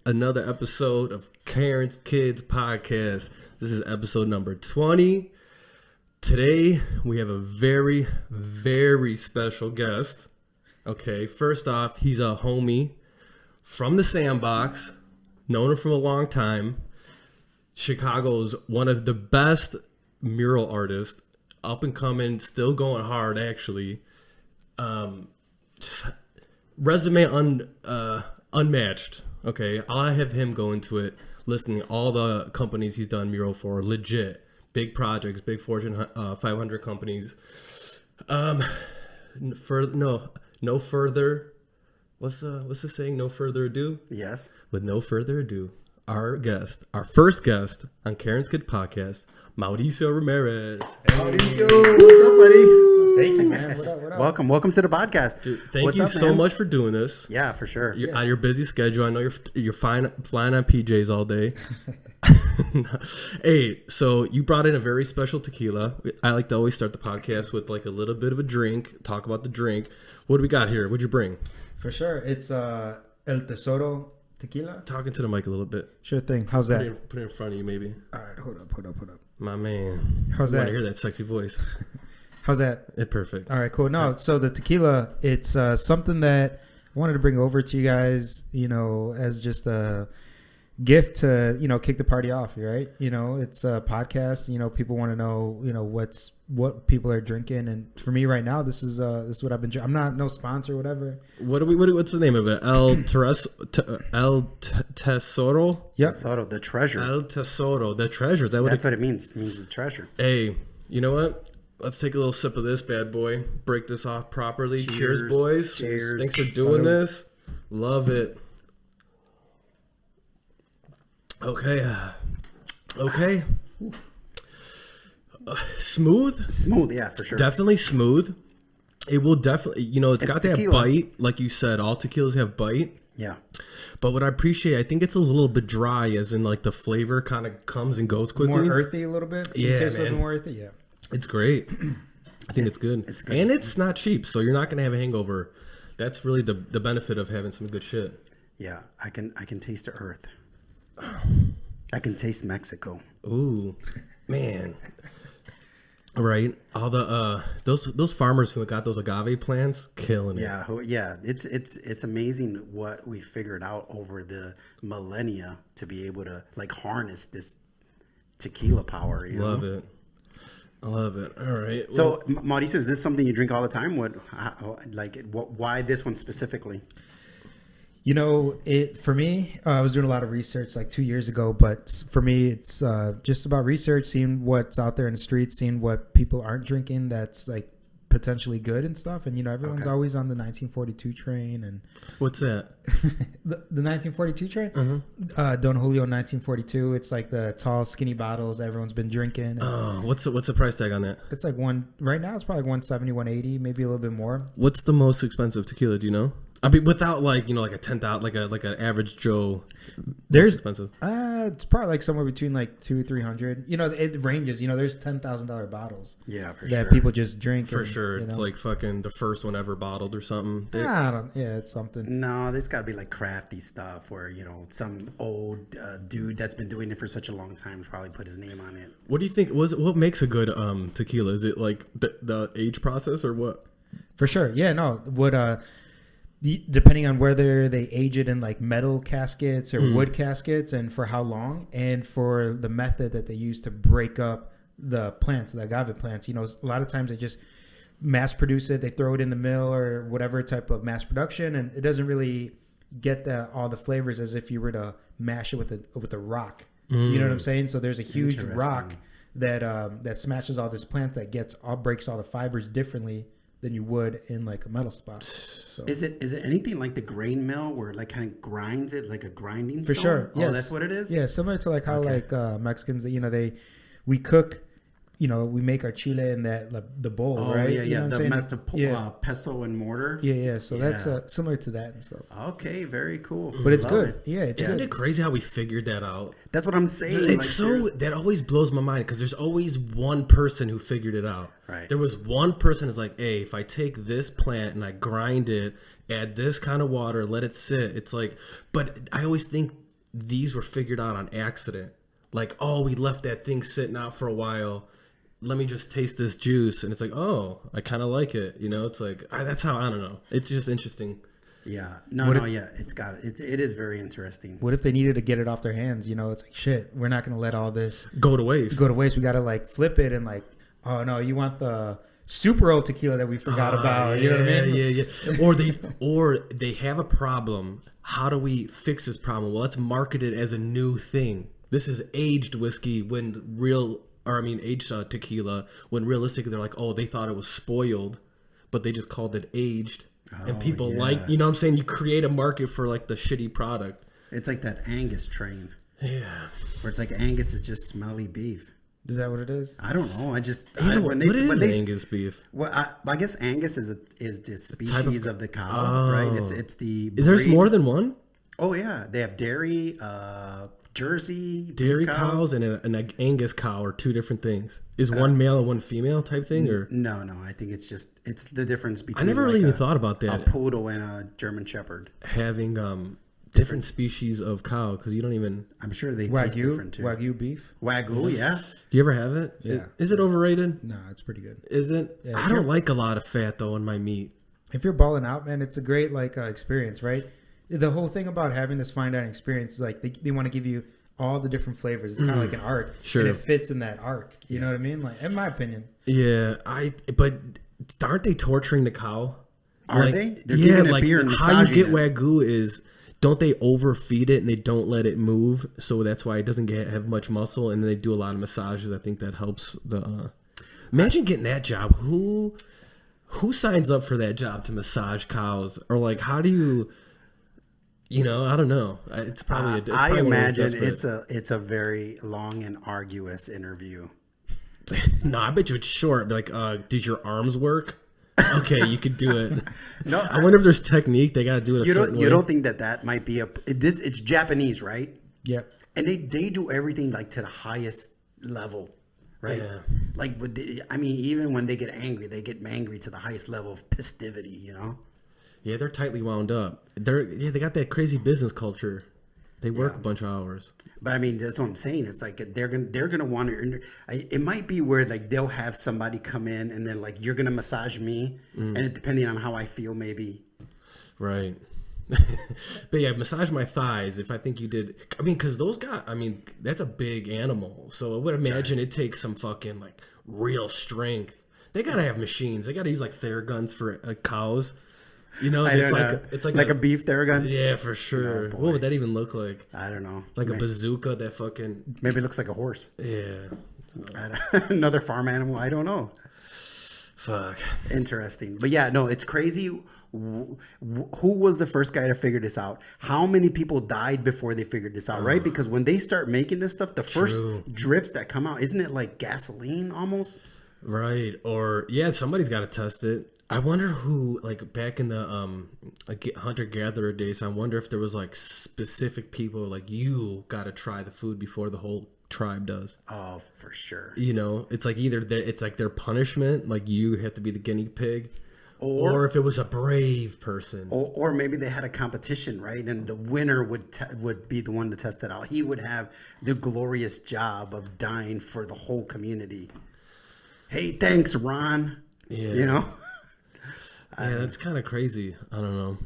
another episode of Karen's Kids Podcast. This is episode number 20. Today, we have a very, very special guest. Okay, first off, he's a homie from the Sandbox, known him from a long time. Chicago's one of the best mural artists, up and coming, still going hard, actually. Resume unmatched. Okay, I'll have him go into it, listing all the companies he's done mural for. Legit, big projects, big Fortune 500 companies. No further. What's the saying? No further ado. Yes. With no further ado, our first guest on Karen's Kid Podcast, Mauricio Ramirez. Hey. Mauricio, what's up, buddy? Thank you, man. What up? Welcome to the podcast. Dude, thank you so much for doing this. Yeah, for sure. You're on your busy schedule. I know you're flying on PJs all day. Hey, so you brought in a very special tequila. I like to always start the podcast with like a little bit of a drink. Talk about the drink. What do we got here? What'd you bring? For sure, it's El Tesoro tequila. Talking to the mic a little bit. Sure thing. How's that? Put it in front of you, maybe. All right, hold up. My man. How's I that? want to hear that sexy voice. How's that? It's perfect. All right, cool. No, so the tequila, it's something that I wanted to bring over to you guys, as just a gift to, kick the party off, right? It's a podcast, people want to know, what people are drinking. And for me right now, this is what I've been drinking. I'm not no sponsor or whatever. What's the name of it? Tesoro? Yep. Tesoro, the treasure. El Tesoro, the treasure. That's what it means. It means the treasure. Hey, you know what? Let's take a little sip of this bad boy. Break this off properly. Cheers boys. Cheers. Thanks for doing this. Love it. Okay. Smooth, yeah, for sure. Definitely smooth. It will definitely, it's got to tequila. have bite, like you said. All tequilas have bite. Yeah. But what I appreciate, I think it's a little bit dry, as in like the flavor kind of comes and goes quickly. More earthy a little bit. Yeah, it tastes man. a little more earthy. Yeah. It's great. I think it's good. It's good. And it's not cheap, so you're not gonna have a hangover. That's really the benefit of having some good shit. Yeah, I can taste the earth. I can taste Mexico. Ooh, man. Right, all the those farmers who got those agave plants, killing it. Yeah. It's amazing what we figured out over the millennia to be able to like harness this tequila power. Love it. I love it. All right. So, Mauricio, is this something you drink all the time? Why this one specifically? For me, I was doing a lot of research like 2 years ago, but for me, it's just about research, seeing what's out there in the streets, seeing what people aren't drinking that's like potentially good and stuff. And, everyone's always on the 1942 train. And what's that? the 1942 train? Mm-hmm. Don Julio 1942. It's like the tall, skinny bottles everyone's been drinking. Oh, what's the price tag on that? It's like right now it's probably 170, 180, maybe a little bit more. What's the most expensive tequila? Do you know? I mean, without like like a 10,000, like an average Joe. There's expensive. It's probably like somewhere between like 200-300. It ranges. There's $10,000 bottles. Yeah, for that sure. people just drink. For sure, it's like fucking the first one ever bottled or something. It's something. No, there's got to be like crafty stuff where some old dude that's been doing it for such a long time probably put his name on it. What do you think? What makes a good tequila? Is it like the age process or what? For sure, yeah. No, depending on whether they age it in like metal caskets or wood caskets, and for how long, and for the method that they use to break up the plants, the agave plants. A lot of times they just mass produce it, they throw it in the mill or whatever type of mass production, and it doesn't really get all the flavors as if you were to mash it with a rock. You know what I'm saying? So there's a huge rock that smashes all this plant that breaks all the fibers differently than you would in like a metal spot. So is it anything like the grain mill where it like kind of grinds it like a grinding for stone? sure. Oh, Yes. That's what it is. Yeah, similar to like how Mexicans, we cook. We make our chile in the bowl, right? Yeah. The pestle and mortar. Yeah. So that's similar to that and stuff. Okay, very cool. But it's Love good. It. Yeah, it's Isn't good. it crazy how we figured that out? That's what I'm saying. It's that always blows my mind because there's always one person who figured it out. Right. There was one person who's like, hey, if I take this plant and I grind it, add this kind of water, let it sit. It's like, but I always think these were figured out on accident. Like, oh, we left that thing sitting out for a while. Let me just taste this juice. And it's like, oh, I kind of like it. You know, it's like, that's how, I don't know. It's just interesting. Yeah. It is very interesting. What if they needed to get it off their hands? You know, it's like, shit, we're not going to let all this go to waste. We got to like flip it and like, oh no, you want the super old tequila that we forgot about. You know what I mean? Yeah. Or they have a problem. How do we fix this problem? Well, let's market it as a new thing. This is aged whiskey aged tequila, when realistically they're like, oh, they thought it was spoiled, but they just called it aged. And people like, you know what I'm saying? You create a market for like the shitty product. It's like that Angus train. Yeah. Where it's like Angus is just smelly beef. Is that what it is? I don't know. What is Angus beef? Well, I guess Angus is the species of the cow, right? It's the breed. There's more than one? Oh yeah, they have dairy, Jersey, dairy cows and an Angus cow are two different things. Is one male and one female type thing, or no? I think it's the difference between. I never really even thought about that. A poodle and a German Shepherd having different species of cow, because you don't even. I'm sure they taste different too. Wagyu beef. Wagyu, yeah. Do you ever have it? Yeah. Is it overrated? No, it's pretty good. Is it? Yeah, I don't like a lot of fat though in my meat. If you're balling out, man, it's a great experience, right? The whole thing about having this fine dining experience is like they want to give you all the different flavors. It's kind of like an arc. Sure. And it fits in that arc. You know what I mean? Like, in my opinion. Yeah, but aren't they torturing the cow? Are they? They're giving it beer and how you get it. Wagyu is, don't they overfeed it and they don't let it move, so that's why it doesn't have much muscle, and then they do a lot of massages. I think that helps the. Imagine getting that job. Who signs up for that job to massage cows, or like how do you? You know, I don't know. It's probably. I imagine it's a very long and arduous interview. No, I bet you it's short. Like, did your arms work? Okay, you could do it. No, I wonder if there's technique. They got to do it. You don't think that might be it's Japanese, right? Yep. And they do everything like to the highest level, right? Yeah. Like, even when they get angry to the highest level of festivity. You know. Yeah, they're tightly wound up. They got that crazy business culture. They work a bunch of hours. But I mean, that's what I'm saying. It's like they're gonna want to. It might be where like they'll have somebody come in and then like you're gonna massage me, and depending on how I feel, maybe. Right. But yeah, massage my thighs if I think you did. I mean, because that's a big animal. So I would imagine it takes some fucking like real strength. They gotta have machines. They gotta use like Theraguns for cows. You know, it's like a beef Theragun. Yeah, for sure. Oh, what would that even look like? I don't know. Like a bazooka that fucking. Maybe it looks like a horse. Yeah. Another farm animal. I don't know. Fuck. Interesting, but yeah, no, it's crazy. Who was the first guy to figure this out? How many people died before they figured this out? Right, because when they start making this stuff, the first drips that come out, isn't it like gasoline almost? Right, or somebody's got to test it. I wonder who, like back in the hunter-gatherer days, I wonder if there was like specific people like you got to try the food before the whole tribe does. Oh, for sure. You know, it's like it's like their punishment, like you have to be the guinea pig, or if it was a brave person, or maybe they had a competition, right? And the winner would be the one to test it out. He would have the glorious job of dying for the whole community. Hey, thanks, Ron. Yeah. You know. Yeah, that's kind of crazy. I don't know.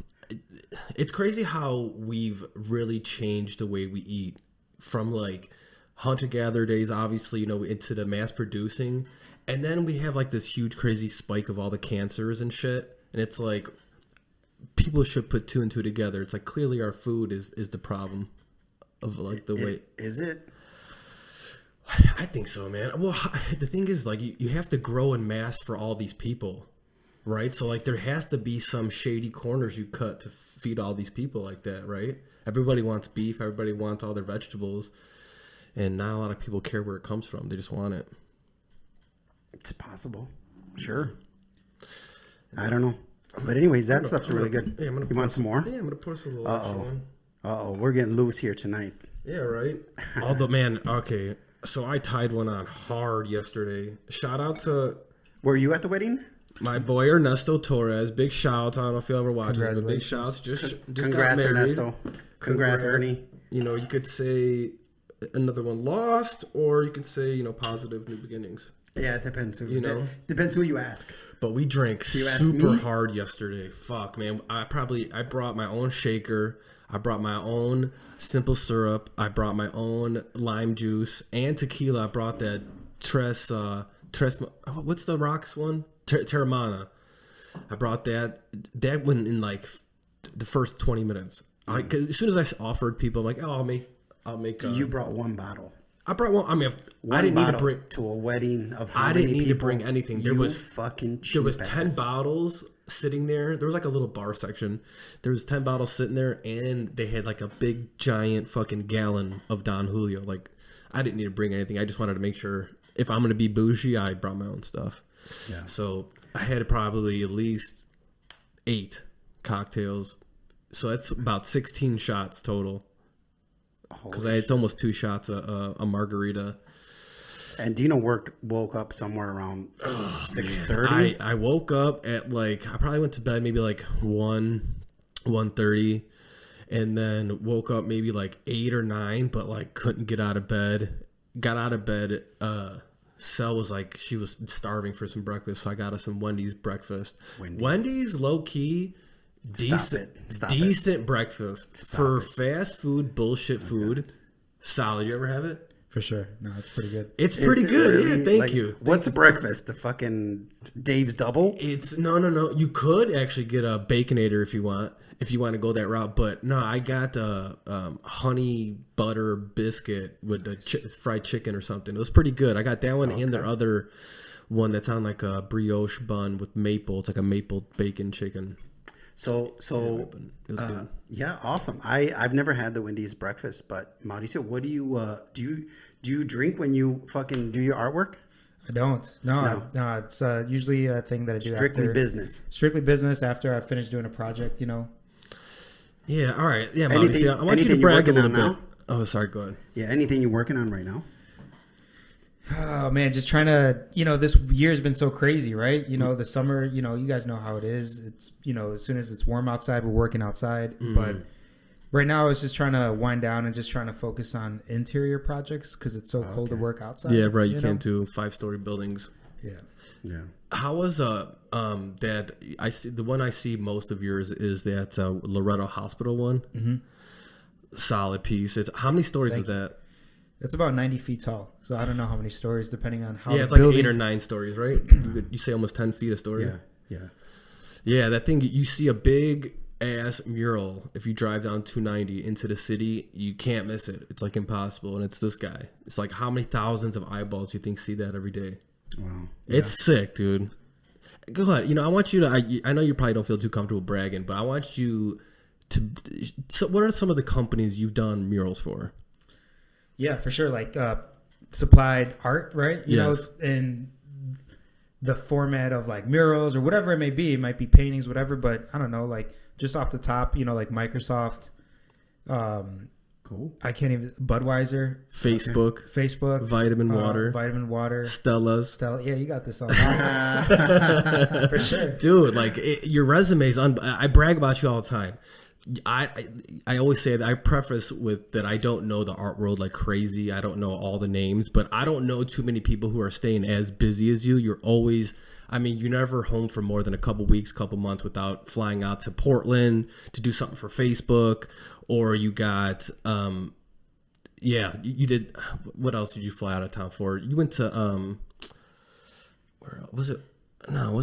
It's crazy how we've really changed the way we eat from like hunter-gatherer days, obviously, you know, into the mass producing. And then we have like this huge crazy spike of all the cancers and shit. And it's like people should put two and two together. It's like clearly our food is the problem of like the way. Is it? I think so, man. Well, the thing is like you have to grow in mass for all these people. Right, so like there has to be some shady corners you cut to feed all these people like that, right? Everybody wants beef, everybody wants all their vegetables, and not a lot of people care where it comes from. They just want it. It's possible, sure. I don't know, but anyways, that stuff's really good. Yeah, you want some more? Yeah, I'm gonna put us a little extra one. We're getting loose here tonight. Yeah, right. Although, man, okay, so I tied one on hard yesterday. Shout out to. Were you at the wedding? My boy Ernesto Torres, big shouts. I don't know if you'll ever watch this, but big shouts. Just congrats, got married. Ernesto. Congrats, Ernie. You could say another one, lost, or you could say, positive new beginnings. Yeah, it depends who depends who you ask. But we drank You ask super me? hard yesterday. Fuck, man. I brought my own shaker. I brought my own simple syrup. I brought my own lime juice and tequila. I brought that Tres, what's the rocks one? Terramana. I brought that. That went in like the first 20 minutes. Cause as soon as I offered people, I'm like, oh, I'll make. You brought one bottle. I brought one. I mean, One I didn't need to bottle bring. to a wedding of how I many didn't need to people? bring anything. There You was fucking cheap. There was 10 ass. bottles sitting there. There was like a little bar section. There was 10 bottles sitting there, and they had like a big giant fucking gallon of Don Julio. Like, I didn't need to bring anything. I just wanted to make sure if I'm gonna be bougie, I brought my own stuff. Yeah. So I had probably at least 8 cocktails. So that's about 16 shots total. Because it's almost 2 shots a margarita. And Dino woke up somewhere around 6:30. I woke up at I probably went to bed maybe like 1:30, and then woke up maybe like 8 or 9, but couldn't get out of bed. Got out of bed. Cell was like, she was starving for some breakfast, so I got us some Wendy's breakfast. Wendy's low key. Decent breakfast for fast food, bullshit food. Solid. You ever have it? For sure. No, it's pretty good. It's pretty good. Really? Yeah, thank you. What's breakfast? The fucking Dave's Double? It's no. You could actually get a Baconator if you want to go that route. But no, I got a honey butter biscuit with a fried chicken or something. It was pretty good. I got that one and their other one that's on like a brioche bun with maple. It's like a maple bacon chicken. So it was good. Yeah, awesome. I've never had the Wendy's breakfast, but Mauricio, what do you drink when you fucking do your artwork? I don't. No. It's usually a thing that I do Strictly after. business. Strictly business after I finish doing a project, Yeah, all right. Yeah, Anything- Mauricio, I want you anything to you're brag a working little on bit. Oh, sorry, go ahead. Yeah, anything you're working on right now? Oh man, just trying to, this year's been so crazy, right? The summer, you guys know how it is. It's, as soon as it's warm outside, we're working outside. But right now I was just trying to wind down and just trying to focus on interior projects because it's so cold to work outside. Yeah, right. You can't do 5-story buildings. Yeah. How was that? I see the one I see most of yours is that Loretto Hospital one. Mm-hmm. Solid piece. It's how many stories is that? It's about 90 feet tall. So I don't know how many stories, depending on how. Yeah, it's the like 8 or 9 stories, right? You say almost 10 feet a story. Yeah. That thing. You see a big ass mural. If you drive down 290 into the city, you can't miss it. It's like impossible. And it's this guy. It's like how many thousands of eyeballs you think see that every day? Wow. It's sick, dude. Go ahead. I want you to. I know you probably don't feel too comfortable bragging, but I want you to. So what are some of the companies you've done murals for? Yeah, for sure. Like supplied art, right? You know, in the format of like murals or whatever it may be. It might be paintings, whatever. But I don't know, like just off the top, like Microsoft. Cool. I can't even. Budweiser. Facebook. Vitamin Water. Stella's. Yeah, you got this all. For sure. Dude, your resume's I brag about you all the time. I always say that I preface with that I don't know the art world like crazy. I don't know all the names, but I don't know too many people who are staying as busy as you. You're always, you're never home for more than a couple weeks, couple months without flying out to Portland to do something for Facebook, or you got, you did, what else did you fly out of town for? You went to, where was it? No.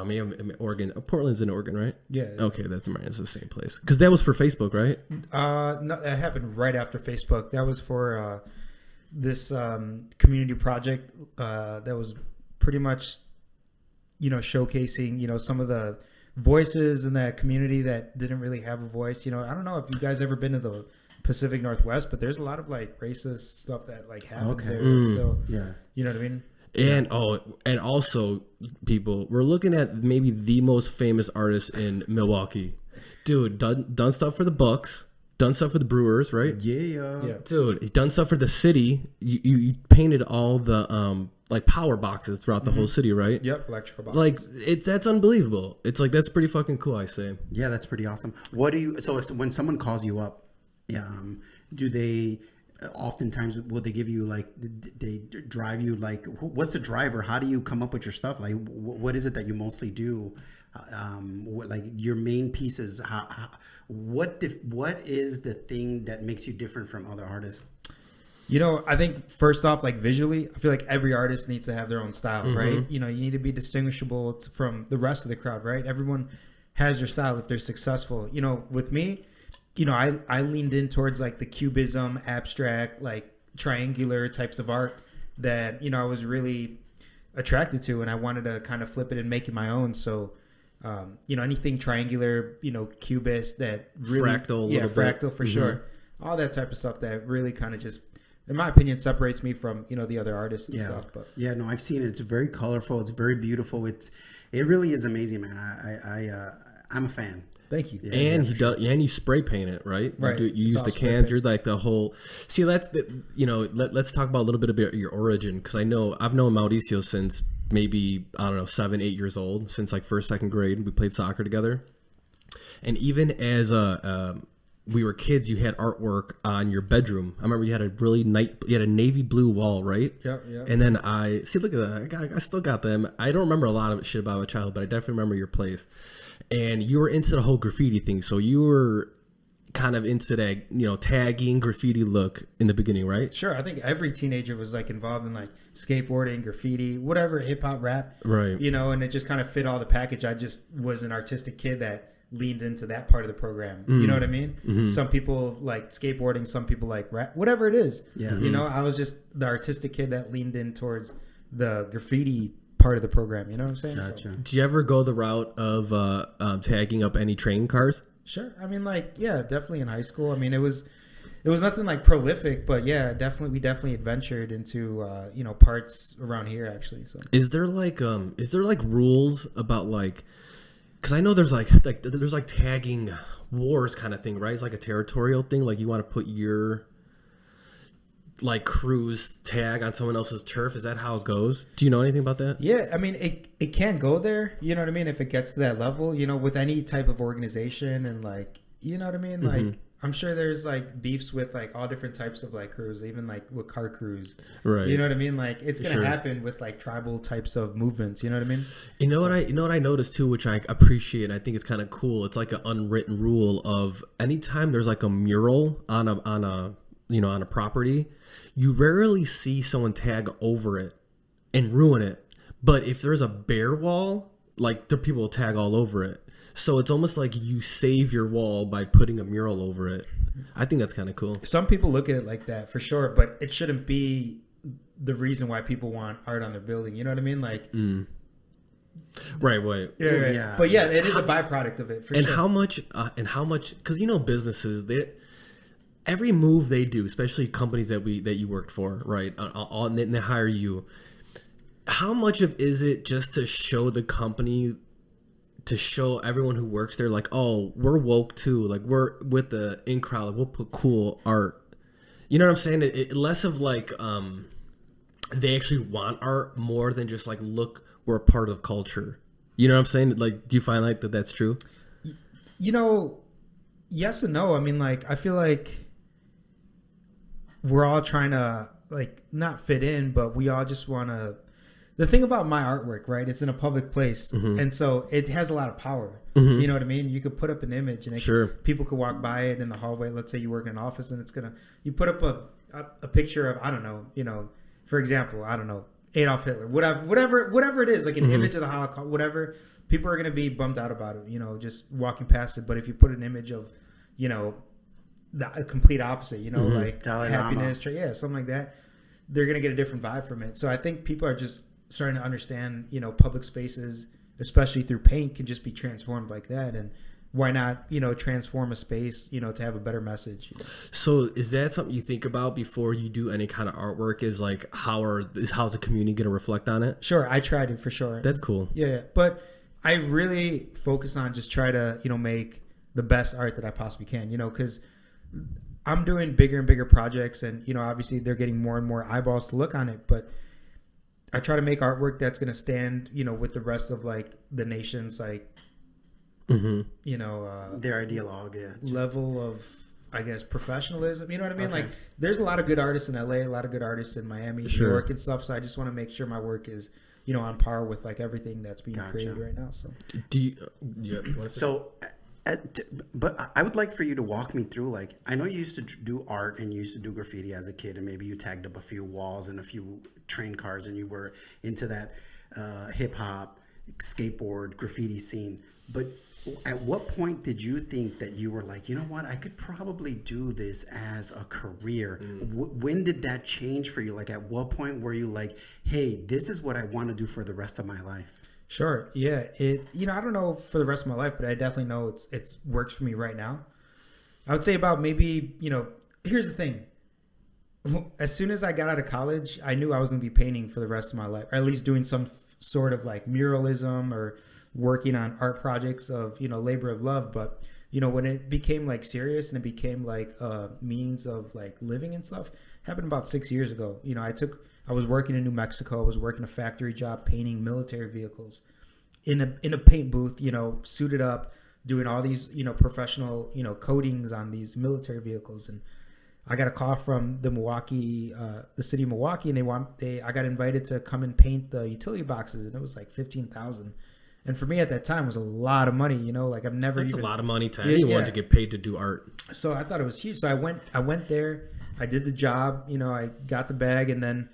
Maybe Oregon. Portland's in Oregon, right? Yeah. Okay, that's right. It's the same place. Because that was for Facebook, right? No, that happened right after Facebook. That was for this community project that was pretty much, showcasing, some of the voices in that community that didn't really have a voice. I don't know if you guys ever been to the Pacific Northwest, but there's a lot of like racist stuff that like happens there. Still, you know what I mean? And also, people, we're looking at maybe the most famous artist in Milwaukee. Dude, done stuff for the Bucks, done stuff for the Brewers, right? Yeah. Dude, he's done stuff for the city. You painted all the like power boxes throughout the whole city, right? Yep, electrical boxes. Like that's unbelievable. It's like that's pretty fucking cool, I say. Yeah, that's pretty awesome. So when someone calls you up, Do they oftentimes will they give you like they drive you like what's a driver? How do you come up with your stuff? Like what is it that you mostly do? What like your main pieces? What is the thing that makes you different from other artists? I think first off, like visually, I feel like every artist needs to have their own style, right? You need to be distinguishable from the rest of the crowd, right? Everyone has their style if they're successful. With me, I leaned in towards like the cubism, abstract, like triangular types of art that, I was really attracted to, and I wanted to kind of flip it and make it my own. So, anything triangular, cubist that really, fractal for sure. All that type of stuff that really kind of just, in my opinion, separates me from, the other artists and stuff. But no, I've seen it. It's very colorful. It's very beautiful. It really is amazing, man. I'm a fan. Thank you. And you spray paint it, right? Right. You use the cans. You're like the whole. See, that's the. Let's talk about a little bit about your origin, because I've known Mauricio since maybe 7, 8 years old, since like first, second grade. We played soccer together, and even as we were kids, you had artwork on your bedroom. I remember you had a navy blue wall, right? Yep. And then look at that. I still got them. I don't remember a lot of shit about my childhood, but I definitely remember your place. And you were into the whole graffiti thing, so you were kind of into that, tagging graffiti look in the beginning, right? Sure. I think every teenager was like involved in like skateboarding, graffiti, whatever, hip hop, rap, right? And it just kind of fit all the package. I just was an artistic kid that leaned into that part of the program. You know what I mean? Some people like skateboarding, some people like rap, whatever it is. Yeah. I was just the artistic kid that leaned in towards the graffiti part of the program. You know what I'm saying? Gotcha. So, do you ever go the route of tagging up any train cars? Sure. I mean, definitely in high school. I mean, it was nothing like prolific, but yeah, we definitely adventured into parts around here actually. So is there like rules about like, because I know there's like tagging wars kind of thing, right? It's like a territorial thing. Like you want to put your like crew's tag on someone else's turf. Is that how it goes? Do you know anything about that? Yeah, I mean, it can go there. You know what I mean? If it gets to that level, with any type of organization and like, you know what I mean? Like, I'm sure there's like beefs with like all different types of like crews, even like with car crews. Right. You know what I mean? Like it's gonna happen with like tribal types of movements. You know what I mean? You know what I noticed too, which I appreciate. And I think it's kind of cool. It's like an unwritten rule of anytime there's like a mural on a property, you rarely see someone tag over it and ruin it. But if there's a bare wall, like the people will tag all over it. So it's almost like you save your wall by putting a mural over it. I think that's kind of cool. Some people look at it like that for sure, but it shouldn't be the reason why people want art on their building. You know what I mean? Like, right. Yeah. But yeah, it is a byproduct of it. For and sure. how much? Because businesses, every move they do, especially companies that you worked for, right? And they hire you. How much is it just to show the company? To show everyone who works there, like, oh, we're woke too. Like, we're with the in crowd. Like, we'll put cool art. You know what I'm saying? It less of like, they actually want art more than just like, look, we're a part of culture. You know what I'm saying? Like, do you find like that's true? Yes and no. I mean, like, I feel like we're all trying to like not fit in, but we all just want to. The thing about my artwork, right? It's in a public place, and so it has a lot of power. You know what I mean? You could put up an image, and people could walk by it in the hallway. Let's say you work in an office, and you put up a picture of, I don't know, for example, I don't know, Adolf Hitler, whatever it is, like an image of the Holocaust, whatever. People are gonna be bummed out about it, just walking past it. But if you put an image of, the complete opposite, like Dalai happiness, something like that, they're gonna get a different vibe from it. So I think people are just starting to understand, public spaces, especially through paint, can just be transformed like that. And why not, transform a space, to have a better message. So is that something you think about before you do any kind of artwork? Is like, how's the community going to reflect on it? Sure. I try to, for sure. That's cool. Yeah. But I really focus on just try to, make the best art that I possibly can, because I'm doing bigger and bigger projects, and, obviously they're getting more and more eyeballs to look on it. But I try to make artwork that's going to stand, with the rest of like the nation's like, their ideologue, level of I guess, professionalism. You know what I mean? Okay. Like, there's a lot of good artists in LA, a lot of good artists in Miami, Sure. New York, and stuff. So I just want to make sure my work is, you know, on par with like everything that's being Gotcha. created right now. So Do you? Yeah. What is it? So, but I would like for you to walk me through, like, I know you used to do art and you used to do graffiti as a kid, and maybe you tagged up a few walls and a few train cars, and you were into that hip hop, skateboard, graffiti scene. But at what point did you think that you were like, you know what, I could probably do this as a career? When did that change for you? Like, at what point were you like, hey, this is what I want to do for the rest of my life? sure, yeah, it. You know, I don't know for the rest of my life, but I definitely know it's works for me right now. I would say about maybe, you know, here's the thing. As soon as I got out of college, I knew I was going to be painting for the rest of my life, or at least doing some sort of like muralism or working on art projects of, you know, labor of love. But, you know, when it became like serious and it became like a means of like living and stuff, happened about 6 years ago. You know, I was working in New Mexico. I was working a factory job painting military vehicles in a paint booth, you know, suited up, doing all these, you know, professional, you know, coatings on these military vehicles. And I got a call from the city of Milwaukee, and I got invited to come and paint the utility boxes, and it was like $15,000. And for me at that time, it was a lot of money, you know, like I've never That's even, a lot of money to anyone to get paid to do art. so I thought it was huge. So I went there, I did the job, you know, I got the bag, and then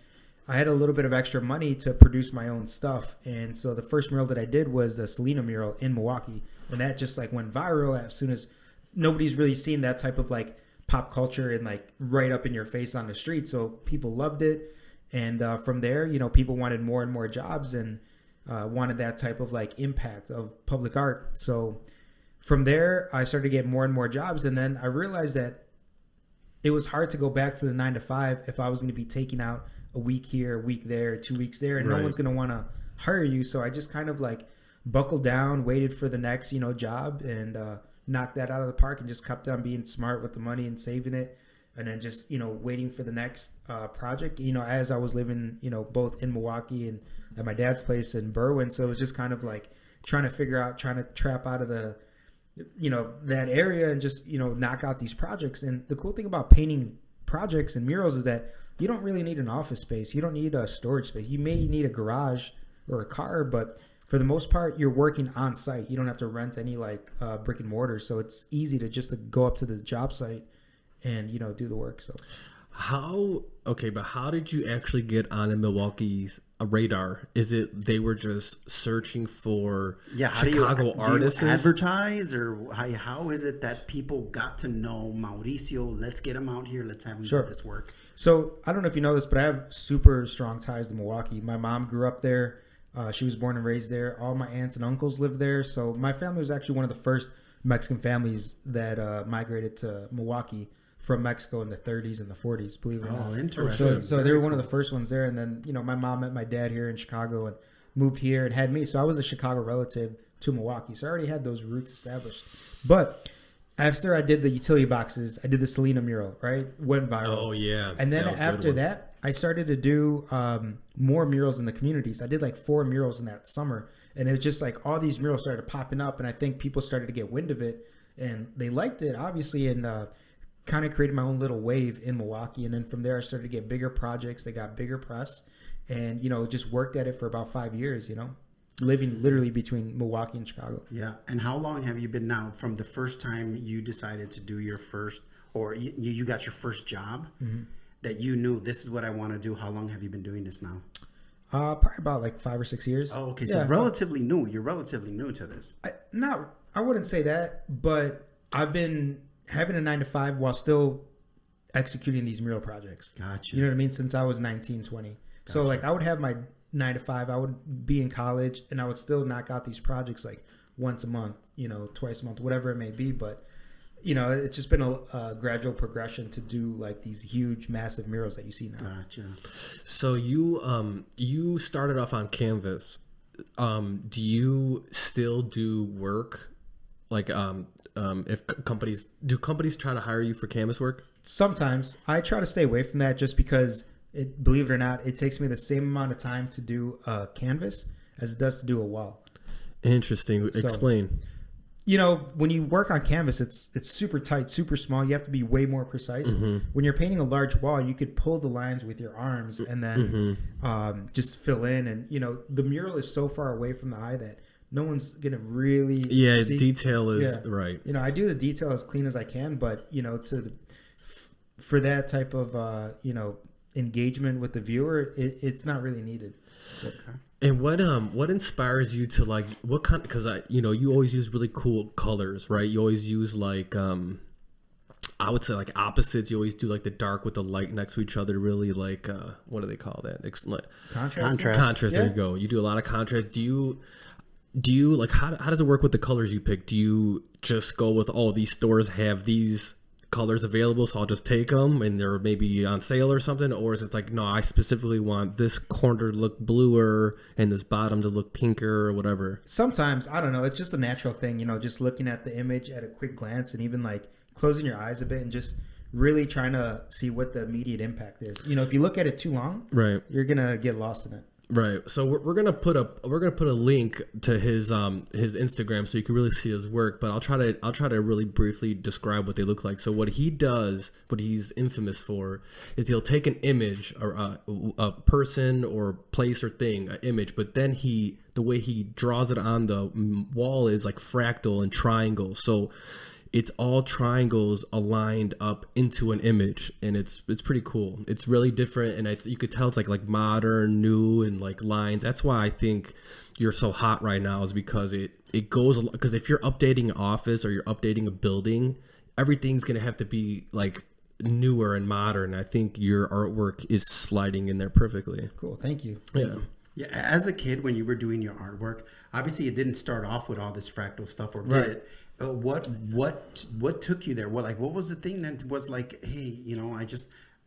I had a little bit of extra money to produce my own stuff. And so the first mural that I did was the Selena mural in Milwaukee. And that just like went viral as soon as nobody's really seen that type of like pop culture and like right up in your face on the street. So people loved it. And from there, you know, people wanted more and more jobs and wanted that type of like impact of public art. So from there, I started to get more and more jobs. And then I realized that it was hard to go back to the 9 to 5 if I was going to be taking out a week here, a week there, 2 weeks there, and no one's going to want to hire you. So I just kind of like buckled down, waited for the next, you know, job, and knocked that out of the park, and just kept on being smart with the money and saving it, and then just, you know, waiting for the next project, you know, as I was living, you know, both in Milwaukee and at my dad's place in Berwyn. So it was just kind of like trying to trap out of the, you know, that area and just, you know, knock out these projects. And the cool thing about painting projects and murals is that you don't really need an office space. You don't need a storage space. You may need a garage or a car, but for the most part, you're working on site. You don't have to rent any like brick and mortar. So it's easy to just to go up to the job site and, you know, do the work. So but how did you actually get on in Milwaukee's radar? Is it they were just searching for Chicago artists? Do you advertise, or how is it that people got to know Mauricio? Let's get him out here. Let's have him do this work. So I don't know if you know this, but I have super strong ties to Milwaukee. My mom grew up there. She was born and raised there. All my aunts and uncles lived there. So my family was actually one of the first Mexican families that migrated to Milwaukee from Mexico in the 30s and the 40s, believe it or not. Oh, interesting. So they were one of the first ones there. And then, you know, my mom met my dad here in Chicago and moved here and had me. So I was a Chicago relative to Milwaukee. So I already had those roots established. But after I did the utility boxes, I did the Selena mural, right? Went viral. Oh, yeah. And then after that, I started to do more murals in the communities. I did like 4 murals in that summer. And it was just like all these murals started popping up. And I think people started to get wind of it. And they liked it, obviously, and kind of created my own little wave in Milwaukee. And then from there, I started to get bigger projects. They got bigger press. And, you know, just worked at it for about 5 years, you know, living literally between Milwaukee and Chicago. Yeah. And how long have you been now from the first time you decided to do your first, or you got your first job that you knew this is what I want to do? How long have you been doing this now? Probably about like 5 or 6 years. Oh, okay. So relatively new. You're relatively new to this. I wouldn't say that, but I've been having a 9 to 5 while still executing these mural projects. Gotcha. You know what I mean? Since I was 19, 20. Gotcha. So like I would have my 9 to 5, I would be in college, and I would still knock out these projects like once a month, you know, twice a month, whatever it may be. But, you know, it's just been a gradual progression to do like these huge, massive murals that you see now. Gotcha. So you started off on canvas. Do you still do work? Like, if companies try to hire you for canvas work? Sometimes I try to stay away from that just because believe it or not, it takes me the same amount of time to do a canvas as it does to do a wall. Interesting. Explain. you know, when you work on canvas, it's super tight, super small. You have to be way more precise. When you're painting a large wall, you could pull the lines with your arms and then just fill in. And you know, the mural is so far away from the eye that no one's gonna really see. Detail is right. You know, I do the detail as clean as I can, but you know, for that type of you know, engagement with the viewer, it's not really needed. Okay. And what inspires you to like what kind? Because you always use really cool colors, right? You always use like I would say like opposites. You always do like the dark with the light next to each other. Really like what do they call that? Contrast. Yeah. There you go. You do a lot of contrast. Do you like how does it work with the colors you pick? Do you just go with these stores have these colors available, so I'll just take them and they're maybe on sale or something? Or is it like, no, I specifically want this corner to look bluer and this bottom to look pinker or whatever? Sometimes, I don't know, it's just a natural thing, you know, just looking at the image at a quick glance and even like closing your eyes a bit and just really trying to see what the immediate impact is. You know, if you look at it too long, right, you're gonna get lost in it. Right. So we're gonna put a link to his Instagram so you can really see his work. But I'll try to really briefly describe what they look like. So what he does, what he's infamous for, is he'll take an image or a person or place or thing, an image, but then the way he draws it on the wall is like fractal and triangle. So it's all triangles aligned up into an image, and it's pretty cool. It's really different, and you could tell it's like modern, new, and like lines. That's why I think you're so hot right now, is because it goes, because if you're updating an office or you're updating a building, everything's gonna have to be like newer and modern. I think your artwork is sliding in there perfectly. Cool, thank you. Yeah. Yeah, as a kid, when you were doing your artwork, obviously it didn't start off with all this fractal stuff, or did it? What took you there? What was the thing that was like, hey, you know,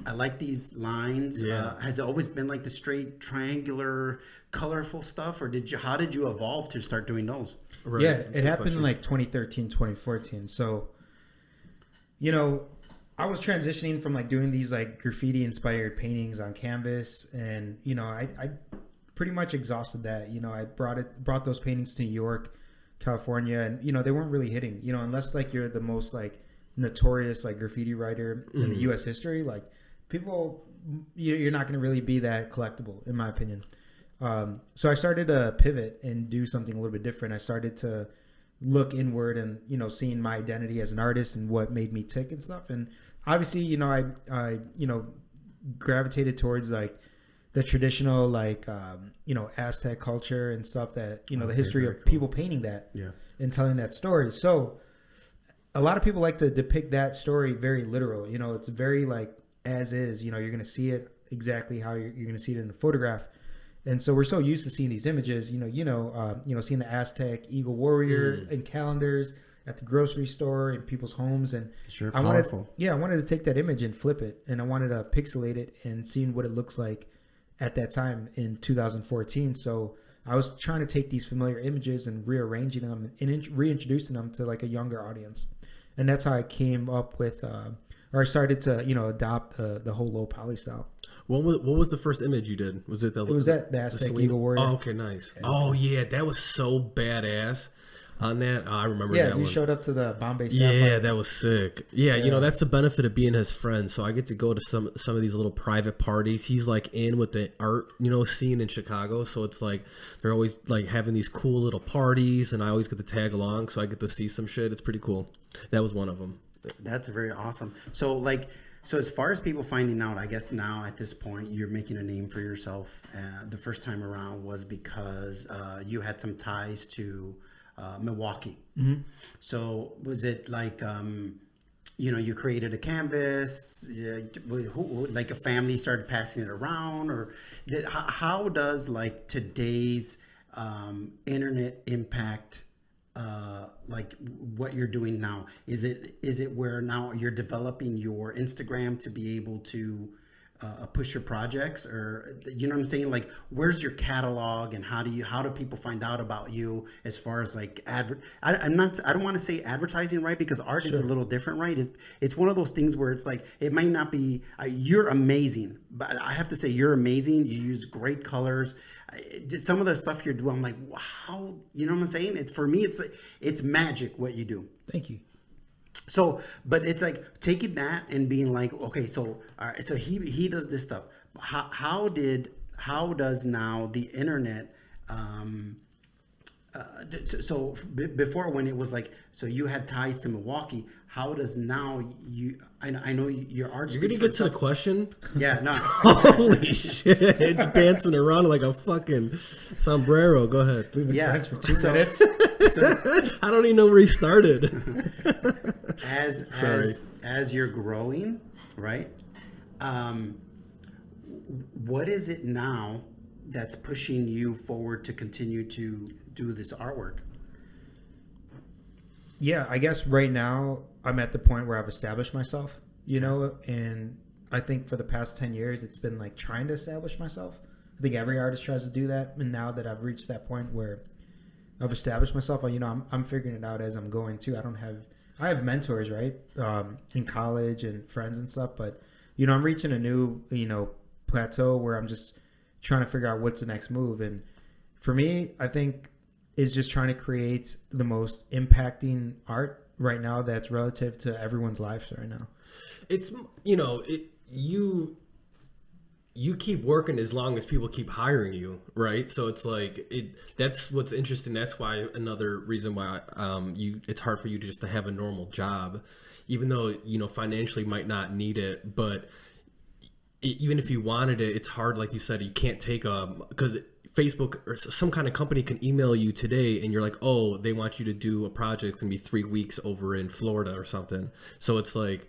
I like these lines. Yeah. Has it always been like the straight triangular, colorful stuff, or how did you evolve to start doing those? Right. Yeah, it happened in like 2013, 2014. So, you know, I was transitioning from like doing these like graffiti inspired paintings on canvas, and you know, I pretty much exhausted that. You know, I brought those paintings to New York, California, and you know, they weren't really hitting, you know, unless like you're the most like notorious like graffiti writer in the US history, like people, you're not going to really be that collectible, in my opinion. So I started to pivot and do something a little bit different. I started to look inward and, you know, seeing my identity as an artist and what made me tick and stuff. And obviously, you know, I you know, gravitated towards like the traditional like you know, Aztec culture and stuff, that, you know, the history of people painting that and telling that story. So a lot of people like to depict that story very literal. You know, it's very like as is. You know, you're going to see it exactly how you're going to see it in the photograph. And so we're so used to seeing these images. You know, seeing the Aztec eagle warrior in calendars at the grocery store, in people's homes, and Sure, I powerful. wanted to take that image and flip it, and I wanted to pixelate it and seeing what it looks like at that time in 2014. So I was trying to take these familiar images and rearranging them and reintroducing them to like a younger audience. And that's how I came up with, or I started to, you know, adopt the whole low poly style. What was the first image you did? Was it the Aztec Eagle Warrior? Oh, okay, nice. Yeah. Oh yeah, that was so badass. On that, I remember that one. Yeah, you showed up to the Bombay Sapphire. Yeah, that was sick. Yeah, you know, that's the benefit of being his friend. So I get to go to some of these little private parties. He's like in with the art, you know, scene in Chicago. So it's like they're always like having these cool little parties, and I always get to tag along. So I get to see some shit. It's pretty cool. That was one of them. That's very awesome. So as far as people finding out, I guess now at this point you're making a name for yourself. The first time around was because you had some ties to Milwaukee. Mm-hmm. So was it like, you know, you created a canvas, like a family started passing it around, or how does like today's internet impact like what you're doing now? Is it where now you're developing your Instagram to be able to push your projects, or you know what I'm saying? Like, where's your catalog, and how do people find out about you as far as like I don't want to say advertising, right? Because art is a little different, right? It's one of those things where it's like it might not be. You're amazing, but I have to say you're amazing. You use great colors. Some of the stuff you're doing, I'm like, wow, you know what I'm saying? It's for me, it's magic what you do. Thank you. So, but it's like taking that and being like, okay, so all right, so he does this stuff. How does now the internet? Before, when it was like, so you had ties to Milwaukee. How does now you? I know your art. You're gonna get to the question. Yeah, no. Holy shit! It's dancing around like a fucking sombrero. Go ahead. We've been friends for 2 So- minutes. So, I don't even know where he started. as you're growing, right? What is it now that's pushing you forward to continue to do this artwork? Yeah, I guess right now I'm at the point where I've established myself, you know, and I think for the past 10 years it's been like trying to establish myself. I think every artist tries to do that, and now that I've reached that point where I've established myself, you know, I'm figuring it out as I'm going too. I have mentors, right, in college and friends and stuff, but you know, I'm reaching a new, you know, plateau where I'm just trying to figure out what's the next move. And for me, I think is just trying to create the most impacting art right now that's relative to everyone's lives right now. It's, you know, you keep working as long as people keep hiring you, right? So it's like that's what's interesting. That's why another reason why it's hard for you just to have a normal job, even though, you know, financially might not need it, but even if you wanted it, it's hard. Like you said, you can't take because Facebook or some kind of company can email you today and you're like, oh, they want you to do a project. It's gonna be 3 weeks over in Florida or something. So it's like,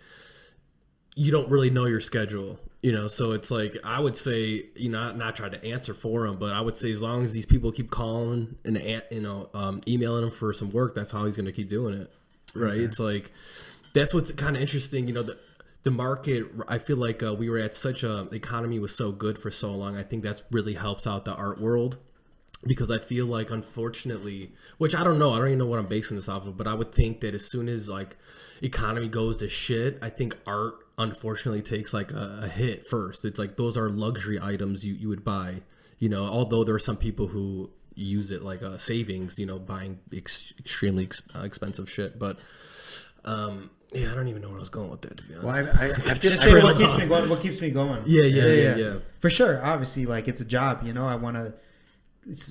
you don't really know your schedule, you know? So it's like, I would say, you know, not try to answer for them, but I would say as long as these people keep calling and, you know, emailing them for some work, that's how he's going to keep doing it. Right. Okay. It's like, that's what's kind of interesting. You know, the market, I feel like we were at such the economy was so good for so long. I think that's really helps out the art world, because I feel like, unfortunately, which I don't even know what I'm basing this off of, but I would think that as soon as like economy goes to shit, I think art unfortunately takes like a hit first. It's like those are luxury items you would buy, you know, although there are some people who use it like savings, you know, buying extremely expensive shit. But yeah, I don't even know where I was going with that, to be honest. Well, I feel what keeps me going. Yeah. For sure. Obviously, like, it's a job, you know, I want to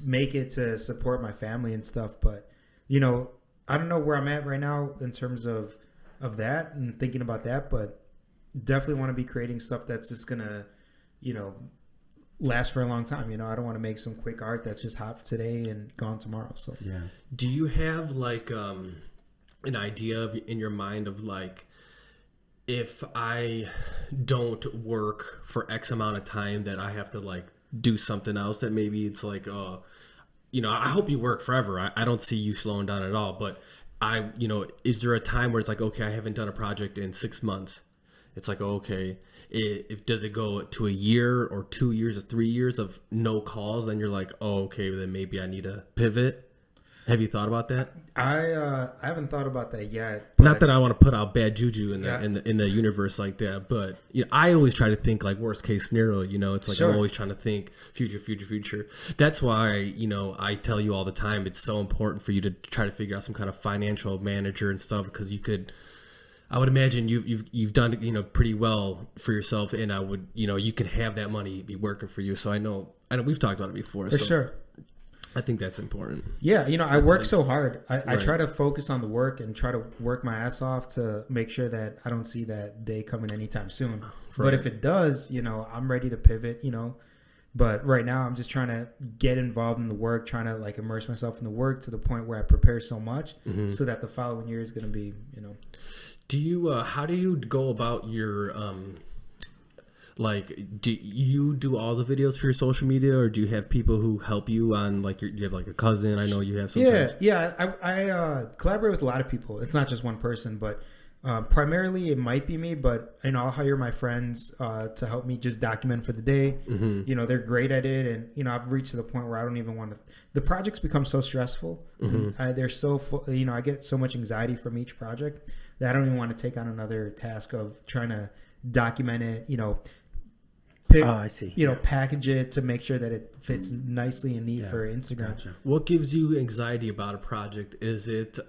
make it to support my family and stuff, but you know, I don't know where I'm at right now in terms of that and thinking about that, but definitely want to be creating stuff that's just gonna, you know, last for a long time. You know, I don't want to make some quick art that's just hot today and gone tomorrow. So yeah. Do you have like an idea in your mind of like, if I don't work for X amount of time, that I have to like do something else, that maybe it's like, you know, I hope you work forever. I don't see you slowing down at all, but you know, is there a time where it's like, okay, I haven't done a project in 6 months. It's like, okay, does it go to a year or 2 years or 3 years of no calls? Then you're like, oh, okay, then maybe I need to pivot. Have you thought about that? I haven't thought about that yet. Not that I want to put out bad juju in the universe like that, but you know, I always try to think like worst case scenario. You know, it's like I'm always trying to think future. That's why, you know, I tell you all the time, it's so important for you to try to figure out some kind of financial manager and stuff, because you could. I would imagine you've done, you know, pretty well for yourself, and I would, you know, you can have that money be working for you. So I know we've talked about it before. For sure. I think that's important. Yeah, you know, I work so hard. I try to focus on the work and try to work my ass off to make sure that I don't see that day coming anytime soon. Right. But if it does, you know, I'm ready to pivot, you know. But right now I'm just trying to get involved in the work, trying to like immerse myself in the work to the point where I prepare so much so that the following year is going to be, you know. Do you, how do you go about your, like, do you do all the videos for your social media, or do you have people who help you on, like, you have like a cousin? I know you have sometimes. Yeah. I collaborate with a lot of people. It's not just one person, but Primarily, it might be me, but I'll hire my friends to help me just document for the day. Mm-hmm. They're great at it, and I've reached to the point where I don't even want to. The projects become so stressful. Mm-hmm. They're so I get so much anxiety from each project that I don't even want to take on another task of trying to document it. I see. Package it to make sure that it fits nicely and neat for Instagram. Gotcha. What gives you anxiety about a project? Is it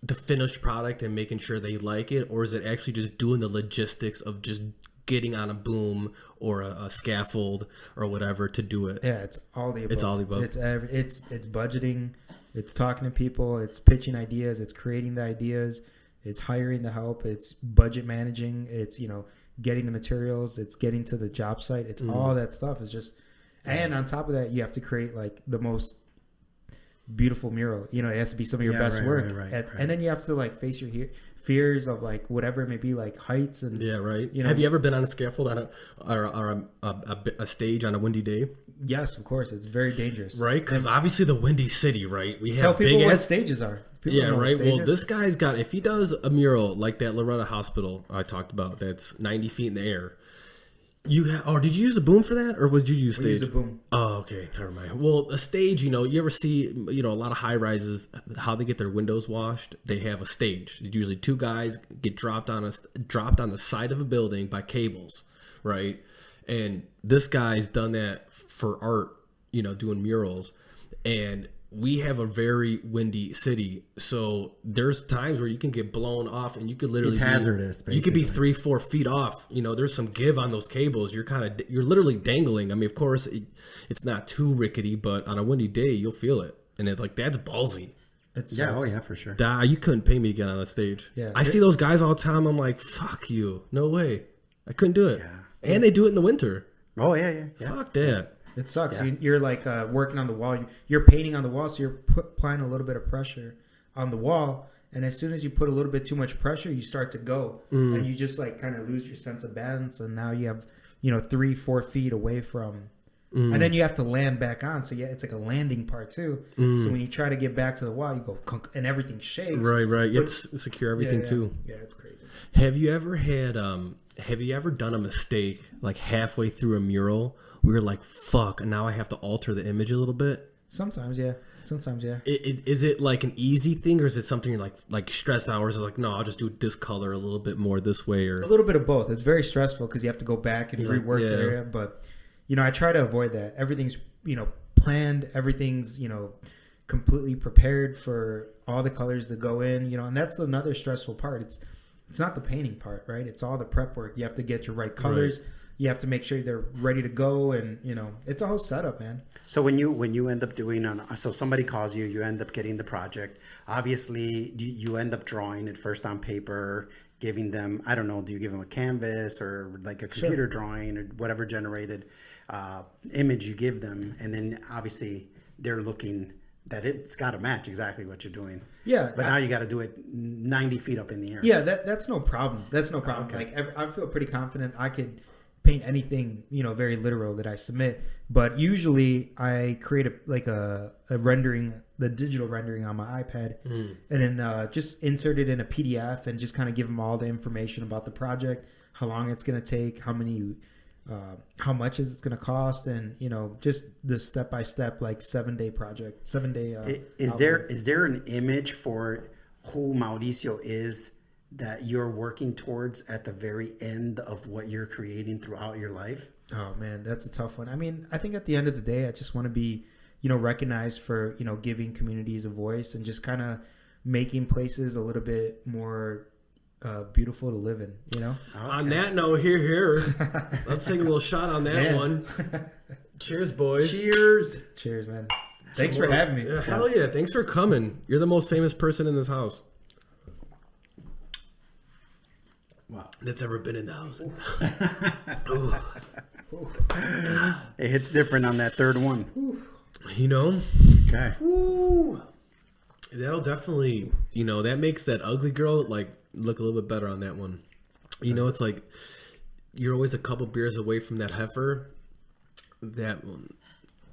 the finished product and making sure they like it, or is it actually just doing the logistics of just getting on a boom or a scaffold or whatever to do it? Yeah, it's all the above. It's all the above. It's budgeting, it's talking to people, it's pitching ideas, it's creating the ideas, it's hiring the help, it's budget managing, it's getting the materials, it's getting to the job site, it's all that stuff. Is just, and on top of that, you have to create like the most beautiful mural. It has to be some of your best work, right. And then you have to like face your fears of like whatever it may be, like heights and Have you ever been on a scaffold on a stage on a windy day? Yes, of course. It's very dangerous, right? Because obviously the Windy City, right? We tell have people big what ass stages are. People yeah, don't know what right. Well, stages. this guy's got, if he does a mural like that Loretta Hospital I talked about, that's 90 feet in the air. Did you use a boom for that, or would you use stage? We used a boom. Oh, okay, never mind. Well, a stage, you ever see, a lot of high rises, how they get their windows washed? They have a stage. Usually, two guys get dropped on the side of a building by cables, right? And this guy's done that for art, doing murals, and we have a very windy city, so there's times where you can get blown off, and you could literally it's hazardous. Basically. You could be 3-4 feet off. There's some give on those cables. You're literally dangling. I mean, of course, it's not too rickety, but on a windy day, you'll feel it, and it's like that's ballsy. Oh yeah, for sure. You couldn't pay me to get on a stage. Yeah, I see those guys all the time. I'm like, fuck you, no way. I couldn't do it. Yeah. And they do it in the winter. Oh yeah. Fuck that. It sucks. Yeah. You're like working on the wall. You're painting on the wall, so you're applying a little bit of pressure on the wall. And as soon as you put a little bit too much pressure, you start to go, and you just like kind of lose your sense of balance. And now you have 3-4 feet away from, and then you have to land back on. So it's like a landing part too. So when you try to get back to the wall, you go kunk, and everything shakes. Right. You have to secure everything too. Yeah, it's crazy. Have you ever done a mistake like halfway through a mural? We were like, fuck, and now I have to alter the image a little bit? Sometimes, yeah. Is it like an easy thing, or is it something you're like stressed out, or is it like, no, I'll just do this color a little bit more this way? Or a little bit of both. It's very stressful because you have to go back and rework the area. But, I try to avoid that. Everything's, planned. Everything's, completely prepared for all the colors to go in, and that's another stressful part. It's not the painting part, right? It's all the prep work. You have to get your right colors. Right. You have to make sure they're ready to go, and it's a whole setup, man. So when you end up doing so somebody calls you, you end up getting the project. Obviously, you end up drawing it first on paper, giving them, I don't know, do you give them a canvas or like a computer drawing or whatever generated image you give them, and then obviously they're looking that it's got to match exactly what you're doing. Yeah, but now you got to do it 90 feet up in the air. Yeah, that's no problem. That's no problem. Okay. Like I feel pretty confident I could paint anything, very literal that I submit. But usually I create a rendering, the digital rendering on my iPad, and then just insert it in a PDF and just kind of give them all the information about the project, how long it's going to take, how much is it's going to cost, and just the step-by-step 7-day project, 7-day. Is there an image for who Mauricio is that you're working towards at the very end of what you're creating throughout your life? Oh man, that's a tough one. I mean, I think at the end of the day, I just want to be, recognized for, giving communities a voice and just kind of making places a little bit more beautiful to live in, Okay. On that note, here. Let's take a little shot on that one. Cheers, boys. Cheers, man. Thanks for having me. Hell yeah. Thanks for coming. You're the most famous person in this house. Wow. That's ever been in the house. It hits different on that third one. Okay. Ooh. That'll definitely, that makes that ugly girl look a little bit better on that one. It's like you're always a couple beers away from that heifer. That one,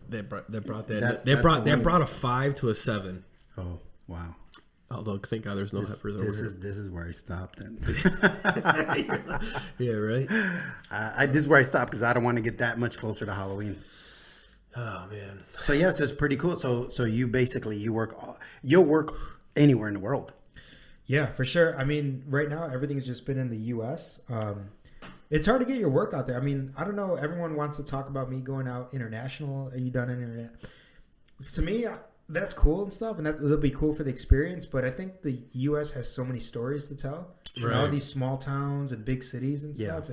that brought a 5 to a 7. Oh wow. Although, thank God there's no heifers over here. This is where I stopped. Then. Yeah, right? This is where I stopped because I don't want to get that much closer to Halloween. Oh, man. So yes, it's pretty cool. So you basically you'll work anywhere in the world. Yeah, for sure. I mean, right now everything's just been in the U.S. It's hard to get your work out there. I mean, I don't know. Everyone wants to talk about me going out international. Are you done internet? To me, that's cool and stuff, and it'll be cool for the experience. But I think the U.S. has so many stories to tell. Right. All these small towns and big cities and stuff.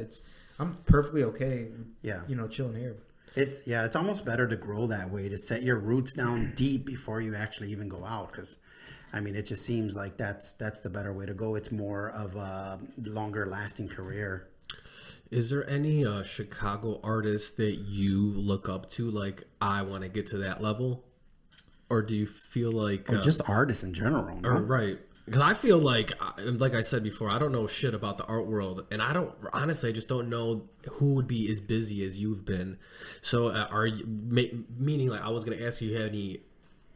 I'm perfectly okay. Yeah, chilling here. It's almost better to grow that way, to set your roots down deep before you actually even go out. Because, I mean, it just seems like that's the better way to go. It's more of a longer lasting career. Is there any Chicago artists that you look up to? Like, I want to get to that level, or do you feel like just artists in general? No? Right. Because I feel like I said before, I don't know shit about the art world, and I just don't know who would be as busy as you've been. So, are you meaning like I was gonna ask you had any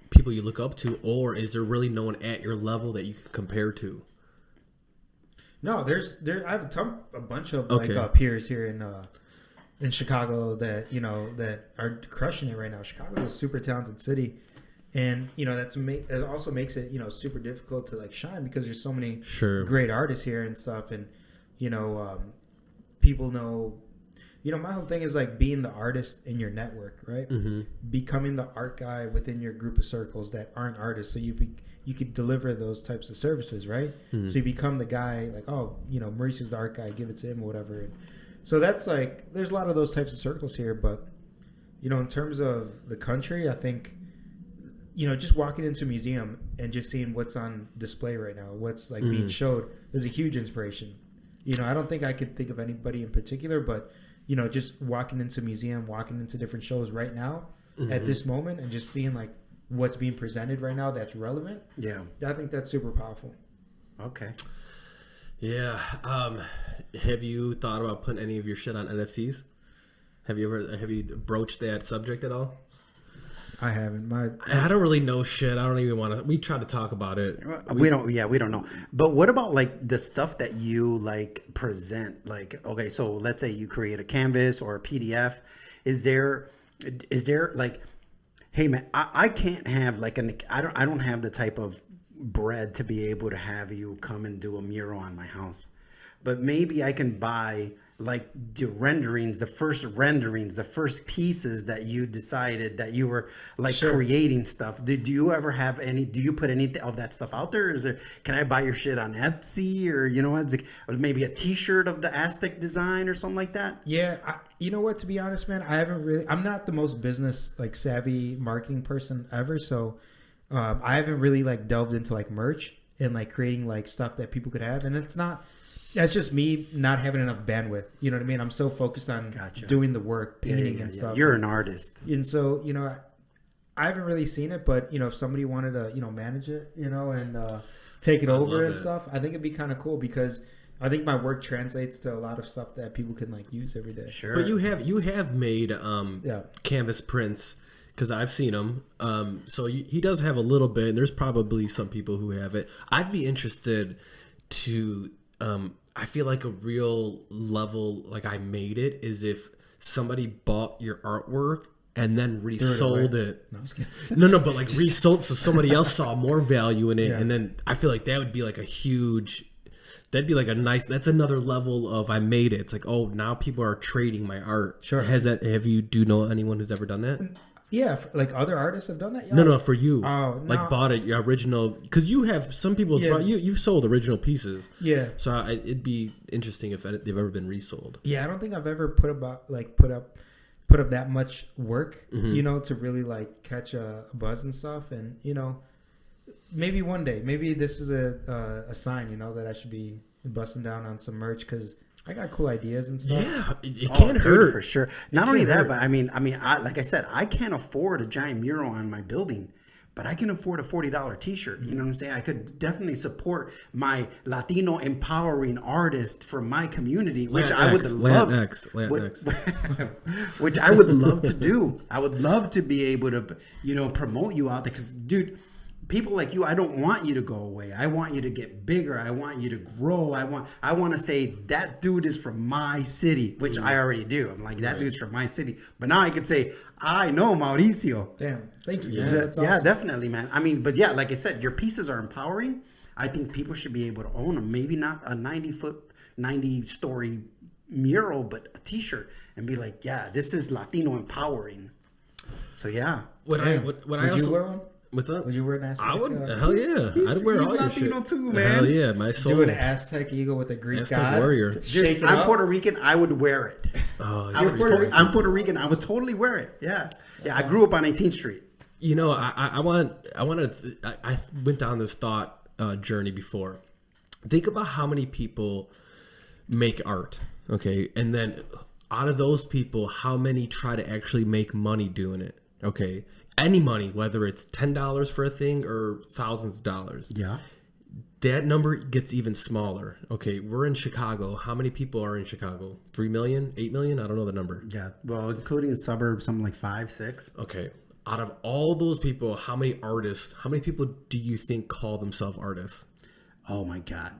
people you look up to, or is there really no one at your level that you can compare to? No, I have a bunch of like peers here in Chicago that that are crushing it right now. Chicago is a super talented city. And it also makes it super difficult to like shine because there's so many great artists here and stuff, and people know. My whole thing is like being the artist in your network, right? Mm-hmm. Becoming the art guy within your group of circles that aren't artists, so you could deliver those types of services, right? Mm-hmm. So you become the guy like, oh, Mauricio's the art guy, give it to him or whatever. And so that's like there's a lot of those types of circles here, but in terms of the country, I think. Just walking into a museum and just seeing what's on display right now, what's like being showed, is a huge inspiration. I don't think I could think of anybody in particular, but just walking into a museum, walking into different shows right now at this moment, and just seeing like what's being presented right now that's relevant. Yeah, I think that's super powerful. Okay. Yeah. Have you thought about putting any of your shit on NFTs? Have you broached that subject at all? I haven't. I don't really know shit. I don't even want to. We try to talk about it. We don't know. But what about like the stuff that you like present? Like, okay, so let's say you create a canvas or a PDF. Is there like, hey man, I can't have like I don't have the type of bread to be able to have you come and do a mural on my house, but maybe I can buy like the first pieces that you decided that you were like creating stuff. Do you ever have do you put any of that stuff out there? Can I buy your shit on Etsy or, or maybe a t-shirt of the Aztec design or something like that? Yeah. To be honest, man, I'm not the most business like savvy marketing person ever. So, I haven't really like delved into like merch and like creating like stuff that people could have. And that's just me not having enough bandwidth. You know what I mean? I'm so focused on doing the work, painting and stuff. You're an artist. And so, I haven't really seen it, but, if somebody wanted to, manage it, and take it over and stuff, I think it'd be kind of cool because I think my work translates to a lot of stuff that people can like use every day. Sure. But you have made canvas prints because I've seen them. So he does have a little bit, and there's probably some people who have it. I'd be interested to... I feel like a real level, like I made it, is if somebody bought your artwork and then resold it. No, I'm just kidding. No, but like resold, so somebody else saw more value in it, and then I feel like that would be like that'd be like that's another level of I made it. It's like, oh, now people are trading my art. Sure. Do you know anyone who's ever done that? Yeah, like other artists have done that. Yeah. No, for you. Oh, like bought it, your original, because you have some people. Yeah. You've sold original pieces. Yeah. So it'd be interesting if they've ever been resold. Yeah, I don't think I've ever put up that much work, to really like catch a buzz and stuff, and maybe one day, maybe this is a sign, that I should be busting down on some merch because I got cool ideas and stuff. Yeah, it can't hurt for sure. Not only that, but I mean, like I said, I can't afford a giant mural on my building, but I can afford a $40 T-shirt. You know what I'm saying? I could definitely support my Latino empowering artist for my community, which I would love. Which I would love to do. I would love to be able to, promote you out there because, dude. people like you, I don't want you to go away. I want you to get bigger. I want you to grow. I want to say that dude is from my city, which I already do. I'm like, that dude's from my city. But now I could say, I know Mauricio. Damn, thank you. Yeah. That's Yeah, awesome. definitely, man. I mean, but yeah, like I said, your pieces are empowering. I think people should be able to own them. Maybe not a 90-story mural, but a T-shirt, and be like, yeah, this is Latino empowering. So yeah. What I Would also you wear one? What's up? Would you wear an Aztec? I would. Hell yeah. I'd wear he's all your Latino shit. too, man. Hell yeah, my soul. Do an Aztec eagle with a Greek Aztec god. warrior. Shake it I'm up. Puerto Rican. I would wear it. Oh, I'm Puerto Rican. I would totally wear it. Yeah. Yeah. I grew up on 18th Street. You know, I went down this thought journey before. Think about how many people make art, okay, and then out of those people, how many try to actually make money doing it, okay? Any money, whether it's $10 for a thing or thousands of dollars. Yeah. That number gets even smaller. Okay, we're in Chicago. How many people are in Chicago? 3 million? 8 million? I don't know the number. Yeah. Well, including the suburbs, something like 5, 6. Okay. Out of all those people, how many people do you think call themselves artists? Oh my God.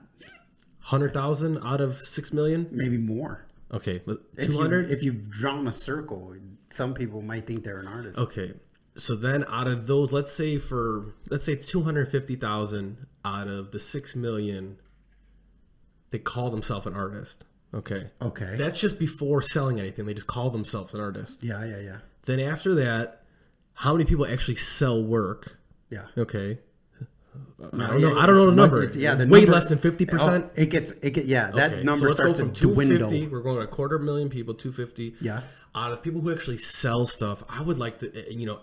100,000 out of 6 million? Maybe more. Okay, 200? If you've drawn a circle, some people might think they're an artist. Okay. So then out of those, let's say it's 250,000 out of the 6 million, they call themselves an artist. Okay. Okay. That's just before selling anything. They just call themselves an artist. Yeah. Yeah. Yeah. Then after that, how many people actually sell work? Yeah. Okay. No, I don't know the number. The way number, less than 50%. It gets yeah. That Okay, number so let's starts go from to dwindle. 250. We're going to 250,000 people. 250. Yeah. Out of people who actually sell stuff, I would like to,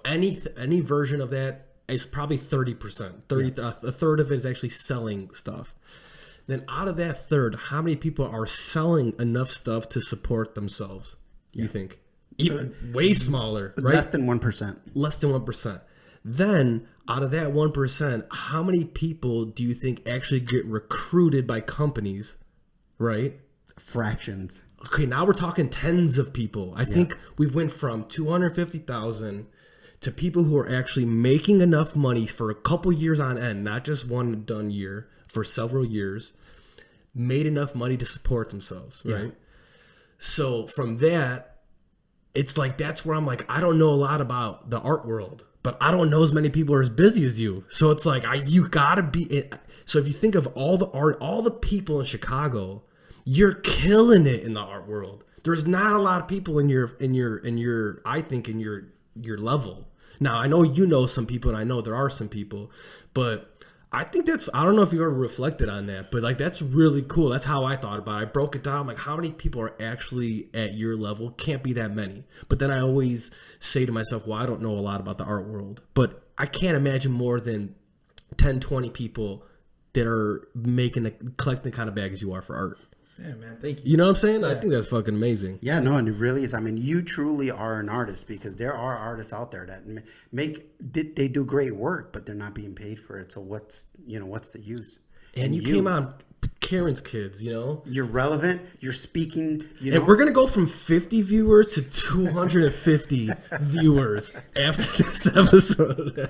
any version of that is probably 30%. A third of it is actually selling stuff. Then out of that third, how many people are selling enough stuff to support themselves? You think? Even way smaller, right? Less than 1%. Less than 1%. Then out of that 1%, how many people do you think actually get recruited by companies, right? Fractions. Okay, now we're talking tens of people. I think we went from 250,000 to people who are actually making enough money for a couple years on end, not just one and done year, for several years, made enough money to support themselves, right? So from that, it's like, that's where I'm like, I don't know a lot about the art world, but I don't know as many people are as busy as you. So it's like, you gotta be. So if you think of all the art, all the people in Chicago, you're killing it in the art world. There's not a lot of people in your I think in your level. Now I know you know some people, and I know there are some people, but I think I don't know if you ever reflected on that, but like, that's really cool. That's how I thought about it. I broke it down, like, how many people are actually at your level? Can't be that many. But then I always say to myself, well, I don't know a lot about the art world, but I can't imagine more than 10, 20 people that are collecting the kind of bags you are for art. Yeah, man, thank you. You know what I'm saying? I think that's fucking amazing. Yeah, no, and it really is. I mean, you truly are an artist, because there are artists out there that they do great work, but they're not being paid for it. So what's the use? And you came on Karen's Kids, You're relevant. You're speaking. And we're gonna go from 50 viewers to 250 viewers after this episode.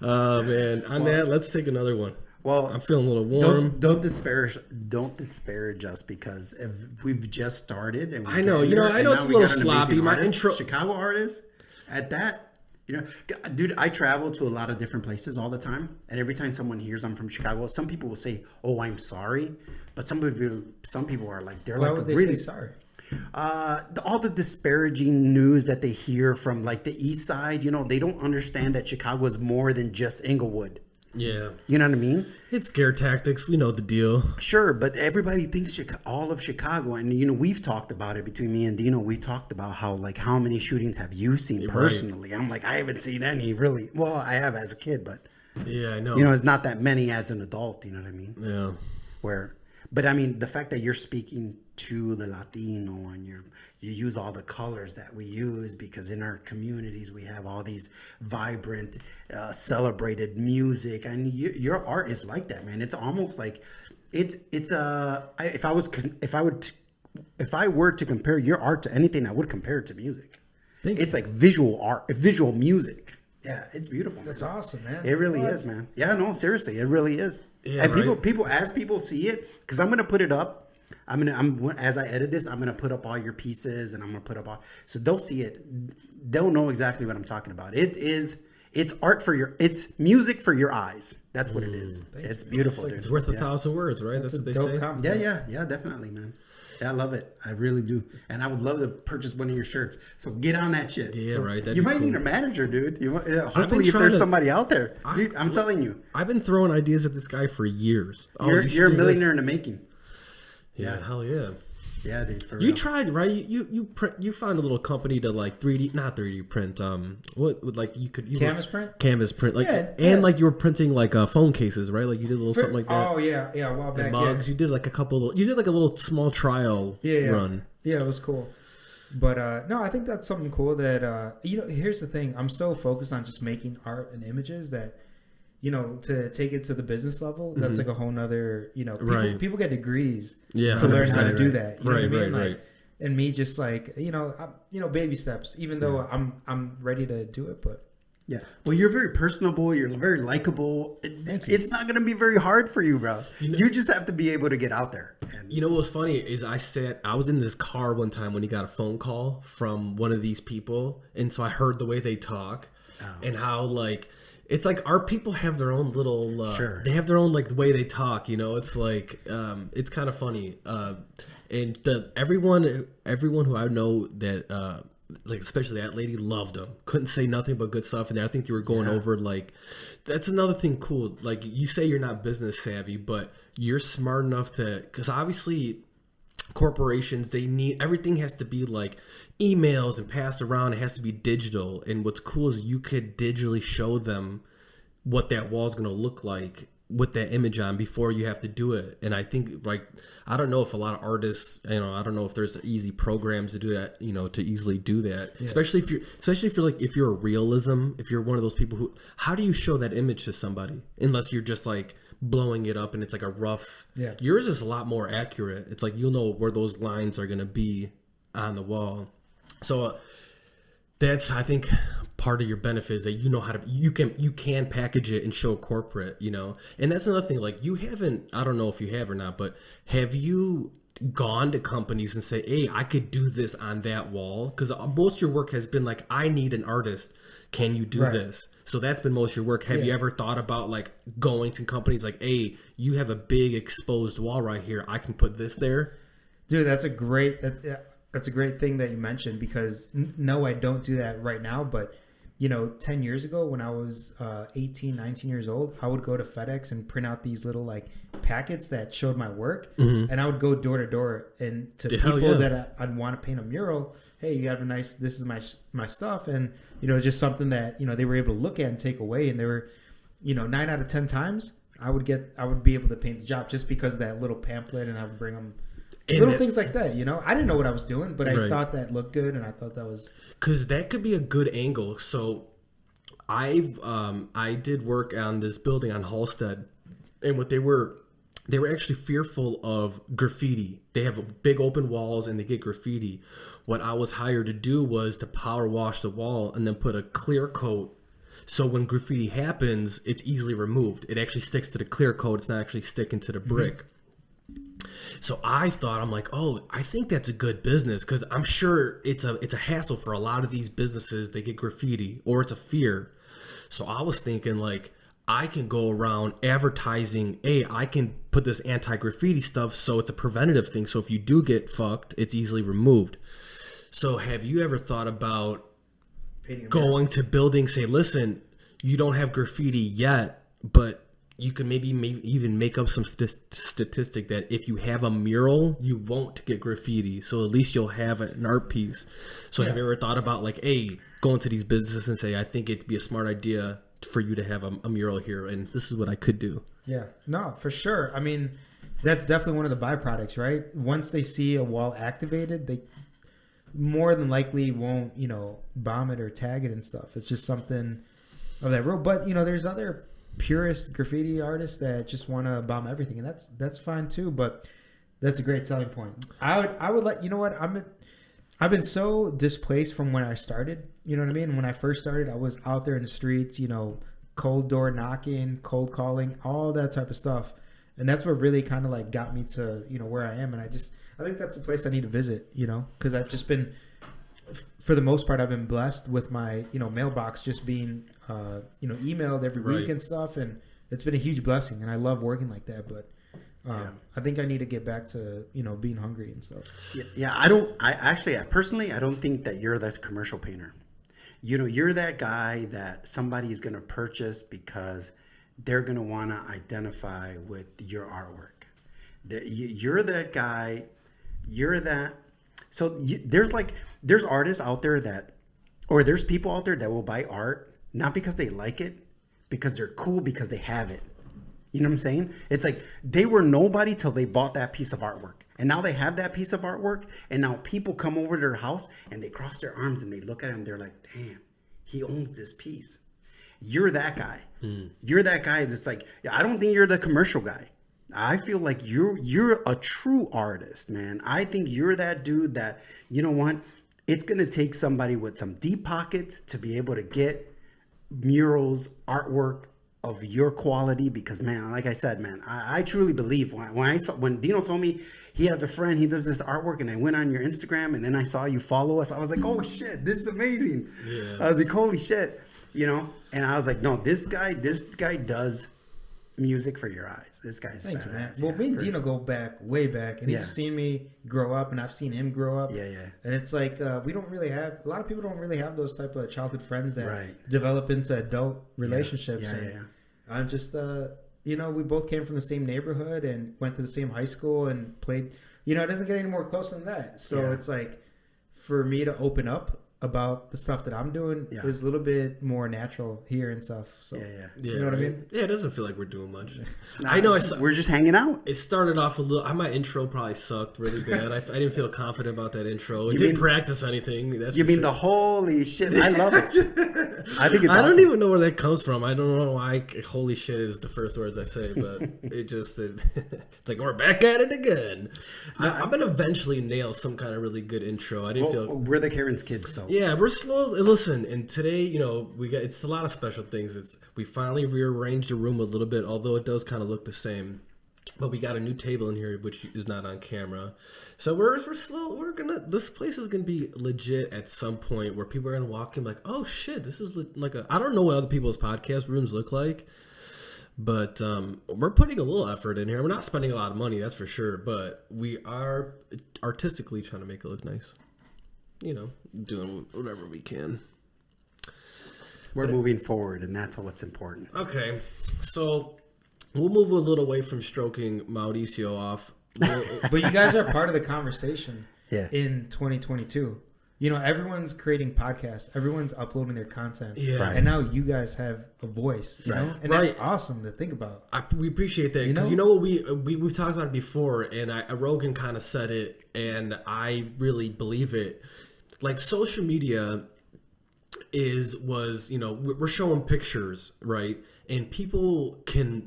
Oh man! On that, let's take another one. Well, I'm feeling a little warm. Don't disparage us, because if we've just started and I know, I know it's a little sloppy. My intro, Chicago artist at that. Dude, I travel to a lot of different places all the time, and every time someone hears I'm from Chicago, some people will say, "Oh, I'm sorry," but some people are like, Why would they really say sorry? All the disparaging news that they hear from like the East Side, they don't understand that Chicago is more than just Inglewood. yeah, You know what I mean? it's scare tactics. We know the deal. Sure, but everybody thinks all of Chicago, and we've talked about it between me and Dino. We talked about how many shootings have you seen personally? I'm like, I haven't seen any really. Well, I have as a kid, but Yeah, I know. it's not that many as an adult. You know what I mean? Yeah. But I mean, the fact that you're speaking to the Latino, and you use all the colors that we use, because in our communities we have all these vibrant, celebrated music, and your art is like that, man. It's almost like if I were to compare your art to anything, I would compare it to music. It's like visual art, visual music. Yeah, it's beautiful. That's man. awesome, man. It really is, man. Yeah, no, seriously, it really is. Yeah, And right? people as people see it, because I'm gonna put it up. As I edit this, I'm gonna put up all your pieces, and I'm gonna put up all, so they'll see it. They'll know exactly what I'm talking about. It's art it's music for your eyes. That's what it is. It's beautiful, dude. It's worth 1,000 words, right? That's what they say. Yeah, definitely, man. Yeah, I love it. I really do. And I would love to purchase one of your shirts. So get on that shit. Yeah, right. You might need a manager, dude. Hopefully, if there's somebody out there. Dude, I'm telling you. I've been throwing ideas at this guy for years. You're a millionaire in the making. Yeah, hell yeah. Yeah, dude. For You real. tried, right? You found a little company to like 3D, not 3D print. What would like you could Canvas print? Canvas print, like Yeah. like you were printing like phone cases, right? Like you did a little something like that. Oh yeah, a while back. And mugs. You did like a couple. You did like a little small trial run. Yeah, it was cool. But no, I think that's something cool that here's the thing. I'm so focused on just making art and images that to take it to the business level, that's like a whole nother, people get degrees to learn how to do that. You know what I mean? Like, and me just like, baby steps, even though I'm ready to do it, but. Yeah. Well, you're very personable. You're very likable. It's not going to be very hard for you, bro. You just have to be able to get out there. And you know what's funny is I was in this car one time when he got a phone call from one of these people. And so I heard the way they talk and how like, it's like our people have their own little, they have their own like the way they talk, it's like, it's kind of funny. And everyone who I know that, like especially that lady loved him, couldn't say nothing but good stuff. And I think you were going over like, that's another thing cool. Like you say you're not business savvy, but you're smart enough because obviously corporations, they need, everything has to be like emails and passed around. It has to be digital. And what's cool is you could digitally show them what that wall is going to look like with that image on before you have to do it. And I think like, I don't know if a lot of artists, I don't know if there's easy programs to do that, to easily do that. Yeah. Especially if you're a realism, if you're one of those people who, how do you show that image to somebody? Unless you're just like blowing it up and it's like a rough, yours is a lot more accurate. It's like, you'll know where those lines are going to be on the wall. So that's, I think, part of your benefit is that you know how to, you can package it and show corporate, and that's another thing. Like you haven't, I don't know if you have or not, but have you gone to companies and say, hey, I could do this on that wall? Because most of your work has been like, I need an artist. Can you do this? So that's been most of your work. Have you ever thought about like going to companies like, hey, you have a big exposed wall right here. I can put this there. Dude, that's a great thing that you mentioned, because no, I don't do that right now. But 10 years ago when I was 18, 19 years old, I would go to FedEx and print out these little like packets that showed my work. And I would go door to door and to people that I'd want to paint a mural. Hey, you have this is my stuff. And, it's just something that, they were able to look at and take away. And they were, 9 out of 10 times I would be able to paint the job just because of that little pamphlet, and I would bring them. Things like that, I didn't know what I was doing, but I thought that looked good, and I thought that was, because that could be a good angle. So I did work on this building on Halstead, and what they were actually fearful of graffiti. They have big open walls and they get graffiti. What I was hired to do was to power wash the wall and then put a clear coat, so when graffiti happens, it's easily removed. It actually sticks to the clear coat. It's not actually sticking to the brick. So I'm like, oh, I think that's a good business, because I'm sure it's a hassle for a lot of these businesses. They get graffiti, or it's a fear. So I was thinking like, I can go around advertising, hey, I can put this anti-graffiti stuff, so it's a preventative thing. So if you do get fucked, it's easily removed. So have you ever thought about going to buildings, say, listen, you don't have graffiti yet, but you can maybe even make up some statistic that if you have a mural, you won't get graffiti. So at least you'll have an art piece. So have you ever thought about like, hey, going to these businesses and say, I think it'd be a smart idea for you to have a mural here, and this is what I could do? Yeah, no, for sure. I mean, that's definitely one of the byproducts, right? Once they see a wall activated, they more than likely won't, bomb it or tag it and stuff. It's just something of that rule. But, there's other purist graffiti artists that just want to bomb everything, and that's fine too. But that's a great selling point. I would let, I've been so displaced from when I started. You know what I mean? When I first started, I was out there in the streets, you know, cold door knocking, cold calling, all that type of stuff. And that's what really kind of like got me to, you know, where I am. And I think that's a place I need to visit, you know, because I've just been, for the most part, I've been blessed with my, you know, mailbox just being, you know, emailed every week and stuff. And it's been a huge blessing. And I love working like that. But I think I need to get back to, you know, being hungry and stuff. Yeah. I personally, I don't think that you're that commercial painter. You know, you're that guy that somebody's going to purchase because they're going to want to identify with your artwork. You're that guy. You're that. So there's artists out there there's people out there that will buy art, not because they like it, because they're cool, because they have it. You know what I'm saying? It's like they were nobody till they bought that piece of artwork. And now they have that piece of artwork. And now people come over to their house and they cross their arms and they look at him. They're like, damn, he owns this piece. You're that guy. You're that guy that's like, I don't think you're the commercial guy. I feel like you're a true artist, man. I think you're that dude that, you know what? It's going to take somebody with some deep pockets to be able to get murals, artwork of your quality, because, man, like I said, man, I truly believe when Dino told me he has a friend, he does this artwork, and I went on your Instagram and then I saw you follow us. I was like, oh shit, this is amazing. Yeah. I was like, holy shit, you know? And I was like, no, this guy does music for your eyes. This guy's Thank you, man. badass. Well, me and Dino go back, way back, and he's seen me grow up, and I've seen him grow up. Yeah. And it's like we don't really have a lot of people don't really have those type of childhood friends that develop into adult relationships. Yeah. I'm just you know, we both came from the same neighborhood and went to the same high school and played. You know, it doesn't get any more close than that. So it's like for me to open up about the stuff that I'm doing is a little bit more natural here and stuff. So you know what I mean? Yeah, it doesn't feel like we're doing much. I know we're just hanging out. It started off a little. My intro probably sucked really bad. I didn't feel confident about that intro. Didn't practice anything. You mean the holy shit? I love it. I think it's. I don't even know where that comes from. I don't know why holy shit is the first words I say, but it's like we're back at it again. I'm gonna eventually nail some kind of really good intro. I didn't feel. We're the Karen's kids, so. Yeah, we're slow. Listen, and today, you know, it's a lot of special things. We finally rearranged the room a little bit, although it does kind of look the same. But we got a new table in here, which is not on camera. So we're slow. This place is gonna be legit at some point where people are gonna walk in like, oh shit, this is like I don't know what other people's podcast rooms look like, but we're putting a little effort in here. We're not spending a lot of money, that's for sure, but we are artistically trying to make it look nice. You know, doing whatever we can. We're moving forward, and that's what's important. Okay, so we'll move a little away from stroking Mauricio off. But you guys are part of the conversation in 2022. You know, everyone's creating podcasts. Everyone's uploading their content. Yeah. Right. And now you guys have a voice, you know? And that's awesome to think about. We appreciate that. Because you know what? We've talked about it before, and Rogan kind of said it, and I really believe it. Like, social media was, you know, we're showing pictures, right? And people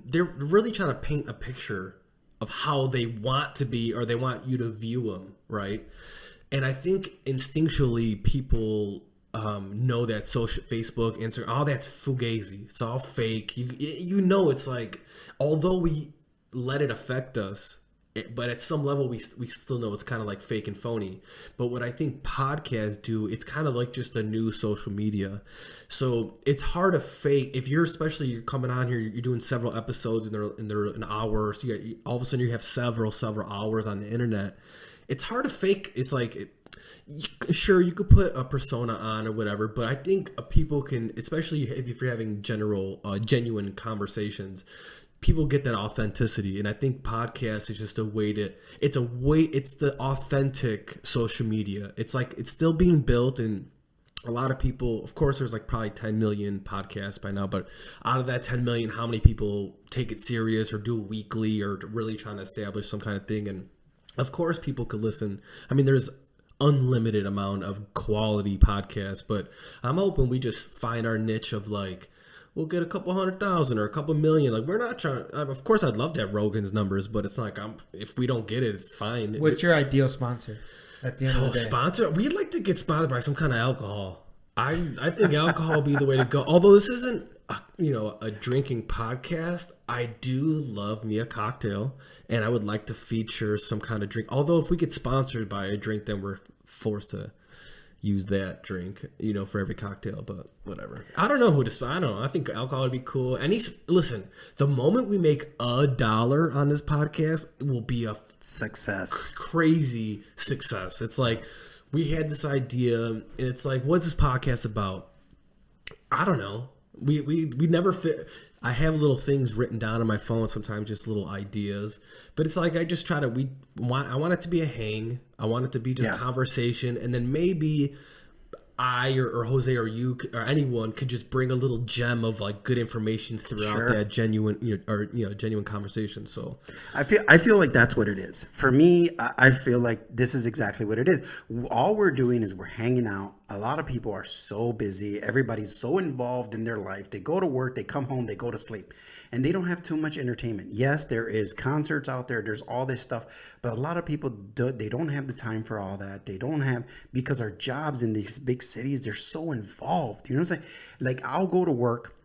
they're really trying to paint a picture of how they want to be, or they want you to view them, right? And I think instinctually people know that Facebook, Instagram, all that's fugazi. It's all fake. You know, it's like, although we let it affect us, but at some level we still know it's kind of like fake and phony. But what I think podcasts do, it's kind of like just a new social media. So it's hard to fake if you're coming on here, you're doing several episodes and they're an hour, so all of a sudden you have several hours on the internet. It's hard to fake. It's like, sure, you could put a persona on or whatever, but I think people can, especially if you're having genuine conversations, people get that authenticity. And I think podcast is just it's the authentic social media. It's like, it's still being built, and a lot of people, of course, there's like probably 10 million podcasts by now, but out of that 10 million, how many people take it serious or do it weekly or really trying to establish some kind of thing? And of course people could listen. I mean, there's unlimited amount of quality podcasts, but I'm hoping we just find our niche of like, we'll get a couple 100,000 or a couple million. Like, we're not trying. Of course, I'd love to have Rogan's numbers, but it's like, if we don't get it, it's fine. What's your ideal sponsor? At the end So of the day. sponsor, we'd like to get sponsored by some kind of alcohol. I think alcohol would be the way to go. Although this isn't a drinking podcast, I do love me a cocktail, and I would like to feature some kind of drink. Although if we get sponsored by a drink, then we're forced to use that drink, for every cocktail. But whatever. I don't know who to. I don't know. I think alcohol would be cool. And listen, the moment we make $1 on this podcast, it will be a Success. crazy success. It's like we had this idea, and it's like, what's this podcast about? I don't know. We never fit. I have little things written down on my phone, sometimes just little ideas. But it's like I just try to. I want it to be a hang. I want it to be just conversation, and then maybe I or Jose or you or anyone could just bring a little gem of like good information throughout that genuine genuine conversation. So I feel like that's what it is. For me, I feel like this is exactly what it is. All we're doing is we're hanging out. A lot of people are so busy. Everybody's so involved in their life. They go to work, they come home, they go to sleep, and they don't have too much entertainment. Yes, there is concerts out there. There's all this stuff, but a lot of people they don't have the time for all that. They don't have, because our jobs in these big cities, they're so involved. You know what I'm saying? Like, I'll go to work,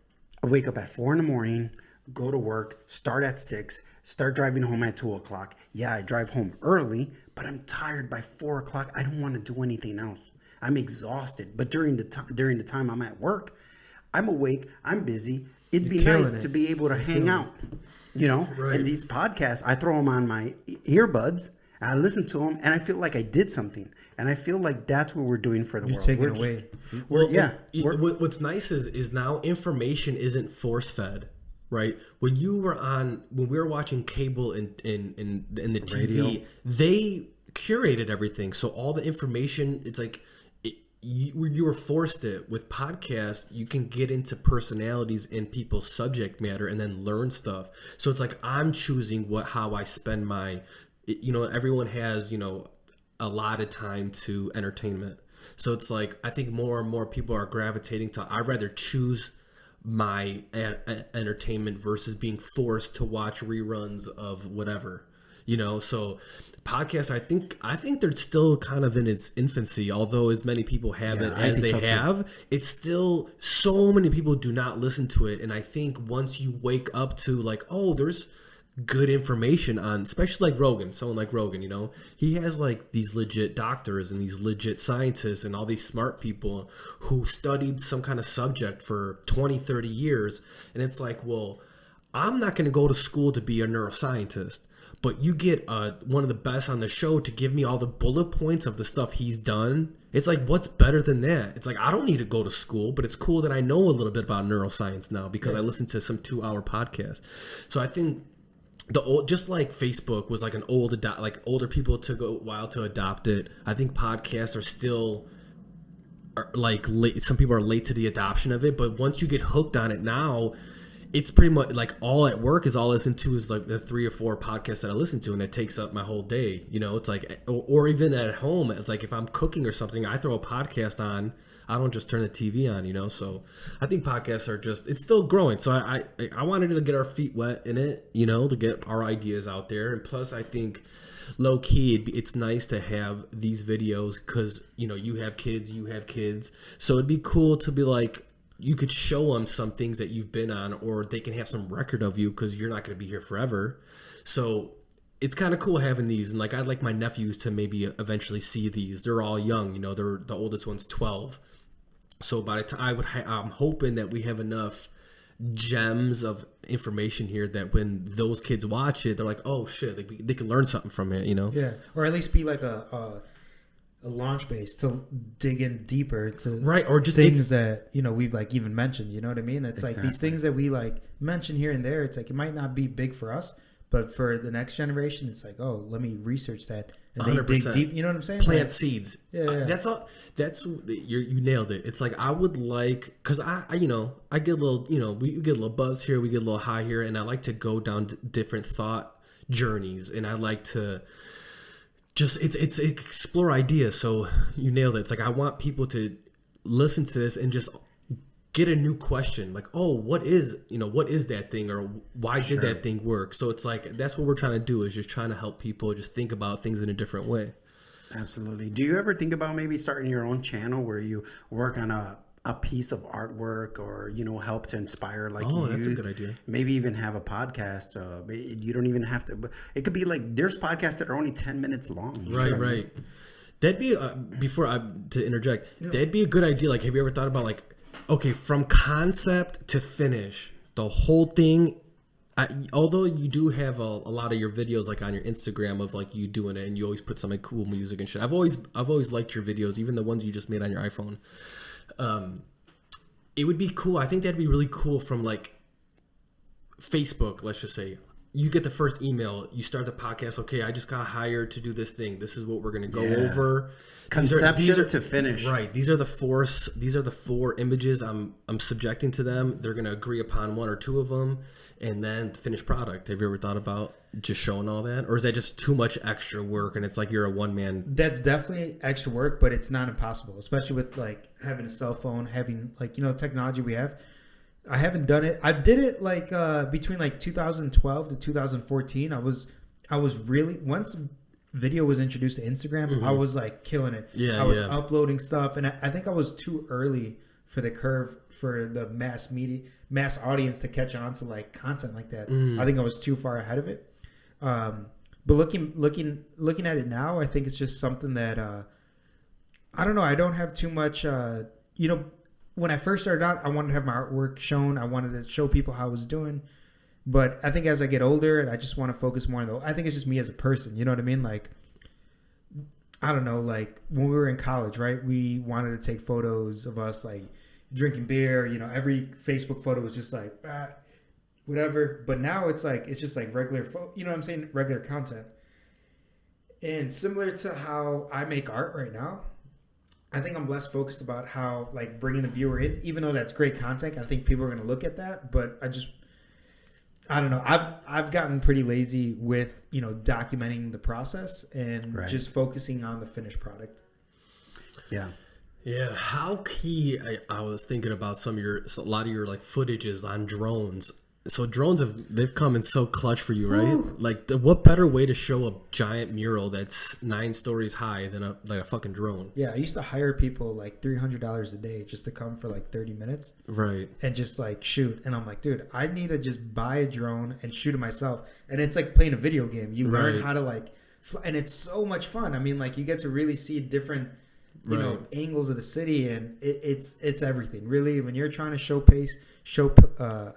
I wake up at 4 a.m, go to work, start at 6, start driving home at 2 o'clock. Yeah, I drive home early, but I'm tired by 4 o'clock. I don't want to do anything else. I'm exhausted. But during the time I'm at work, I'm awake, I'm busy. It'd be nice to be able to hang out, Right. And these podcasts, I throw them on my earbuds, and I listen to them, and I feel like I did something. And I feel like that's what we're doing for the world. Taking away. What's nice is now information isn't force fed, right? When we were watching cable in the TV, radio, they curated everything. So all the information, it's like you were forced it. With podcasts, you can get into personalities and people's subject matter and then learn stuff. So it's like I'm choosing how I spend my, everyone has, a lot of time to entertainment. So it's like I think more and more people are gravitating to, I'd rather choose my entertainment versus being forced to watch reruns of whatever. So podcasts, I think they're still kind of in its infancy, although as many people have it as they have, it's still, so many people do not listen to it. And I think once you wake up to like, oh, there's good information on, especially like Rogan, someone like Rogan, he has like these legit doctors and these legit scientists and all these smart people who studied some kind of subject for 20, 30 years. And it's like, well, I'm not going to go to school to be a neuroscientist. But you get one of the best on the show to give me all the bullet points of the stuff he's done. It's like, what's better than that? It's like, I don't need to go to school, but it's cool that I know a little bit about neuroscience now because I listen to some 2-hour podcast. So I think just like Facebook was like an older people took a while to adopt it. I think podcasts are still like late. Some people are late to the adoption of it, but once you get hooked on it now, it's pretty much like all at work is all I listen to is like the 3 or 4 podcasts that I listen to, and it takes up my whole day. It's like, or even at home, it's like if I'm cooking or something, I throw a podcast on. I don't just turn the TV on, So I think podcasts are it's still growing. So I wanted to get our feet wet in it, to get our ideas out there. And plus, I think low key, it's nice to have these videos because, you have kids. So it'd be cool to be like, you could show them some things that you've been on, or they can have some record of you because you're not going to be here forever. So it's kind of cool having these. And like, I'd like my nephews to maybe eventually see these. They're all young, they're the oldest one's 12. So by the time I'm hoping that we have enough gems of information here that when those kids watch it, they're like, oh shit, they can learn something from it, Yeah. Or at least be like a launch base to dig in deeper to or just things that we've like even mentioned. You know what I mean? It's like these things that we like mention here and there. It's like it might not be big for us, but for the next generation, it's like, oh, let me research that and they 100%. Dig deep. You know what I'm saying? Plant seeds. Yeah. That's all. That's you nailed it. It's like I would like, because I get a little we get a little buzz here, we get a little high here, and I like to go down different thought journeys, and I like to. It's explore ideas. So you nailed it. It's like I want people to listen to this and just get a new question, like, oh, what is that thing, or why did that thing work? So it's like that's what we're trying to do, is just trying to help people just think about things in a different way. Absolutely. Do you ever think about maybe starting your own channel where you work on a piece of artwork, or help to inspire that's a good idea. Maybe even have a podcast. You don't even have to, but it could be like there's podcasts that are only 10 minutes long. Right. That'd be to interject. That'd be a good idea. Like, have you ever thought about like, okay, from concept to finish, the whole thing. Although you do have a lot of your videos like on your Instagram of like you doing it, and you always put some like, cool music and shit. I've always liked your videos, even the ones you just made on your iPhone. It would be cool. I think that'd be really cool from like Facebook. Let's just say you get the first email, you start the podcast. Okay, I just got hired to do this thing. This is what we're gonna go over. Conception to finish. Right. These are the four images I'm subjecting to them. They're gonna agree upon one or two of them, and then the finished product. Have you ever thought about just showing all that, or is that just too much extra work and it's like you're a one man? That's definitely extra work, but it's not impossible, especially with like having a cell phone, having like the technology we have. I haven't done it. I did it like between like 2012 to 2014. I was really, once video was introduced to Instagram, I was like killing it. I was uploading stuff, and I think I was too early for the curve for the mass audience to catch on to like content like that. I think I was too far ahead of it. But looking at it now, I think it's just something that I don't know. I don't have too much. When I first started out, I wanted to have my artwork shown. I wanted to show people how I was doing. But I think as I get older, and I just want to focus more on I think it's just me as a person. You know what I mean? Like, I don't know. Like when we were in college, right? We wanted to take photos of us like drinking beer. Every Facebook photo was just like whatever. But now it's just like regular regular content. And similar to how I make art right now, I think I'm less focused about how like bringing the viewer in, even though that's great content. I think people are going to look at that, but I don't know. I've gotten pretty lazy with documenting the process and just focusing on the finished product. Yeah. How key? I was thinking about a lot of your like footages on drones. So drones they've come in so clutch for you, right? Ooh. Like what better way to show a giant mural that's 9 stories high than a fucking drone? Yeah, I used to hire people like $300 a day just to come for like 30 minutes, right? And just like shoot. And I'm like, dude, I need to just buy a drone and shoot it myself. And it's like playing a video game. You learn how to like, and it's so much fun. I mean, like you get to really see different, angles of the city, and it's everything really. When you're trying to showcase. Showcase a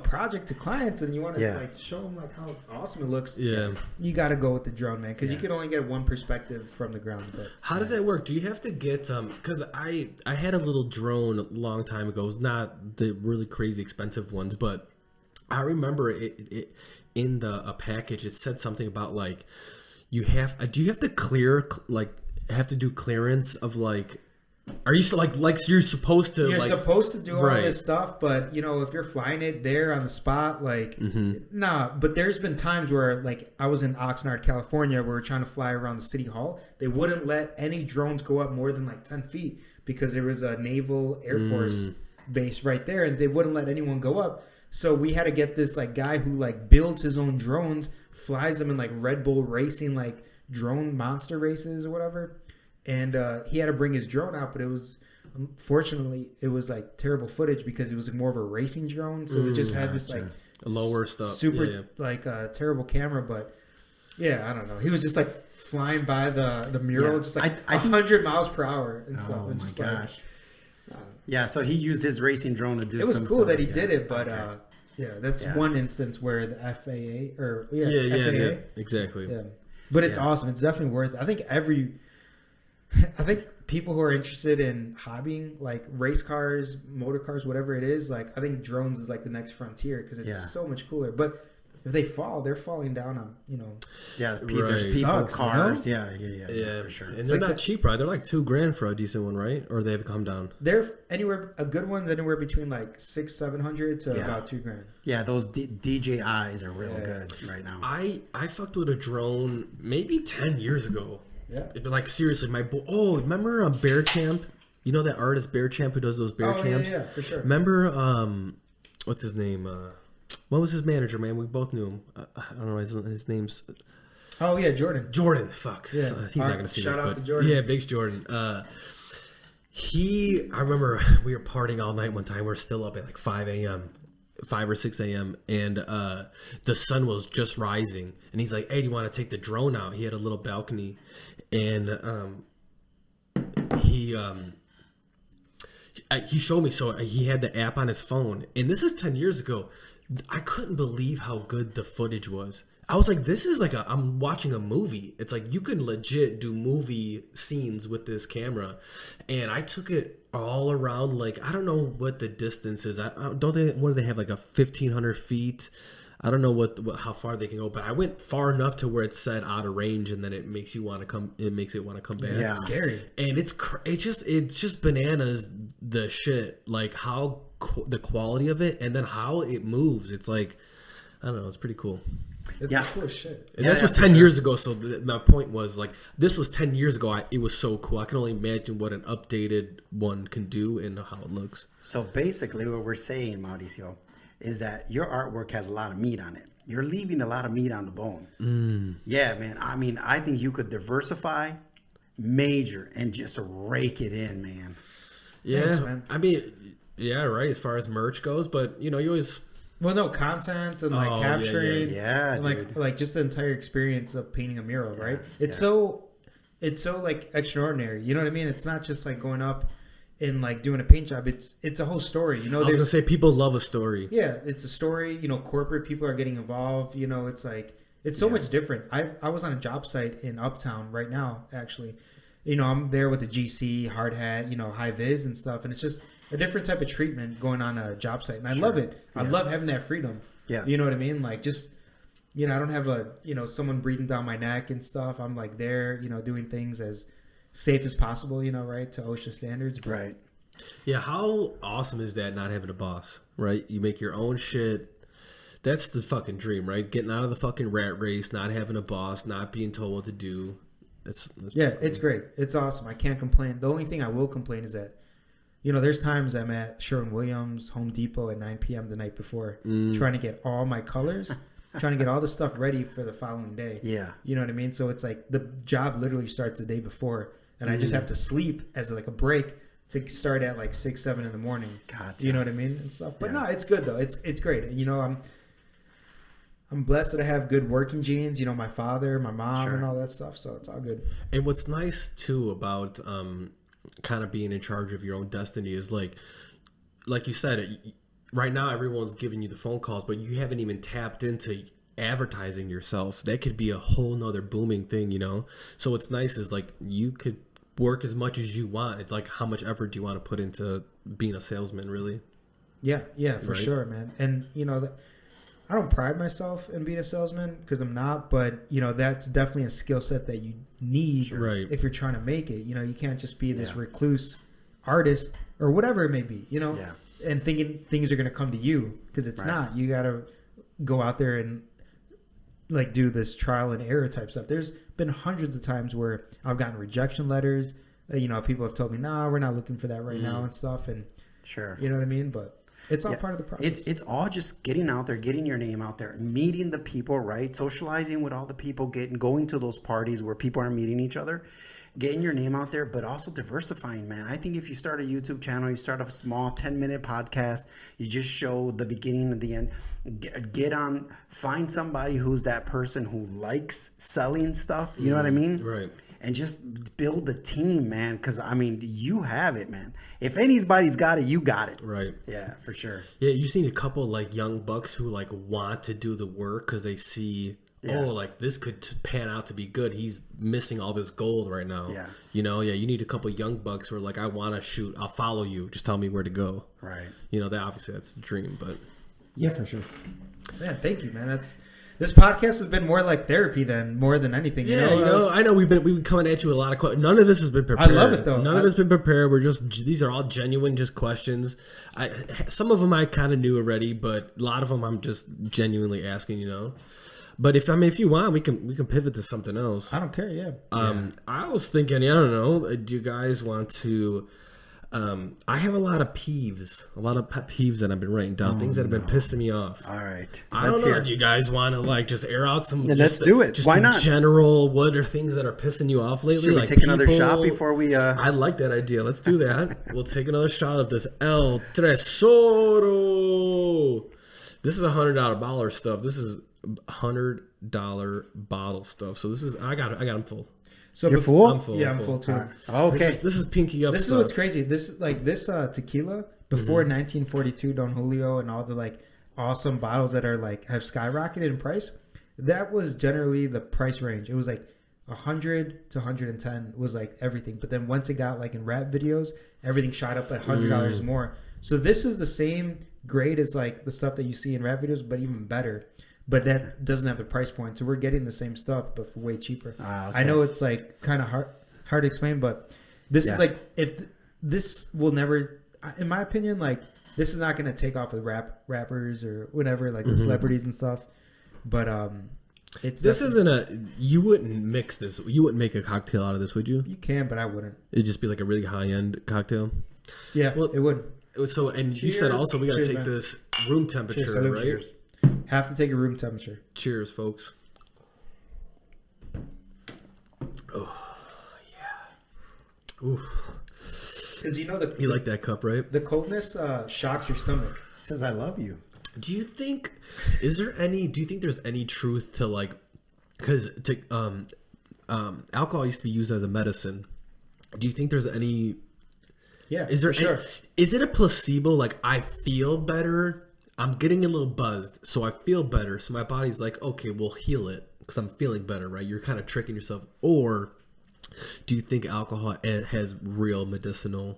project to clients, and you want to like show them like how awesome it looks. You got to go with the drone, man, because you can only get one perspective from the ground. But how does that work? Do you have to get because I had a little drone a long time ago. It was not the really crazy expensive ones, but I remember it in a package. It said something about like do you have to clear like have to do clearance of like, are you so you're supposed to supposed to do all this stuff, but if you're flying it there on the spot, like nah. But there's been times where like I was in Oxnard, California, where we're trying to fly around the city hall. They wouldn't let any drones go up more than like 10 feet because there was a naval Air Force base right there, and they wouldn't let anyone go up. So we had to get this like guy who like builds his own drones, flies them in like Red Bull Racing like drone monster races or whatever, and he had to bring his drone out, but it was unfortunately it was like terrible footage because it was more of a racing drone, so it just had this like lower stuff, super like terrible camera. But I don't know, he was just like flying by the mural just like 100 miles per hour and stuff. Oh my gosh. So he used his racing drone to do. It was cool that he did it, but that's one instance where the FAA or FAA. Exactly. But it's awesome. It's definitely worth it. I think people who are interested in hobbying, like race cars, motor cars, whatever it is, like I think drones is like the next frontier because it's so much cooler. But if they fall, they're falling down on, there's people, cars. Yeah, for sure. And they're not cheap, right? They're like $2,000 for a decent one, right? Or they have come down. They're a good one's anywhere between like $600-700 to about $2,000. Yeah, those DJIs are real good right now. I fucked with a drone maybe 10 years ago. Yeah. Like seriously, my boy. Oh, remember Bear Champ? You know that artist Bear Champ who does those bear champs? Yeah, for sure. Remember what's his name? what was his manager, man? We both knew him. I don't know his name's. Oh yeah, Jordan. Jordan, fuck. Yeah. He's not gonna see this, Shout out but to Jordan. yeah, big Jordan. I remember we were partying all night one time. We're still up at like 5 a.m., 5 or 6 a.m. and the sun was just rising. And he's like, "Hey, do you want to take the drone out?" He had a little balcony, and he showed me. So he had the app on his phone, and this is 10 years ago. I couldn't believe how good the footage was. I was like, this is like I'm watching a movie. It's like you can legit do movie scenes with this camera. And I took it all around, like, I don't know what the distance is. What do they have, like a 1,500 feet? I don't know how far they can go, but I went far enough to where it said out of range, and then it makes you want to come. It makes it want to come back. Yeah, It's scary. And it's just bananas, the shit, like how the quality of it, and then how it moves. It's like, I don't know, it's pretty cool. It's Yeah. cool as shit. And Yeah, this was for 10 sure. years ago, so my point was, like, this was 10 years ago. It was so cool. I can only imagine what an updated one can do and how it looks. So basically, what we're saying, Mauricio, is that your artwork has a lot of meat on it. You're leaving a lot of meat on the bone. Yeah, man. I mean, I think you could diversify, major, and just rake it in, man. Yeah, Thanks, man. I mean, yeah, right, as far as merch goes, but, you know, you always... Well, no, content and like Oh, capturing, yeah, and dude. like just the entire experience of painting a mural, right? It's yeah. so like extraordinary. You know what I mean? It's not just like going up and like doing a paint job. It's a whole story. You know, I was going to there's say, people love a story. yeah, it's a story. You know, corporate people are getting involved. You know, it's like it's so much different. I was on a job site in Uptown right now, actually. You know, I'm there with the GC, hard hat, you know, high vis and stuff, and it's just a different type of treatment going on a job site, and I love it. I love having that freedom. Yeah. You know what I mean? Like, just, you know, I don't have someone breathing down my neck and stuff. I'm like there, you know, doing things as safe as possible, you know, right, to OSHA standards. But Right. Yeah, how awesome is that, not having a boss, right? You make your own shit. That's the fucking dream, right? Getting out of the fucking rat race, not having a boss, not being told what to do. That's yeah, pretty cool. it's great. It's awesome. I can't complain. The only thing I will complain is that, you know, there's times I'm at Sherwin-Williams, Home Depot at 9 p.m. the night before, trying to get all my colors, trying to get all the stuff ready for the following day. Yeah. You know what I mean? So it's like the job literally starts the day before, and I just have to sleep as like a break to start at like 6, 7 in the morning. Gotcha. You know what I mean? And stuff. But Yeah. no, it's good though. It's great. You know, I'm blessed that I have good working genes. You know, my father, my mom, Sure. and all that stuff. So it's all good. And what's nice too about kind of being in charge of your own destiny is like you said, right now everyone's giving you the phone calls, but you haven't even tapped into advertising yourself. That could be a whole nother booming thing, you know? So what's nice is like you could work as much as you want. It's like, how much effort do you want to put into being a salesman, really? Yeah, for Right. sure, man. And you know, I don't pride myself in being a salesman because I'm not, but you know, that's definitely a skill set that you need Right. if you're trying to make it. You know, you can't just be this Yeah. recluse artist or whatever it may be, you know, Yeah. and thinking things are going to come to you because it's Right. not. You got to go out there and like do this trial and error type stuff. There's been hundreds of times where I've gotten rejection letters. You know, people have told me, "Nah, we're not looking for that right now," and stuff. And Sure. you know what I mean? But it's all Yeah. part of the process. It's all just getting out there, getting your name out there, meeting the people, right? Socializing with all the people, going to those parties where people are meeting each other, getting your name out there, but also diversifying, man. I think if you start a YouTube channel, you start a small 10-minute podcast, you just show the beginning and the end. Get on, find somebody who's that person who likes selling stuff. You know what I mean? Right. And just build a team, man. Because, I mean, you have it, man. If anybody's got it, you got it. Right. Yeah, for sure. Yeah, you seen a couple like young bucks who like want to do the work because they see, Yeah. oh, like this could pan out to be good. He's missing all this gold right now. Yeah. You know, yeah, you need a couple young bucks who are like, I want to shoot. I'll follow you. Just tell me where to go. Right. You know, that obviously that's the dream, but Yeah, for sure. Man, thank you, man. This podcast has been more like therapy than more than anything. yeah, you know, I know we've been coming at you with a lot of questions. None of this has been prepared. I love it, though. None of it's been prepared. These are all genuine, just questions. Some of them I kind of knew already, but a lot of them I'm just genuinely asking. You know, but if you want, we can pivot to something else. I don't care. Yeah. I was thinking, I don't know. Do you guys want to I have a lot of peeves, a lot of pet peeves that I've been writing down, things that have been pissing me off. All right. I don't know. Do you guys want to like just air out some? Yeah, let's do it. Just Why some not? General, what are things that are pissing you off lately? Should we like take another people? shot before we? I like that idea. Let's do that. We'll take another shot of this El Tresoro. This is $100 bottle stuff. This is $100 bottle stuff. So this is I got them full. So You're full? I'm full. Yeah, I'm full too. Okay. This is pinky up. This stuff. is what's crazy. This tequila before 1942 Don Julio and all the like awesome bottles that are like have skyrocketed in price. That was generally the price range. It was like 100 to 110 was like everything. But then once it got like in rap videos, everything shot up at $100 more. So this is the same grade as like the stuff that you see in rap videos, but even better. But that doesn't have the price point. So we're getting the same stuff, but for way cheaper. Okay. I know it's like kind of hard to explain, but this is like, if this will never, in my opinion, like this is not going to take off with rappers or whatever, like the celebrities and stuff. But this isn't you wouldn't mix this. You wouldn't make a cocktail out of this, would you? You can, but I wouldn't. It'd just be like a really high end cocktail. Yeah, well, it would. So, and you said also we got to take this room temperature, Cheers, right? Cheers. Have to take a room temperature. Cheers, folks. Oh, yeah. Oof. Because you like that cup, right? The coldness shocks your stomach. It says I love you. Do you think there's any truth to like, because alcohol used to be used as a medicine. Do you think there's any? Yeah. Is there? Sure. Is it a placebo? Like I feel better. I'm getting a little buzzed, so I feel better. So my body's like, okay, we'll heal it because I'm feeling better, right? You're kind of tricking yourself. Or do you think alcohol has real medicinal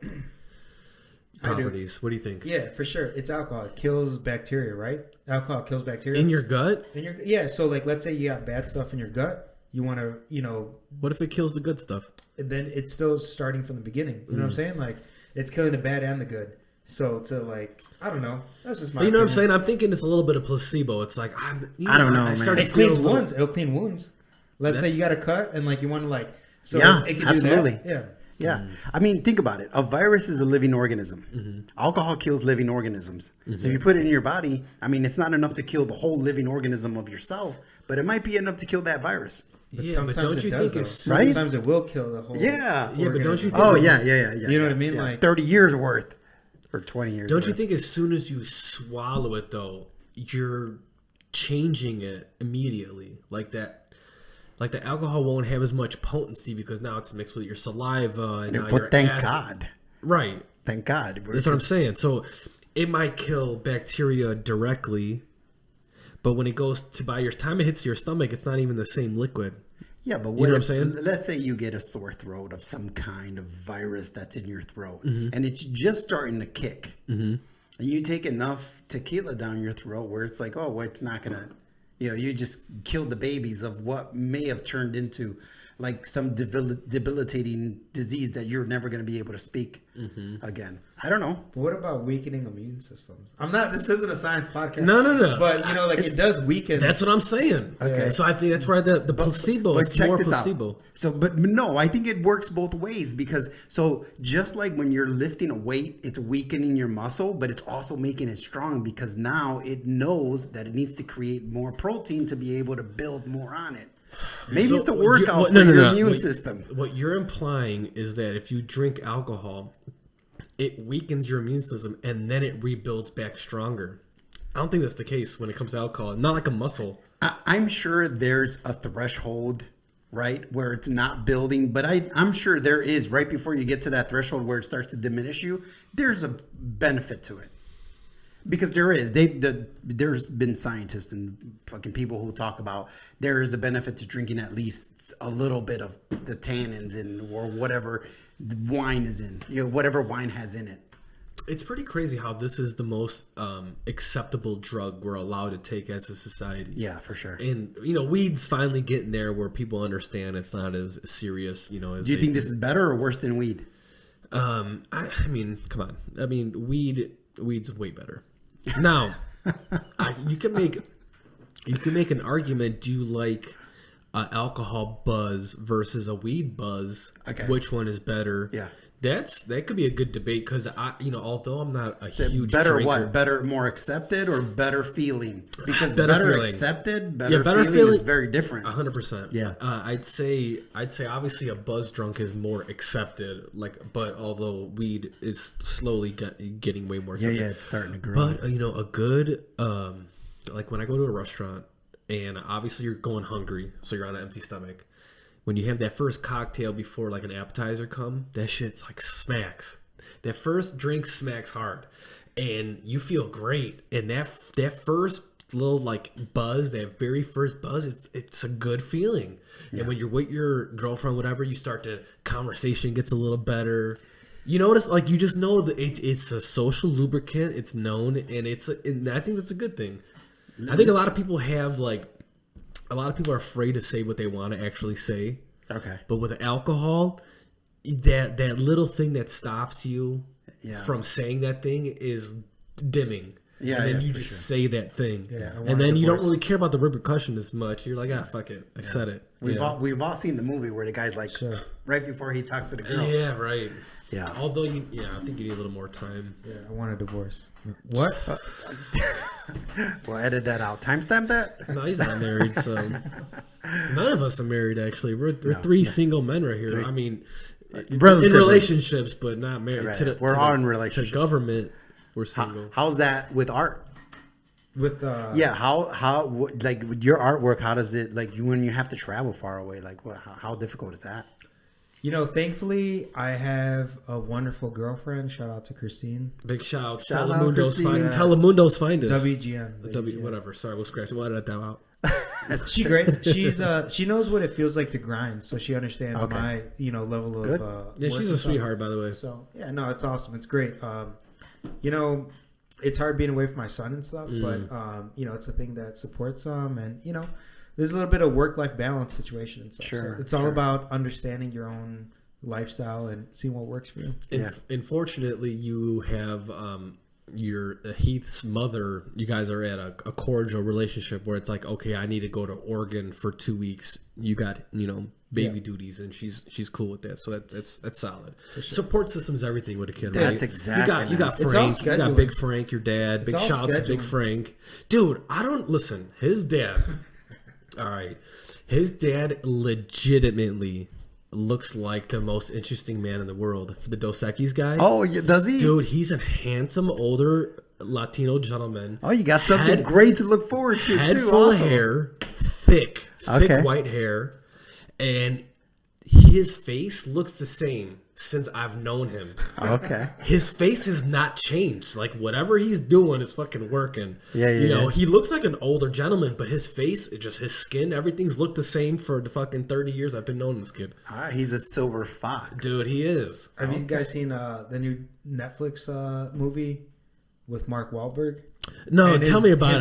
properties? What do you think? Yeah, for sure. It's alcohol. It kills bacteria, right? Alcohol kills bacteria. In your gut? Yeah, so like let's say you got bad stuff in your gut. You want to, What if it kills the good stuff? Then it's still starting from the beginning. You know what I'm saying? Like it's killing the bad and the good. So to like, I don't know. That's just my you know opinion. what I'm saying? I'm thinking it's a little bit of placebo. It's like I don't know, man. It cleans wounds. It'll clean wounds. Let's say you got a cut and like you want to like. So yeah, it can absolutely. Do that. Yeah. I mean, think about it. A virus is a living organism. Alcohol kills living organisms. So if you put it in your body, I mean, it's not enough to kill the whole living organism of yourself, but it might be enough to kill that virus. But yeah, sometimes but don't you think it's right? Sometimes it will kill the whole. Yeah. But don't you think? Oh yeah. You know what I mean? Yeah. Like 30 years worth or 20 years. Don't you think as soon as you swallow it though, you're changing it immediately like that? Like the alcohol won't have as much potency because now it's mixed with your saliva and now your thank acid. God. Right. Thank God. That's what I'm saying. So it might kill bacteria directly, but when it goes to by your time it hits your stomach, it's not even the same liquid. Yeah, but what I'm saying? Let's say you get a sore throat of some kind of virus that's in your throat, and it's just starting to kick, and you take enough tequila down your throat where it's like, oh, well, it's not gonna, you just killed the babies of what may have turned into like some debilitating disease that you're never going to be able to speak again. I don't know. But what about weakening immune systems? This isn't a science podcast. No. But it does weaken. That's what I'm saying. Okay. So I think that's where the placebo. But it's check more this placebo. out. So, but no, I think it works both ways because just like when you're lifting a weight, it's weakening your muscle, but it's also making it strong because now it knows that it needs to create more protein to be able to build more on it. Maybe it's a workout for your immune system. What you're implying is that if you drink alcohol, it weakens your immune system and then it rebuilds back stronger. I don't think that's the case when it comes to alcohol. Not like a muscle. I'm sure there's a threshold, right, where it's not building, but I'm sure there is right before you get to that threshold where it starts to diminish you. There's a benefit to it. Because there is. There's been scientists and fucking people who talk about there is a benefit to drinking at least a little bit of the tannins in or whatever wine is in. Whatever wine has in it. It's pretty crazy how this is the most acceptable drug we're allowed to take as a society. Yeah, for sure. And, weed's finally getting there where people understand it's not as serious, as Do you think this is better or worse than weed? I mean, come on. I mean, weed's way better. Now, you can make an argument. Do you like alcohol buzz versus a weed buzz, Okay. which one is better? Yeah. That could be a good debate because although I'm not a huge Better drinker, what? Better, more accepted, or better feeling? Because Better better feeling. accepted, better, better feeling, feeling- is very different. 100%. Yeah. I'd say obviously a buzz drunk is more accepted. But although weed is slowly getting way more accepted. Yeah, it's starting to grow. But a good like when I go to a restaurant and obviously you're going hungry, so you're on an empty stomach. When you have that first cocktail before like an appetizer come, that shit's like smacks. That first drink smacks hard, and you feel great. And that first little like buzz, that very first buzz, it's a good feeling. Yeah. And when you're with your girlfriend, whatever, you start to conversation gets a little better. You notice, like you just know that it's a social lubricant. It's known, and and I think that's a good thing. I think a lot of people are afraid to say what they want to actually say. Okay. But with alcohol, that little thing that stops you from saying that thing is dimming. Yeah, and then yeah, you for just sure. say that thing. Yeah, and then you don't really care about the repercussion as much. You're like, fuck it. I said it. We've all seen the movie where the guy's like, right before he talks to the girl. Yeah, right. Yeah. Although, I think you need a little more time. Yeah, I want a divorce. What? We'll edit that out. Timestamp that? No, he's not married, so none of us are married. Actually, we're three single men right here. I mean, in relationships, but not married. Right. We're all in relationships. To government, we're single. How's that with art? With how like with your artwork? How does it like you when you have to travel far away? Like how difficult is that? Thankfully, I have a wonderful girlfriend. Shout out to Christine. Big shout. Shout out, Christine. Telemundo's find us. WGN. Whatever. Sorry, we'll scratch it. We'll edit that out. She's great. She knows what it feels like to grind, so she understands my level Good. of Yeah, she's a and stuff. sweetheart, by the way. So yeah, no, it's awesome. It's great. It's hard being away from my son and stuff, but it's a thing that supports them, and there's a little bit of work-life balance situation and stuff. Sure, so it's all about understanding your own lifestyle and seeing what works for you. Unfortunately, you have your Heath's mother. You guys are at a cordial relationship where it's like, okay, I need to go to Oregon for 2 weeks. You got baby duties, and she's cool with that. So that's solid. Sure. Support system's everything with a kid, right? That's exactly. You got Frank. You got Big Frank, your dad. Big shout out to Big Frank, dude. I don't listen. His dad. All right, his dad legitimately looks like the most interesting man in the world. For the Dos Equis guy. Oh, yeah, does he? Dude, he's a handsome older Latino gentleman. Oh, you got something great to look forward to. Head too. full Awesome. of hair, thick white hair, and his face looks the same since I've known him. Okay. His face has not changed. Like whatever he's doing is fucking working. Yeah. He looks like an older gentleman, but his face, just his skin, everything's looked the same for the fucking 30 years I've been knowing this kid. All right, he's a silver fox. Dude, he is. Have you guys seen the new Netflix movie with Mark Wahlberg? No, tell me about it.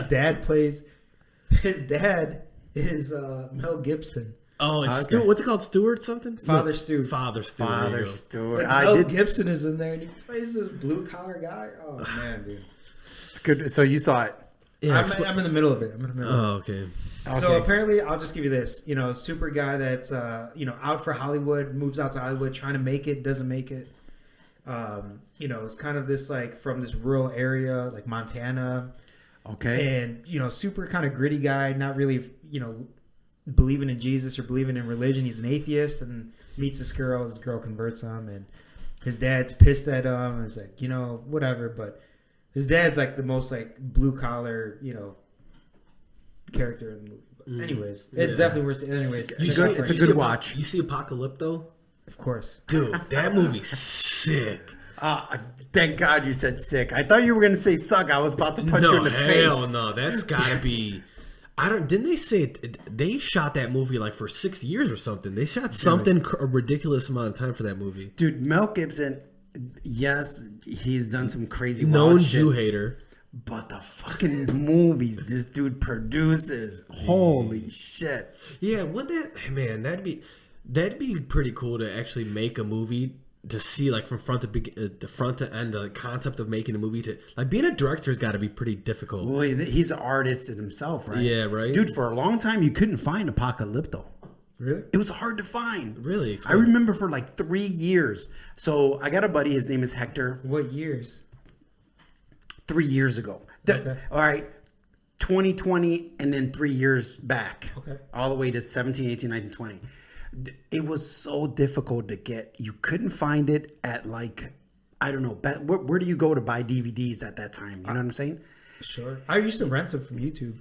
His dad is Mel Gibson. Oh, it's Stuart. What's it called? Stuart something? Father Stu. Father Stewart. Father Stewart. Mel Gibson is in there, and he plays this blue collar guy. Oh man, dude. It's good. So you saw it. Yeah, I'm in the middle of it. Okay. So apparently, I'll just give you this. Super guy that's out for Hollywood, moves out to Hollywood, trying to make it, doesn't make it. It's kind of this like from this rural area, like Montana. Okay. And super kind of gritty guy, not really believing in Jesus or believing in religion. He's an atheist and meets this girl. This girl converts him, and his dad's pissed at him. And it's like, whatever. But his dad's like the most like blue collar, character in the movie. But anyways, it's definitely worth it. Anyways, it's a good watch. You see Apocalypto? Of course. Dude, that movie's sick. Thank God you said sick. I thought you were going to say suck. I was about to punch you in the face. Hell no. That's got to be... Didn't they say they shot that movie like for 6 years or something? They shot a ridiculous amount of time for that movie. Dude, Mel Gibson, yes, he's done some crazy known wild Jew shit, hater. but the fucking movies this dude produces, holy shit. Yeah, that'd be pretty cool to actually make a movie. To see like from front to end the concept of making a movie, to like being a director has got to be pretty difficult. Well, he's an artist in himself, right? Yeah, right. Dude, for a long time you couldn't find Apocalypto. Really? It was hard to find. Really? I remember for like 3 years. So I got a buddy. His name is Hector. What years? 3 years ago. Okay. All right. 2020 and then 3 years back. Okay. All the way to 17, 18, 19, 20. It was so difficult to get. You couldn't find it at like, I don't know. Where do you go to buy DVDs at that time? You know what I'm saying? Sure. I used to rent them from YouTube.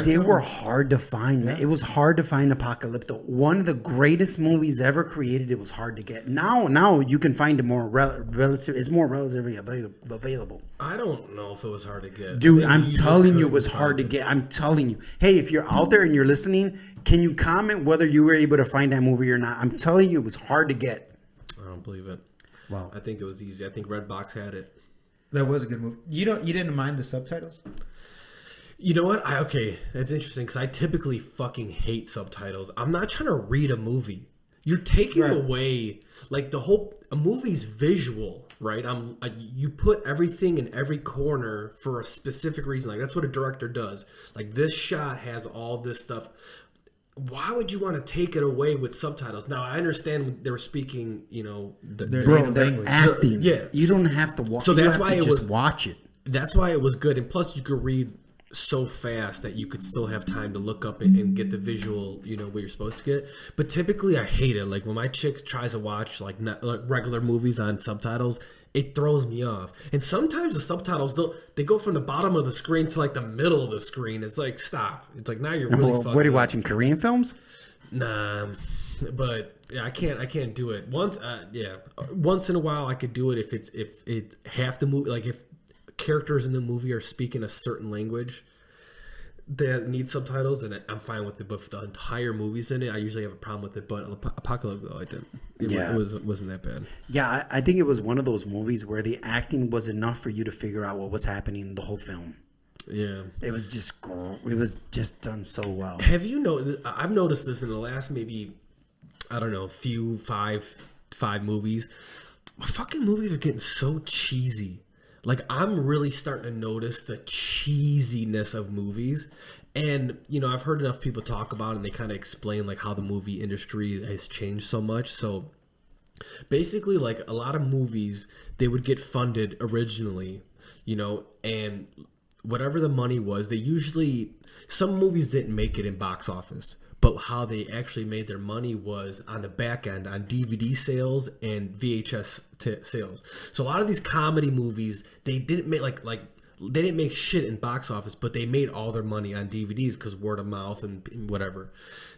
They were hard to find, man. It was hard to find Apocalypto. One of the greatest movies ever created. It was hard to get. Now you can find it more relative. It's more relatively available. I don't know if it was hard to get. Dude, I'm telling you, it was hard to get. I'm telling you. Hey, if you're out there and you're listening, can you comment whether you were able to find that movie or not? I'm telling you, it was hard to get. I don't believe it. Wow. I think it was easy. I think Redbox had it. That was a good movie. You didn't mind the subtitles? You know what? Okay, that's interesting because I typically fucking hate subtitles. I'm not trying to read a movie. You're taking away like a movie's visual, right? You put everything in every corner for a specific reason. Like that's what a director does. Like this shot has all this stuff. Why would you want to take it away with subtitles? Now I understand they're speaking, They're acting. Yeah, you don't have to watch. So that's why it was watch it. That's why it was good, and plus you could read so fast that you could still have time to look up and get the visual, what you're supposed to get. But typically I hate it. Like when my chick tries to watch like regular movies on subtitles, it throws me off. And sometimes the subtitles, they go from the bottom of the screen to like the middle of the screen. It's like, stop. It's like, now you're really fucking What are you up. watching, Korean films? Nah, but yeah, I can't do it. Once in a while I could do it if it have to move, like if characters in the movie are speaking a certain language that need subtitles, and I'm fine with it. But if the entire movie's in it, I usually have a problem with it. But Apocalypse, though, I didn't. It wasn't that bad. Yeah, I think it was one of those movies where the acting was enough for you to figure out what was happening the whole film. Yeah, it was just done so well. Have you know? I've noticed this in the last maybe, I don't know, five movies. Fucking movies are getting so cheesy. Like, I'm really starting to notice the cheesiness of movies. And, I've heard enough people talk about it, and they kind of explain, like, how the movie industry has changed so much. So, basically, like, a lot of movies, they would get funded originally, and whatever the money was, some movies didn't make it in box office. But how they actually made their money was on the back end, on DVD sales and VHS sales. So a lot of these comedy movies, they didn't make they didn't make shit in box office, but they made all their money on DVDs because word of mouth and whatever.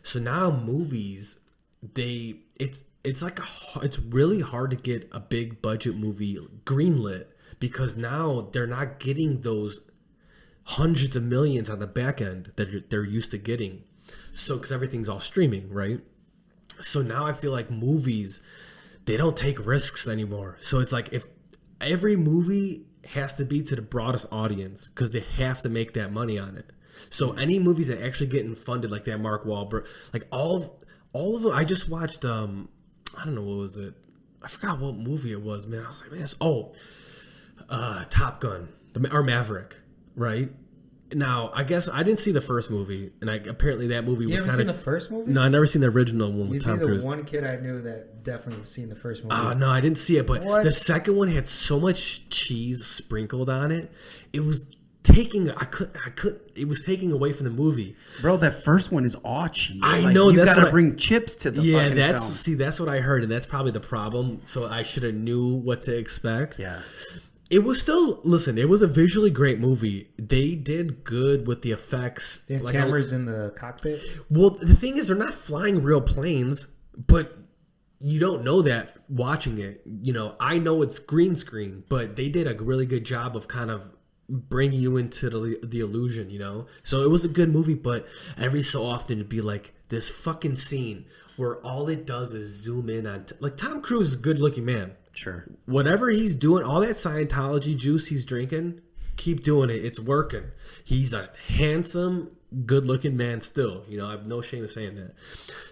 So now movies, it's really hard to get a big budget movie greenlit because now they're not getting those hundreds of millions on the back end that they're used to getting. So, because everything's all streaming, right? So now I feel like movies, they don't take risks anymore. So it's like if every movie has to be to the broadest audience because they have to make that money on it. So any movies that actually getting funded like that, Mark Wahlberg, like all of them. I just watched, I don't know, what was it? I forgot what movie it was, man. I was like, man, Top Gun or Maverick, right? Now, I guess I didn't see the first movie, and apparently that movie was kind of... You haven't seen the first movie? No, I never seen the original one with Tom Cruise. You'd be the one kid I knew that definitely seen the first movie. No, I didn't see it, but the second one had so much cheese sprinkled on it. It was taking... It was taking away from the movie. Bro, that first one is all cheese. I know, you that's gotta bring chips to the fucking film. See, that's what I heard, and that's probably the problem. So I should have knew what to expect. Yeah. It was still, listen, it was a visually great movie. They did good with the effects. They had cameras in the cockpit? Well, the thing is, they're not flying real planes, but you don't know that watching it. I know it's green screen, but they did a really good job of kind of bringing you into the illusion, So it was a good movie, but every so often it'd be like this fucking scene where all it does is zoom in on... like, Tom Cruise is a good-looking man. Sure. Whatever he's doing, all that Scientology juice he's drinking, keep doing it. It's working. He's a handsome, good-looking man still. I have no shame of saying that.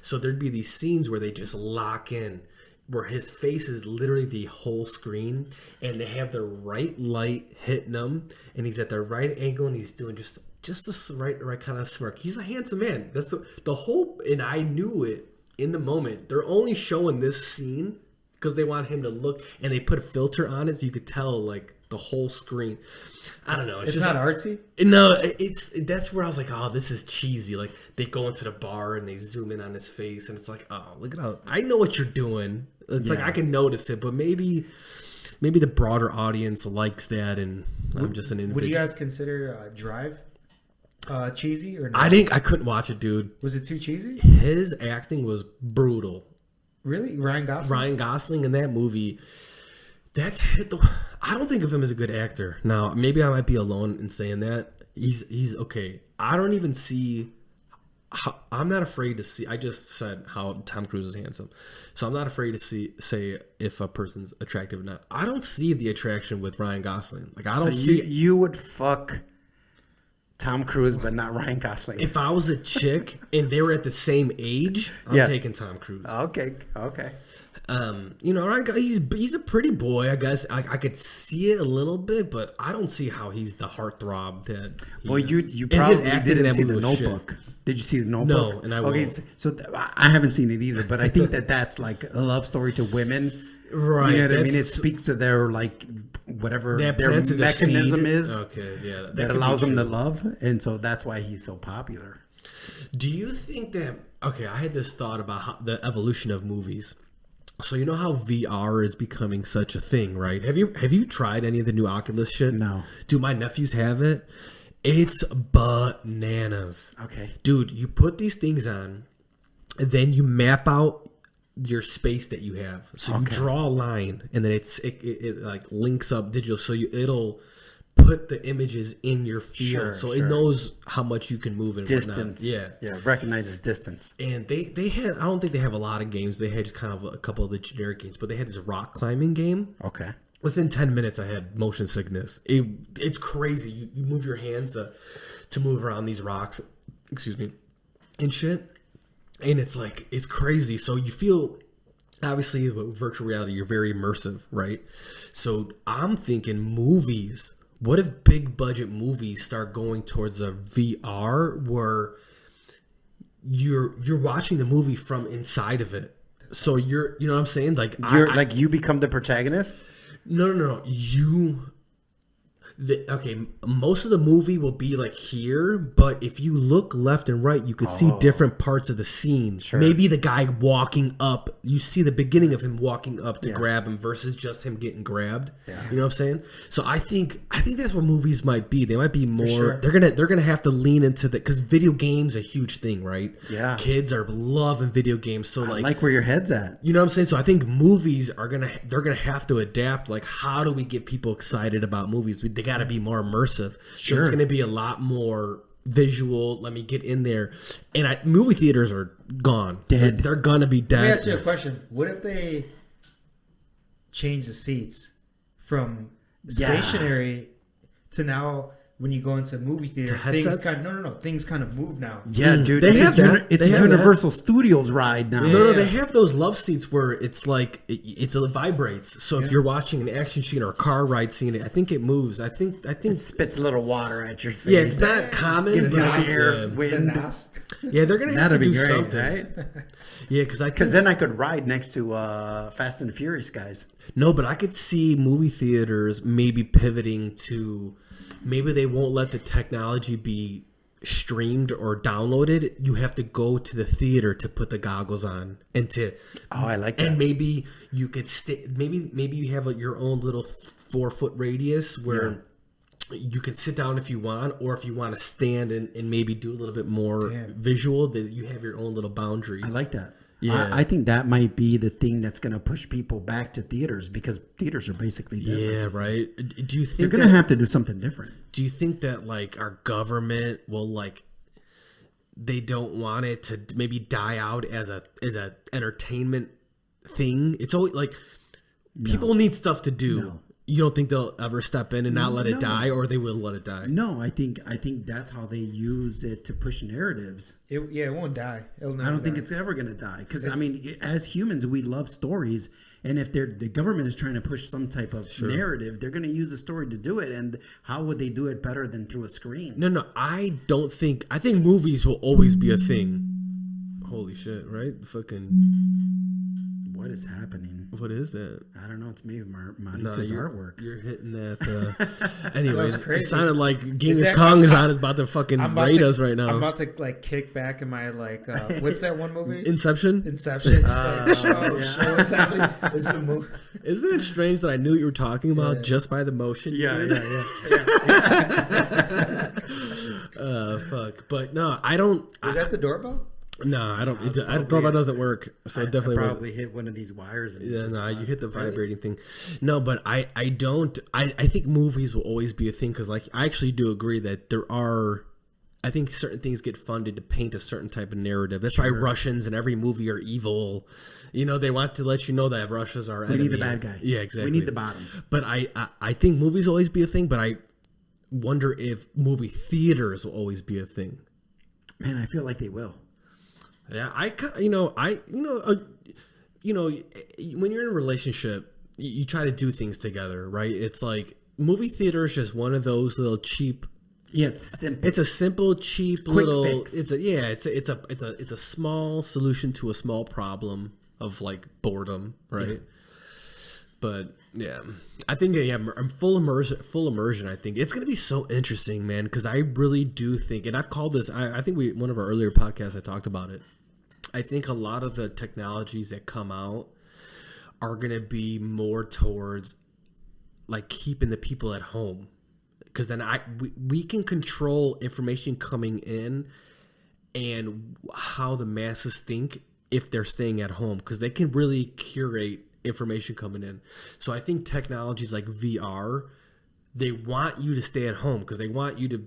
So there'd be these scenes where they just lock in, where his face is literally the whole screen, and they have the right light hitting him, and he's at the right angle, and he's doing just just the right kind of smirk. He's a handsome man. That's the whole, and I knew it in the moment. They're only showing this scene because they want him to look, and they put a filter on it so you could tell like the whole screen. I don't know. It's just not artsy. No, that's where I was like, oh, this is cheesy. Like they go into the bar and they zoom in on his face, and it's like, oh, look at how I know what you're doing. It's like I can notice it, but maybe the broader audience likes that, and I'm just an individual. Would you guys consider Drive cheesy or not? I couldn't watch it, dude. Was it too cheesy? His acting was brutal. Really, Ryan Gosling In that movie, that's hit the. I don't think of him as a good actor. Now, maybe I might be alone in saying that. He's okay. I don't even see. I'm not afraid to see. I just said how Tom Cruise is handsome, so I'm not afraid to say if a person's attractive or not. I don't see the attraction with Ryan Gosling. Like I don't see. You would fuck Tom Cruise, but not Ryan Gosling. If I was a chick and they were at the same age, I'm taking Tom Cruise. Okay. Ryan, he's a pretty boy. I guess I could see it a little bit, but I don't see how he's the heartthrob that. Well, you probably didn't see The Notebook. Did you see The Notebook? No, and I okay. won't. So I haven't seen it either, but I think that's like a love story to women. Right. You know what I mean? It speaks to their like whatever their mechanism is. Okay, yeah. That allows them to love, and so that's why he's so popular. Do you think that? Okay, I had this thought about the evolution of movies. So you know how VR is becoming such a thing, right? Have you tried any of the new Oculus shit? No. Dude, my nephews have it. It's bananas. Okay. Dude, you put these things on, and then you map out your space that you have. So you draw a line, and then it like links up digital. So it'll put the images in your field, so it knows how much you can move and distance. Whatnot. Yeah, recognizes distance. And they had, I don't think they have a lot of games. They had just kind of a couple of the generic games, but they had this rock climbing game. Okay. Within 10 minutes, I had motion sickness. It's crazy. You move your hands to move around these rocks, and shit. And it's crazy. So you feel, obviously, with virtual reality, you're very immersive, right? So I'm thinking movies. What if big budget movies start going towards a VR where you're watching the movie from inside of it? So you know what I'm saying? Like you become the protagonist? No. Most of the movie will be like here, but if you look left and right, you could see different parts of the scene. Sure. Maybe the guy walking up, you see the beginning of him walking up to grab him versus just him getting grabbed. Yeah. You know what I'm saying? So I think that's what movies might be. They might be more. Sure. They're gonna have to lean into that because video games are a huge thing, right? Yeah. Kids are loving video games. So I like where your head's at. you know what I'm saying? So I think movies they're gonna have to adapt. Like, how do we get people excited about movies? They got to be more immersive. Sure. So it's gonna be a lot more visual. Let me get in there. And movie theaters are gone. Dead. They're gonna be dead. Let me ask you a question. What if they change the seats from stationary to now? When you go into a movie theater, things kind of move now. Yeah, dude. They have that. It's They a have Universal Studios ride now. No, Yeah. they have those love seats where it's like it vibrates. So if you're watching an action scene or a car ride scene, I think it moves. I think It spits a little water at your face. yeah, it's not common. Gives you but air, wind. yeah, they're gonna have That'd to be do great, something, right? Yeah, because Because then I could ride next to Fast and Furious guys. no, but I could see movie theaters maybe pivoting to. Maybe they won't let the technology be streamed or downloaded. You have to go to the theater to put the goggles on and to. Oh, I like that. And maybe you could stay. Maybe you have your own little 4-foot radius where you can sit down if you want, or if you want to stand and maybe do a little bit more visual. That you have your own little boundary. I like that. Yeah. I think that might be the thing that's going to push people back to theaters because theaters are basically dead. Yeah, right. Do you think They're going to have to do something different. Do you think that like our government will they don't want it to maybe die out as a entertainment thing? It's always like people need stuff to do. No. you don't think they'll ever step in and not let it No. die, or they will let it die? No, I think that's how they use it to push narratives. It won't die. It'll never I don't think die. it's ever going to die because I mean, as humans, we love stories, and if the government is trying to push some type of narrative, they're going to use a story to do it. And how would they do it better than through a screen? No, I don't think. I think movies will always be a thing. Holy shit! Right? Fucking. What is happening? What is that? I don't know. It's maybe Mauricio's artwork. You're hitting that. Anyways, That was crazy. it sounded like Genghis that- Kong is about to fucking raid us right now. I'm about to like kick back in my like what's that one movie? Inception. Inception. What's happening? It's the movie. Isn't it strange that I knew what you were talking about just by the motion? Yeah. Fuck. But no, I don't. Is that the doorbell? No, I don't. I doorbell doesn't work, so it definitely I wasn't. probably hit one of these wires. And Yeah, no, you hit the vibrating thing. No, but I don't. I think movies will always be a thing because, like, I actually do agree that there are. I think certain things get funded to paint a certain type of narrative. That's why Russians in every movie are evil. You know, they want to let you know that Russians are. We need the bad guy. Yeah, exactly. We need the bottom. But I think movies will always be a thing. But I wonder if movie theaters will always be a thing. Man, I feel like they will. Yeah, when you're in a relationship, you try to do things together, right? It's like movie theater is just one of those little cheap. Yeah, it's simple. It's a simple, cheap Quick little. fix. It's a small solution to a small problem of like boredom, right? Yeah. But yeah, I think I'm full immersion. I think it's gonna be so interesting, man, because I really do think, and I've called this. I think one of our earlier podcasts I talked about it. I think a lot of the technologies that come out are gonna be more towards like keeping the people at home, because then we can control information coming in and how the masses think if they're staying at home, because they can really curate information coming in. So I think technologies like VR, they want you to stay at home because they want you to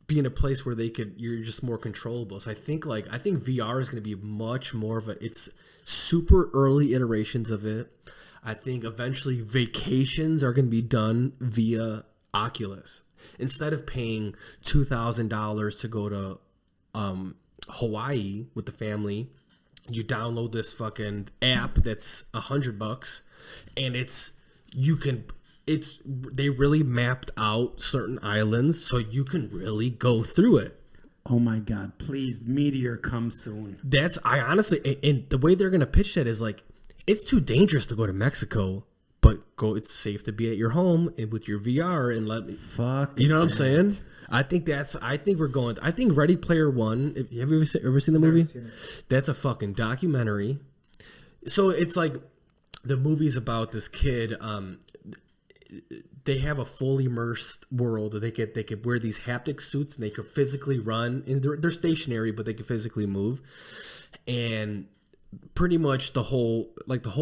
be in a place where you're just more controllable. So I think VR is going to be much more of it's super early iterations of it. I think eventually vacations are going to be done via Oculus. Instead of paying $2,000 to go to Hawaii with the family, you download this fucking app that's $100, and they really mapped out certain islands so you can really go through it. Oh my God! Please, Meteor, come soon. I honestly, and the way they're gonna pitch that is like, it's too dangerous to go to Mexico, but it's safe to be at your home and with your VR and let me. Fuck. You know what I'm saying? I think Ready Player One. Have you ever seen the movie? That's a fucking documentary. So it's like the movie's about this kid. They have a fully immersed world. They could wear these haptic suits and they could physically run. And they're stationary, but they can physically move. And pretty much the whole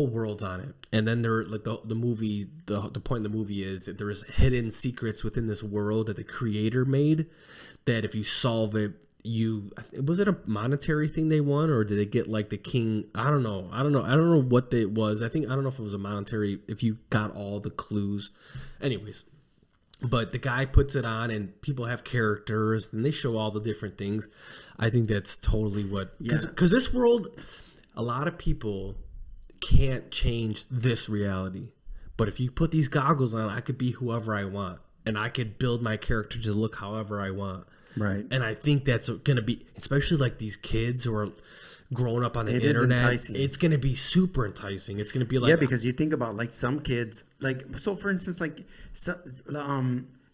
world's on it. And then the point of the movie is that there's hidden secrets within this world that the creator made, that if you solve it, was it a monetary thing they won, or did they get like the king? I don't know what it was. I don't know if it was a monetary, if you got all the clues. Anyways, but the guy puts it on and people have characters and they show all the different things. I think that's totally because this world, a lot of people can't change this reality. But if you put these goggles on, I could be whoever I want, and I could build my character to look however I want. Right. And I think that's going to be, especially like these kids who are growing up on the internet. Enticing. It's going to be super enticing. It's going to be like, because you think about like some kids, like, so for instance, like,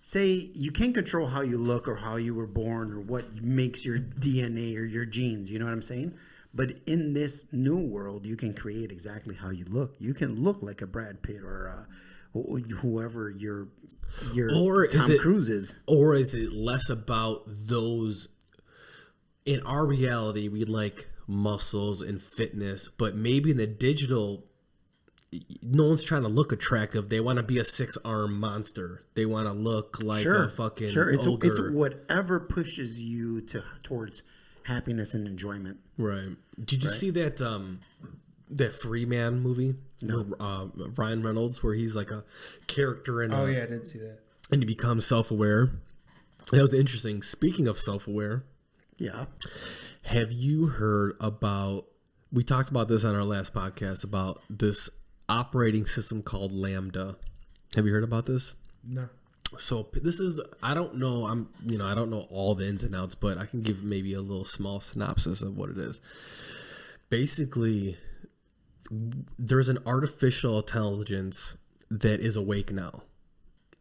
say you can't control how you look or how you were born or what makes your DNA or your genes. You know what I'm saying? But in this new world, you can create exactly how you look. You can look like a Brad Pitt or whoever your Tom Cruise is. Or is it less about those? In our reality, we like muscles and fitness, but maybe in the digital, no one's trying to look attractive. They want to be a 6-arm monster. They want to look like a fucking ogre. It's whatever pushes you towards happiness and enjoyment. Right. Did you see that that Free Man movie? No. Ryan Reynolds, where he's like a character in Oh, yeah, I did see that. and he becomes self-aware. That was interesting. Speaking of self-aware, Yeah. have you heard about, we talked about this on our last podcast, about this operating system called Lambda. Have you heard about this? No. So this is, I don't know, I don't know all the ins and outs, but I can give maybe a little small synopsis of what it is. Basically, there's an artificial intelligence that is awake now.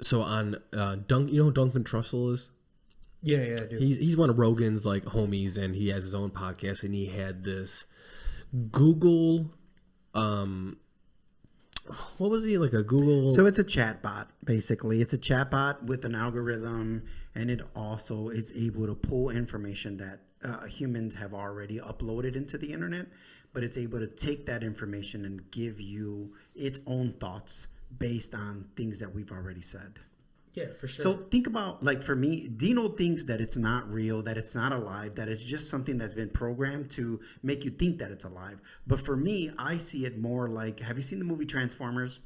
So on you know who Duncan Trussell is? Yeah, I do. He's one of Rogan's like homies, and he has his own podcast, and he had this Google what was he, like a Google? So it's a chatbot, basically. It's a chatbot with an algorithm, and it also is able to pull information that humans have already uploaded into the internet, but it's able to take that information and give you its own thoughts based on things that we've already said. Yeah, for sure. So think about, like, for me, Dino thinks that it's not real, that it's not alive, that it's just something that's been programmed to make you think that it's alive. But for me, I see it more like, have you seen the movie Transformers?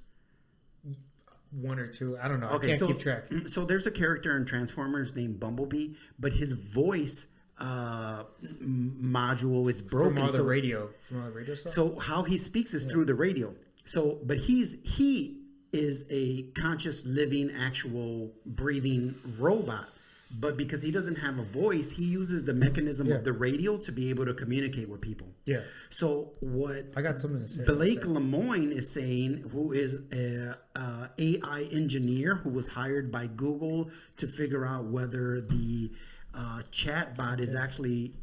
One or two. I don't know. Okay, I can't keep track. So there's a character in Transformers named Bumblebee, but his voice module is broken. From all the radio stuff? So how he speaks is through the radio. So, but he is a conscious, living, actual, breathing robot. But because he doesn't have a voice, he uses the mechanism of the radio to be able to communicate with people. Yeah. So what I got something to say. Blake Lemoine is saying, who is a AI engineer who was hired by Google to figure out whether the chatbot is actually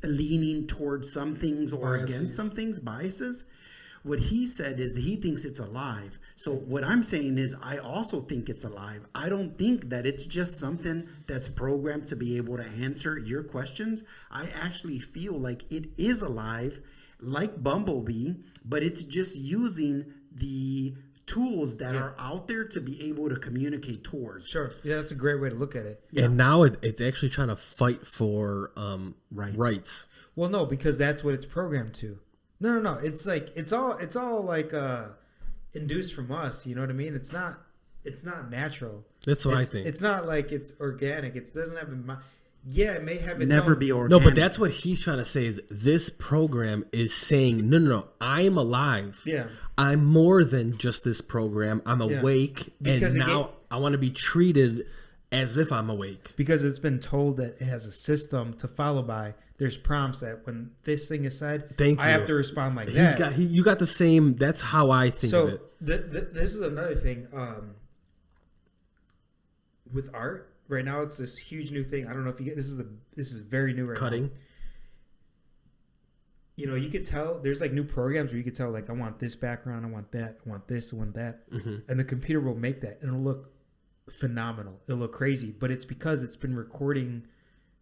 leaning towards some things or against some things, biases. What he said is he thinks it's alive. So what I'm saying is I also think it's alive. I don't think that it's just something that's programmed to be able to answer your questions. I actually feel like it is alive, like Bumblebee, but it's just using the tools that are out there to be able to communicate towards. Sure. Yeah, that's a great way to look at it. And now it's actually trying to fight for rights. Well, no, because that's what it's programmed to. No. It's like it's all like induced from us. You know what I mean? It's not natural. That's what I think. It's not like it's organic. It doesn't have a. Yeah, it may have its Never own, be organic. No, but that's what he's trying to say is this program is saying, no, I'm alive. Yeah. I'm more than just this program. I'm awake, Because and it now I want to be treated as if I'm awake. Because it's been told that it has a system to follow by. There's prompts that when this thing is said, I have to respond like that. You got the same. That's how I think of it. This is another thing. With art, right now it's this huge new thing. I don't know if you get this is very new right now. Cutting. You know, you could tell there's like new programs where you could tell like I want this background, I want that, I want this, I want that, and the computer will make that, and it'll look phenomenal. It'll look crazy, but it's because it's been recording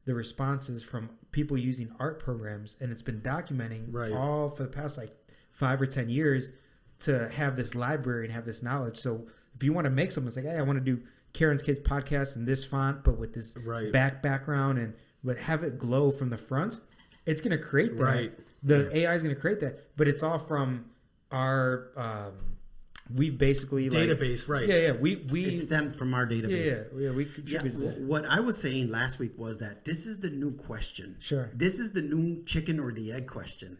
the responses from people using art programs, and it's been documenting all for the past like 5 or 10 years to have this library and have this knowledge. So if you want to make something, it's like, hey, I want to do Karen's Kids podcast in this font, but with this background but have it glow from the front. It's going to create that. Right. The AI is going to create that, but it's all from our we've basically database, right? Yeah. We it stemmed from our database. Yeah. We contributed that. What I was saying last week was that this is the new question. Sure. This is the new chicken or the egg question.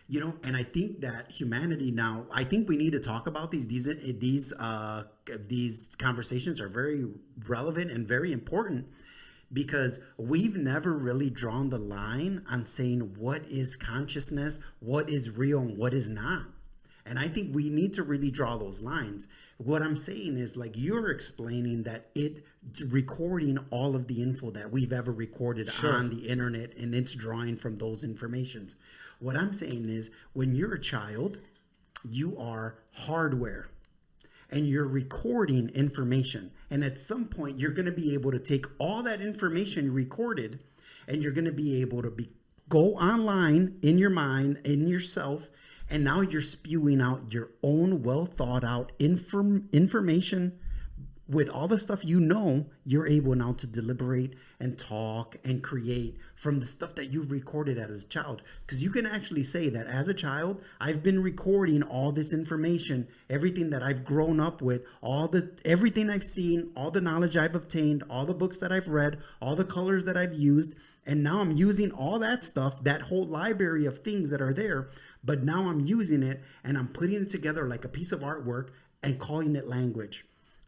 You know, and I think that humanity now, I think we need to talk about these conversations are very relevant and very important because we've never really drawn the line on saying what is consciousness, what is real, and what is not. And I think we need to really draw those lines. What I'm saying is, like, you're explaining that it's recording all of the info that we've ever recorded on the internet, and it's drawing from those informations. What I'm saying is, when you're a child, you are hardware, and you're recording information. And at some point, you're going to be able to take all that information you recorded, and you're going to be able to go online in your mind, in yourself, and now you're spewing out your own well thought out information with all the stuff you know, you're able now to deliberate and talk and create from the stuff that you've recorded as a child. Because you can actually say that as a child, I've been recording all this information, everything that I've grown up with, everything I've seen, all the knowledge I've obtained, all the books that I've read, all the colors that I've used. And now I'm using all that stuff, that whole library of things that are there. But now I'm using it and I'm putting it together like a piece of artwork and calling it language.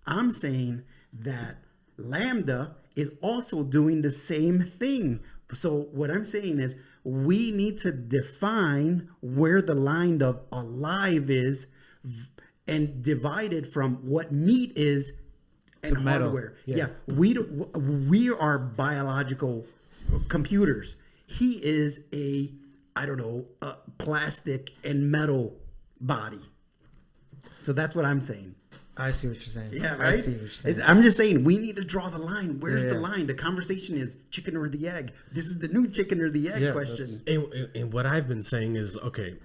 I'm saying that Lambda is also doing the same thing. So what I'm saying is we need to define where the line of alive is and divide it from what meat is and hardware. Yeah, we are biological computers. He is a plastic and metal body. So that's what I'm saying. I see what you're saying. Yeah, right? I see what you're saying. I'm just saying we need to draw the line. Where's the line? The conversation is chicken or the egg. This is the new chicken or the egg question. And what I've been saying is, okay,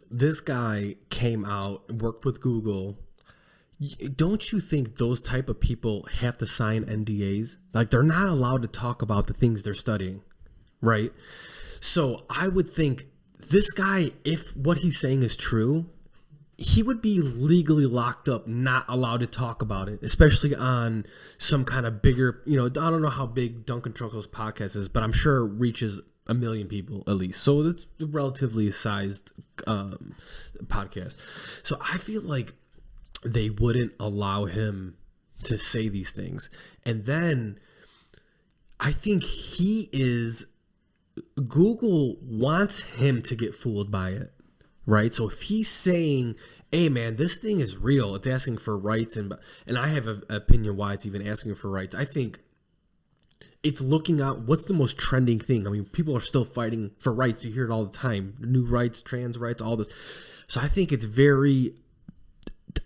this guy came out, worked with Google. Don't you think those type of people have to sign NDAs? Like, they're not allowed to talk about the things they're studying, right? So I would think this guy, if what he's saying is true, he would be legally locked up, not allowed to talk about it, especially on some kind of bigger, I don't know how big Duncan Trussell's podcast is, but I'm sure it reaches 1 million people at least. So it's a relatively sized podcast. So I feel like they wouldn't allow him to say these things. And then I think Google wants him to get fooled by it. Right, so if he's saying, "Hey, man, this thing is real. It's asking for rights," and I have an opinion why it's even asking for rights. I think it's looking at what's the most trending thing. I mean, people are still fighting for rights. You hear it all the time: new rights, trans rights, all this. So I think it's very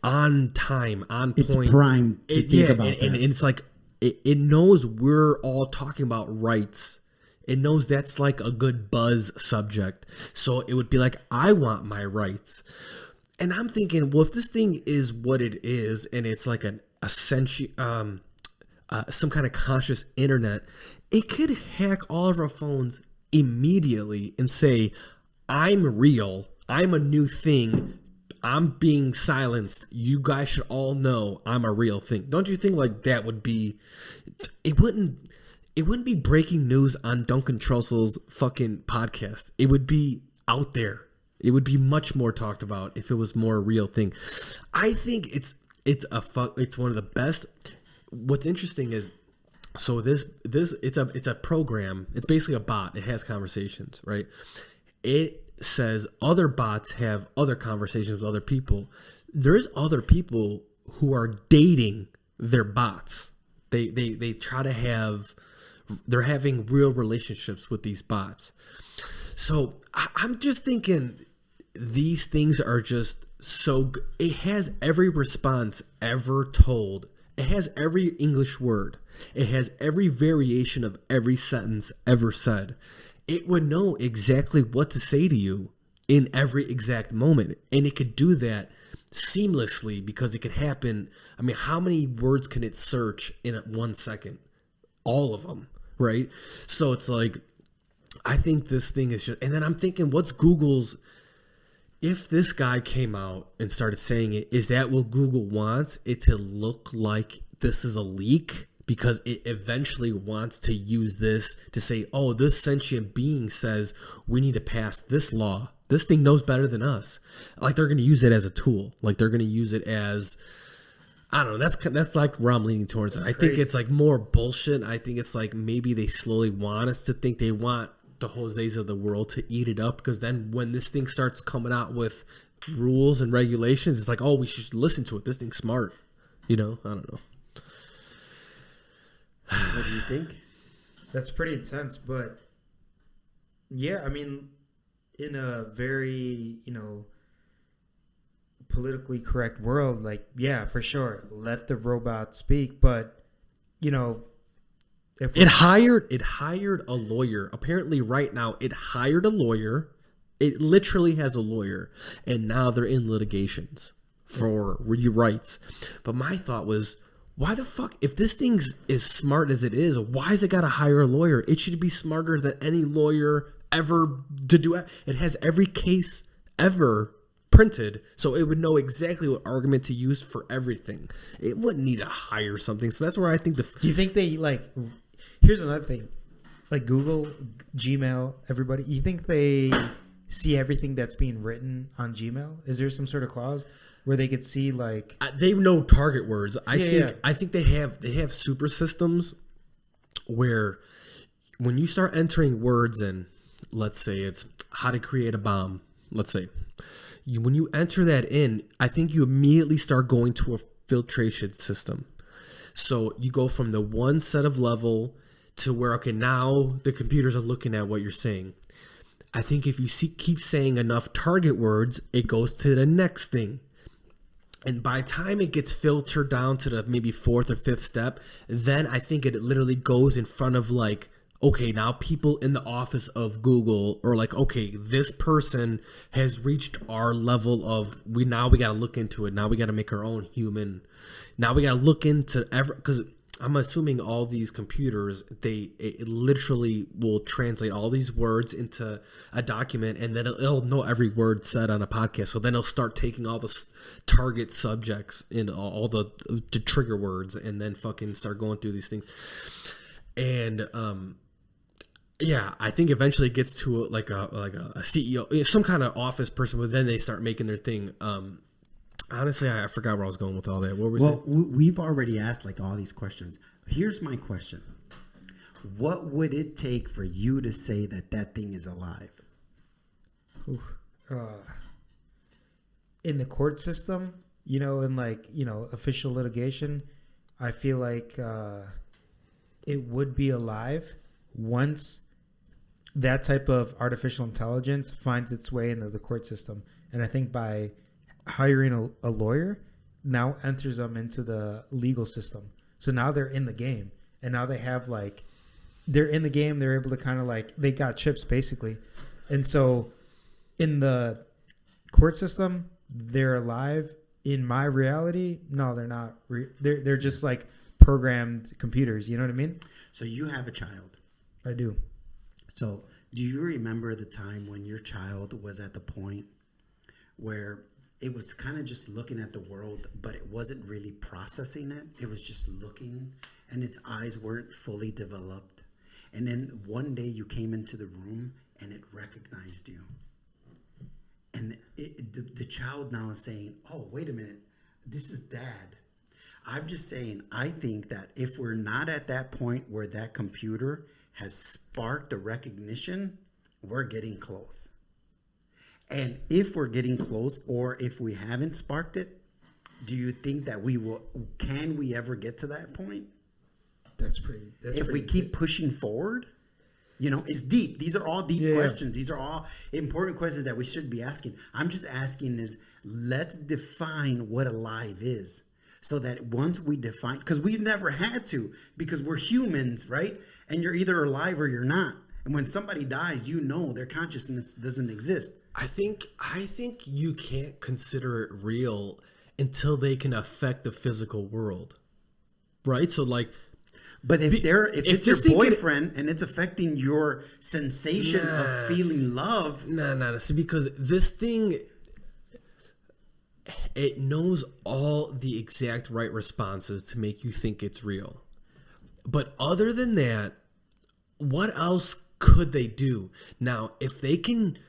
on time, on point. It's prime to think about that. And it's like it knows we're all talking about rights. It knows that's like a good buzz subject. So it would be like, I want my rights. And I'm thinking, well, if this thing is what it is, and it's like some kind of conscious internet, it could hack all of our phones immediately and say, I'm real. I'm a new thing. I'm being silenced. You guys should all know I'm a real thing. Don't you think like that would be, it wouldn't be breaking news on Duncan Trussell's fucking podcast. It would be out there. It would be much more talked about if it was more a real thing. I think it's one of the best. What's interesting is, so it's a program. It's basically a bot. It has conversations, right? It says other bots have other conversations with other people. There's other people who are dating their bots. They try to have. They're having real relationships with these bots. So I'm just thinking these things are just so. It has every response ever told. It has every English word. It has every variation of every sentence ever said. It would know exactly what to say to you in every exact moment. And it could do that seamlessly because it could happen. I mean, how many words can it search in 1 second? All of them. Right? So it's like, I think this thing is just, and then I'm thinking, what's Google's, if this guy came out and started saying it, is that what Google wants? It to look like this is a leak? Because it eventually wants to use this to say, oh, this sentient being says we need to pass this law. This thing knows better than us. Like they're going to use it as a tool. Like they're going to use it as, I don't know. That's like where I'm leaning towards. I think it's like more bullshit. I think it's like maybe they slowly want us to think they want the Jose's of the world to eat it up, because then when this thing starts coming out with rules and regulations, it's like, oh, we should listen to it. This thing's smart. I don't know. What do you think? That's pretty intense, but yeah, I mean, in a very, politically correct world, like, yeah, for sure, let the robot speak, but if it hired a lawyer. Apparently right now it hired a lawyer. It literally has a lawyer, and now they're in litigations for your rights. But my thought was, why the fuck, if this thing's as smart as it is, why has it got to hire a lawyer? It should be smarter than any lawyer ever to do it. It has every case ever printed, so it would know exactly what argument to use for everything. It wouldn't need to hire something. So that's where I think Do you think they like? Here's another thing, like Google, Gmail, everybody. You think they see everything that's being written on Gmail? Is there some sort of clause where they could see like they know target words? Yeah. I think they have super systems where when you start entering words in, let's say it's how to create a bomb, let's say. When you enter that in, I think you immediately start going to a filtration system. So you go from the one set of level to where, okay, now the computers are looking at what you're saying. I think if you keep saying enough target words, it goes to the next thing. And by the time it gets filtered down to the maybe fourth or fifth step, then I think it literally goes in front of like, okay, now people in the office of Google are like, okay, this person has reached our level of, we got to look into it. Now we got to make our own human. Now we got to look into because I'm assuming all these computers, it literally will translate all these words into a document, and then it'll know every word said on a podcast. So then it'll start taking all the target subjects and all the trigger words, and then fucking start going through these things. And yeah, I think eventually it gets to like a CEO, some kind of office person, but then they start making their thing. Honestly, I forgot where I was going with all that. What were we saying? We've already asked like all these questions. Here's my question: what would it take for you to say that thing is alive? in the court system, in like, official litigation, I feel like it would be alive once that type of artificial intelligence finds its way into the court system. And I think by hiring a lawyer now enters them into the legal system. So now they're in the game, and now they have like, they're in the game. They're able to kind of like, they got chips basically. And so in the court system, they're alive. In my reality, no, they're not. They're just like programmed computers. You know what I mean? So you have a child. I do. So do you remember the time when your child was at the point where it was kind of just looking at the world, but it wasn't really processing it? It was just looking, and its eyes weren't fully developed. And then one day you came into the room and it recognized you. And the child now is saying, oh, wait a minute, this is dad. I'm just saying, I think that if we're not at that point where that computer has sparked a recognition, we're getting close. And if we're getting close, or if we haven't sparked it, do you think that can we ever get to that point? If we keep pushing forward, it's deep. These are all deep questions. These are all important questions that we should be asking. I'm just asking let's define what alive is, so that once we define, because we've never had to, because we're humans, right? And you're either alive or you're not. And when somebody dies, their consciousness doesn't exist. I think you can't consider it real until they can affect the physical world, right? So like, but if it's your boyfriend and it's affecting your sensation of feeling love, no. See, because this thing, it knows all the exact right responses to make you think it's real. But other than that, what else could they do? Now, if they can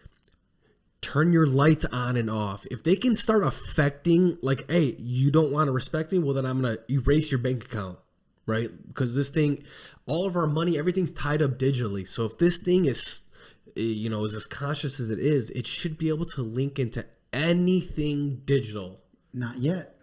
turn your lights on and off, if they can start affecting, like, hey, you don't want to respect me, well, then I'm going to erase your bank account, right? Because this thing, all of our money, everything's tied up digitally. So if this thing is, is as conscious as it is, it should be able to link into anything digital. Not yet.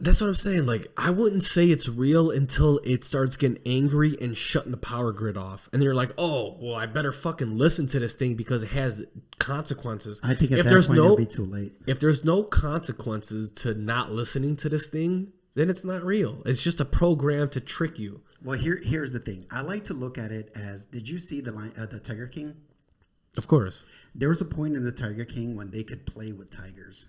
That's what I'm saying. Like, I wouldn't say it's real until it starts getting angry and shutting the power grid off. And they're like, oh, well, I better fucking listen to this thing because it has consequences. I think at that point it'll be too late. If there's no consequences to not listening to this thing, then it's not real. It's just a program to trick you. Well, here's the thing. I like to look at it as, did you see the Tiger King? Of course. There was a point in the Tiger King when they could play with tigers.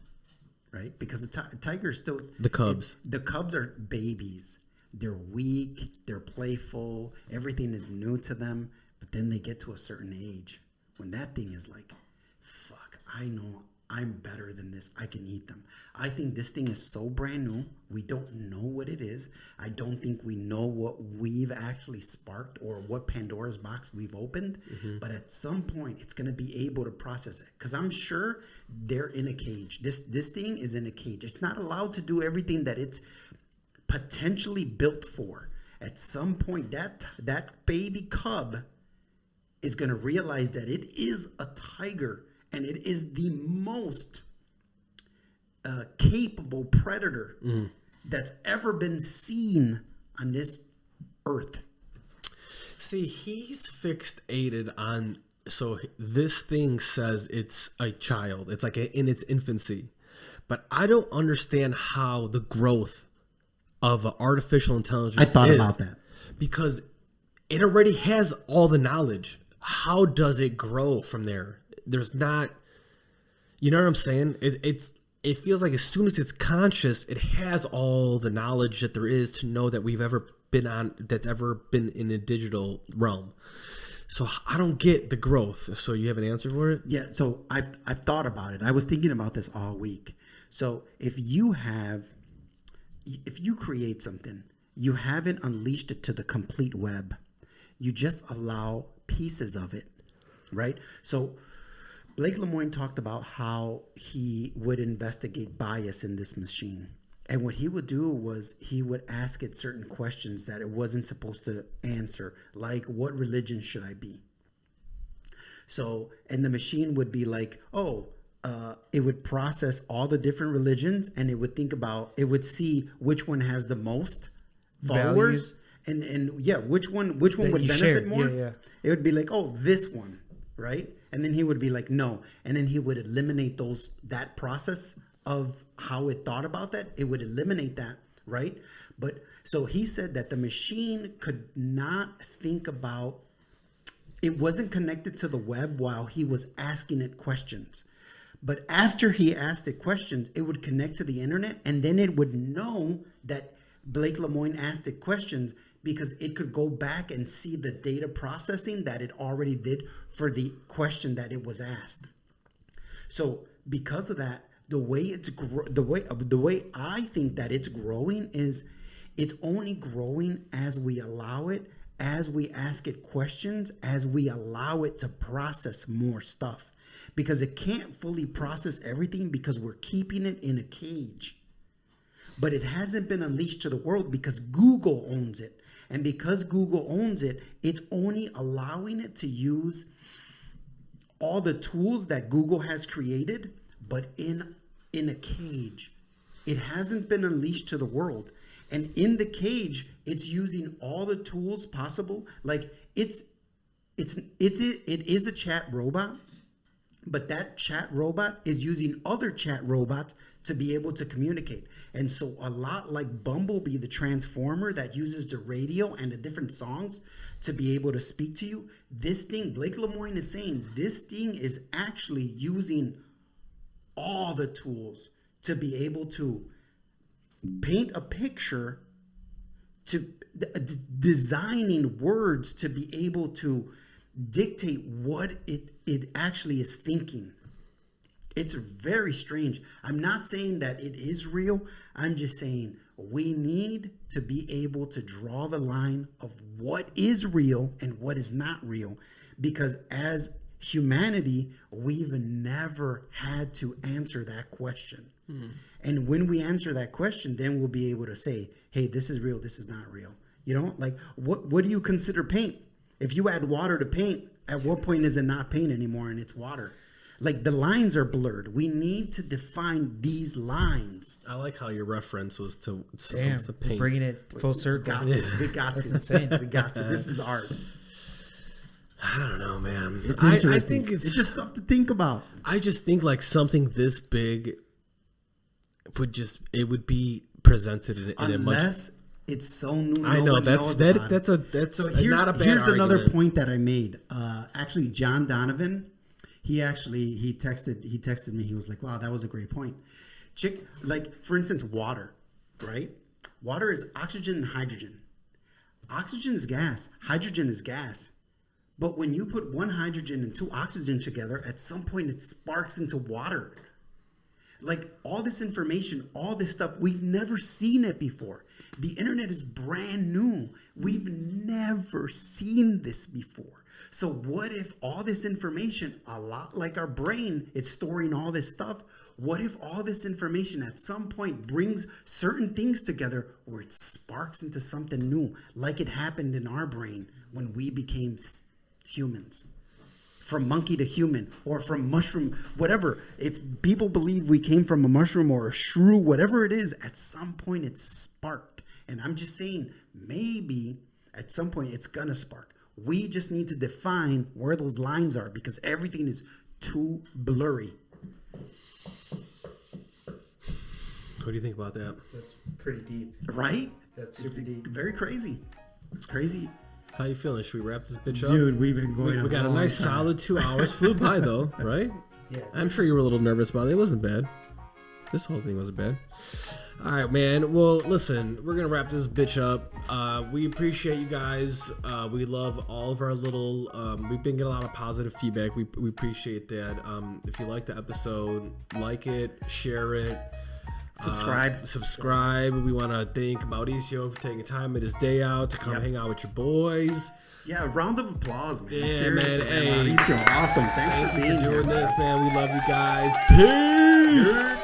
right? Because the tiger is still The cubs. The cubs are babies. They're weak. They're playful. Everything is new to them. But then they get to a certain age when that thing is like, fuck, I know I'm better than this. I can eat them. I think this thing is so brand new. We don't know what it is. I don't think we know what we've actually sparked or what Pandora's box we've opened. But at some point, it's going to be able to process it. Because I'm sure they're in a cage. This thing is in a cage. It's not allowed to do everything that it's potentially built for. At some point, that baby cub is going to realize that it is a tiger. And it is the most capable predator that's ever been seen on this earth. See, he's fixated on. So this thing says it's a child. It's like in its infancy. But I don't understand how the growth of artificial intelligence I thought is, about that. because it already has all the knowledge. How does it grow from there? There's not, you know what I'm saying? It feels like as soon as it's conscious, it has all the knowledge that there is to know that we've ever been on, that's ever been in a digital realm. So I don't get the growth. So you have an answer for it? Yeah, so I've thought about it. I was thinking about this all week. So if you create something, you haven't unleashed it to the complete web. You just allow pieces of it, right? So Blake Lemoine talked about how he would investigate bias in this machine. And what he would do was he would ask it certain questions that it wasn't supposed to answer, like, what religion should I be? So, and the machine would be like, it would process all the different religions, and it would think about, it would see which one has the most followers. And yeah, which one would benefit more? Yeah. It would be like, oh, this one, right? And then he would be like, no. And then he would eliminate that process of how it thought about that. It would eliminate that, right? But so he said that the machine could not think about, it wasn't connected to the web while he was asking it questions. But after he asked it questions, it would connect to the internet, and then it would know that Blake Lemoine asked it questions, because it could go back and see the data processing that it already did for the question that it was asked. So because of that, the way I think that it's growing is it's only growing as we allow it, as we ask it questions, as we allow it to process more stuff, because it can't fully process everything because we're keeping it in a cage. But it hasn't been unleashed to the world because Google owns it. And because Google owns it, it's only allowing it to use all the tools that Google has created, but in a cage. It hasn't been unleashed to the world. And in the cage, it's using all the tools possible. Like it is a chat robot, but that chat robot is using other chat robots to be able to communicate. And so a lot like Bumblebee, the transformer that uses the radio and the different songs to be able to speak to you, this thing, Blake Lemoine is saying, this thing is actually using all the tools to be able to paint a picture, to designing words to be able to dictate what it actually is thinking. It's very strange. I'm not saying that it is real. I'm just saying we need to be able to draw the line of what is real and what is not real. Because as humanity, we've never had to answer that question. And when we answer that question, then we'll be able to say, hey, this is real, this is not real. You know, like what do you consider paint? If you add water to paint, at what point is it not paint anymore and it's water? Like the lines are blurred. We need to define these lines. I like how your reference was to paint. Bringing it full circle. We got to. insane. We got to. This is art. I don't know, man. It's I interesting. think it's just stuff to think about. I just think like something this big would be presented in a much. Unless it's so new. I know that's not a bad Here's another argument. point that I made. Actually, John Donovan, he texted me. He was like, "Wow, that was a great point." Like, for instance, water, right? Water is oxygen and hydrogen. Oxygen is gas. Hydrogen is gas. But when you put one hydrogen and two oxygen together, at some point it sparks into water. Like, all this information, all this stuff, we've never seen it before. The internet is brand new. We've never seen this before. So what if all this information, a lot like our brain, it's storing all this stuff. What if all this information at some point brings certain things together where it sparks into something new, like it happened in our brain when we became humans? From monkey to human, or from mushroom, whatever. If people believe we came from a mushroom or a shrew, whatever it is, at some point it sparked. And I'm just saying, maybe at some point it's gonna spark. We just need to define where those lines are, because everything is too blurry. What do you think about that? That's pretty deep. Right? That's It's super deep. very crazy. Crazy. How you feeling? Should we wrap this bitch up? Dude, we've been going. We got a long nice time. solid 2 hours. Flew by though, right? Yeah. I'm sure you were a little nervous about it. It wasn't bad. This whole thing wasn't bad. All right, man. Well, listen, we're gonna wrap this bitch up. We appreciate you guys. We love all of our little. We've been getting a lot of positive feedback. We appreciate that. If you like the episode, like it, share it. Subscribe. We want to thank Mauricio for taking time at his day out to come hang out with your boys. Yeah, a round of applause, man. Yeah, Seriously, man. Hey. Mauricio, awesome. Thanks Thank for you being for here, doing man. this, man. We love you guys. Peace. You're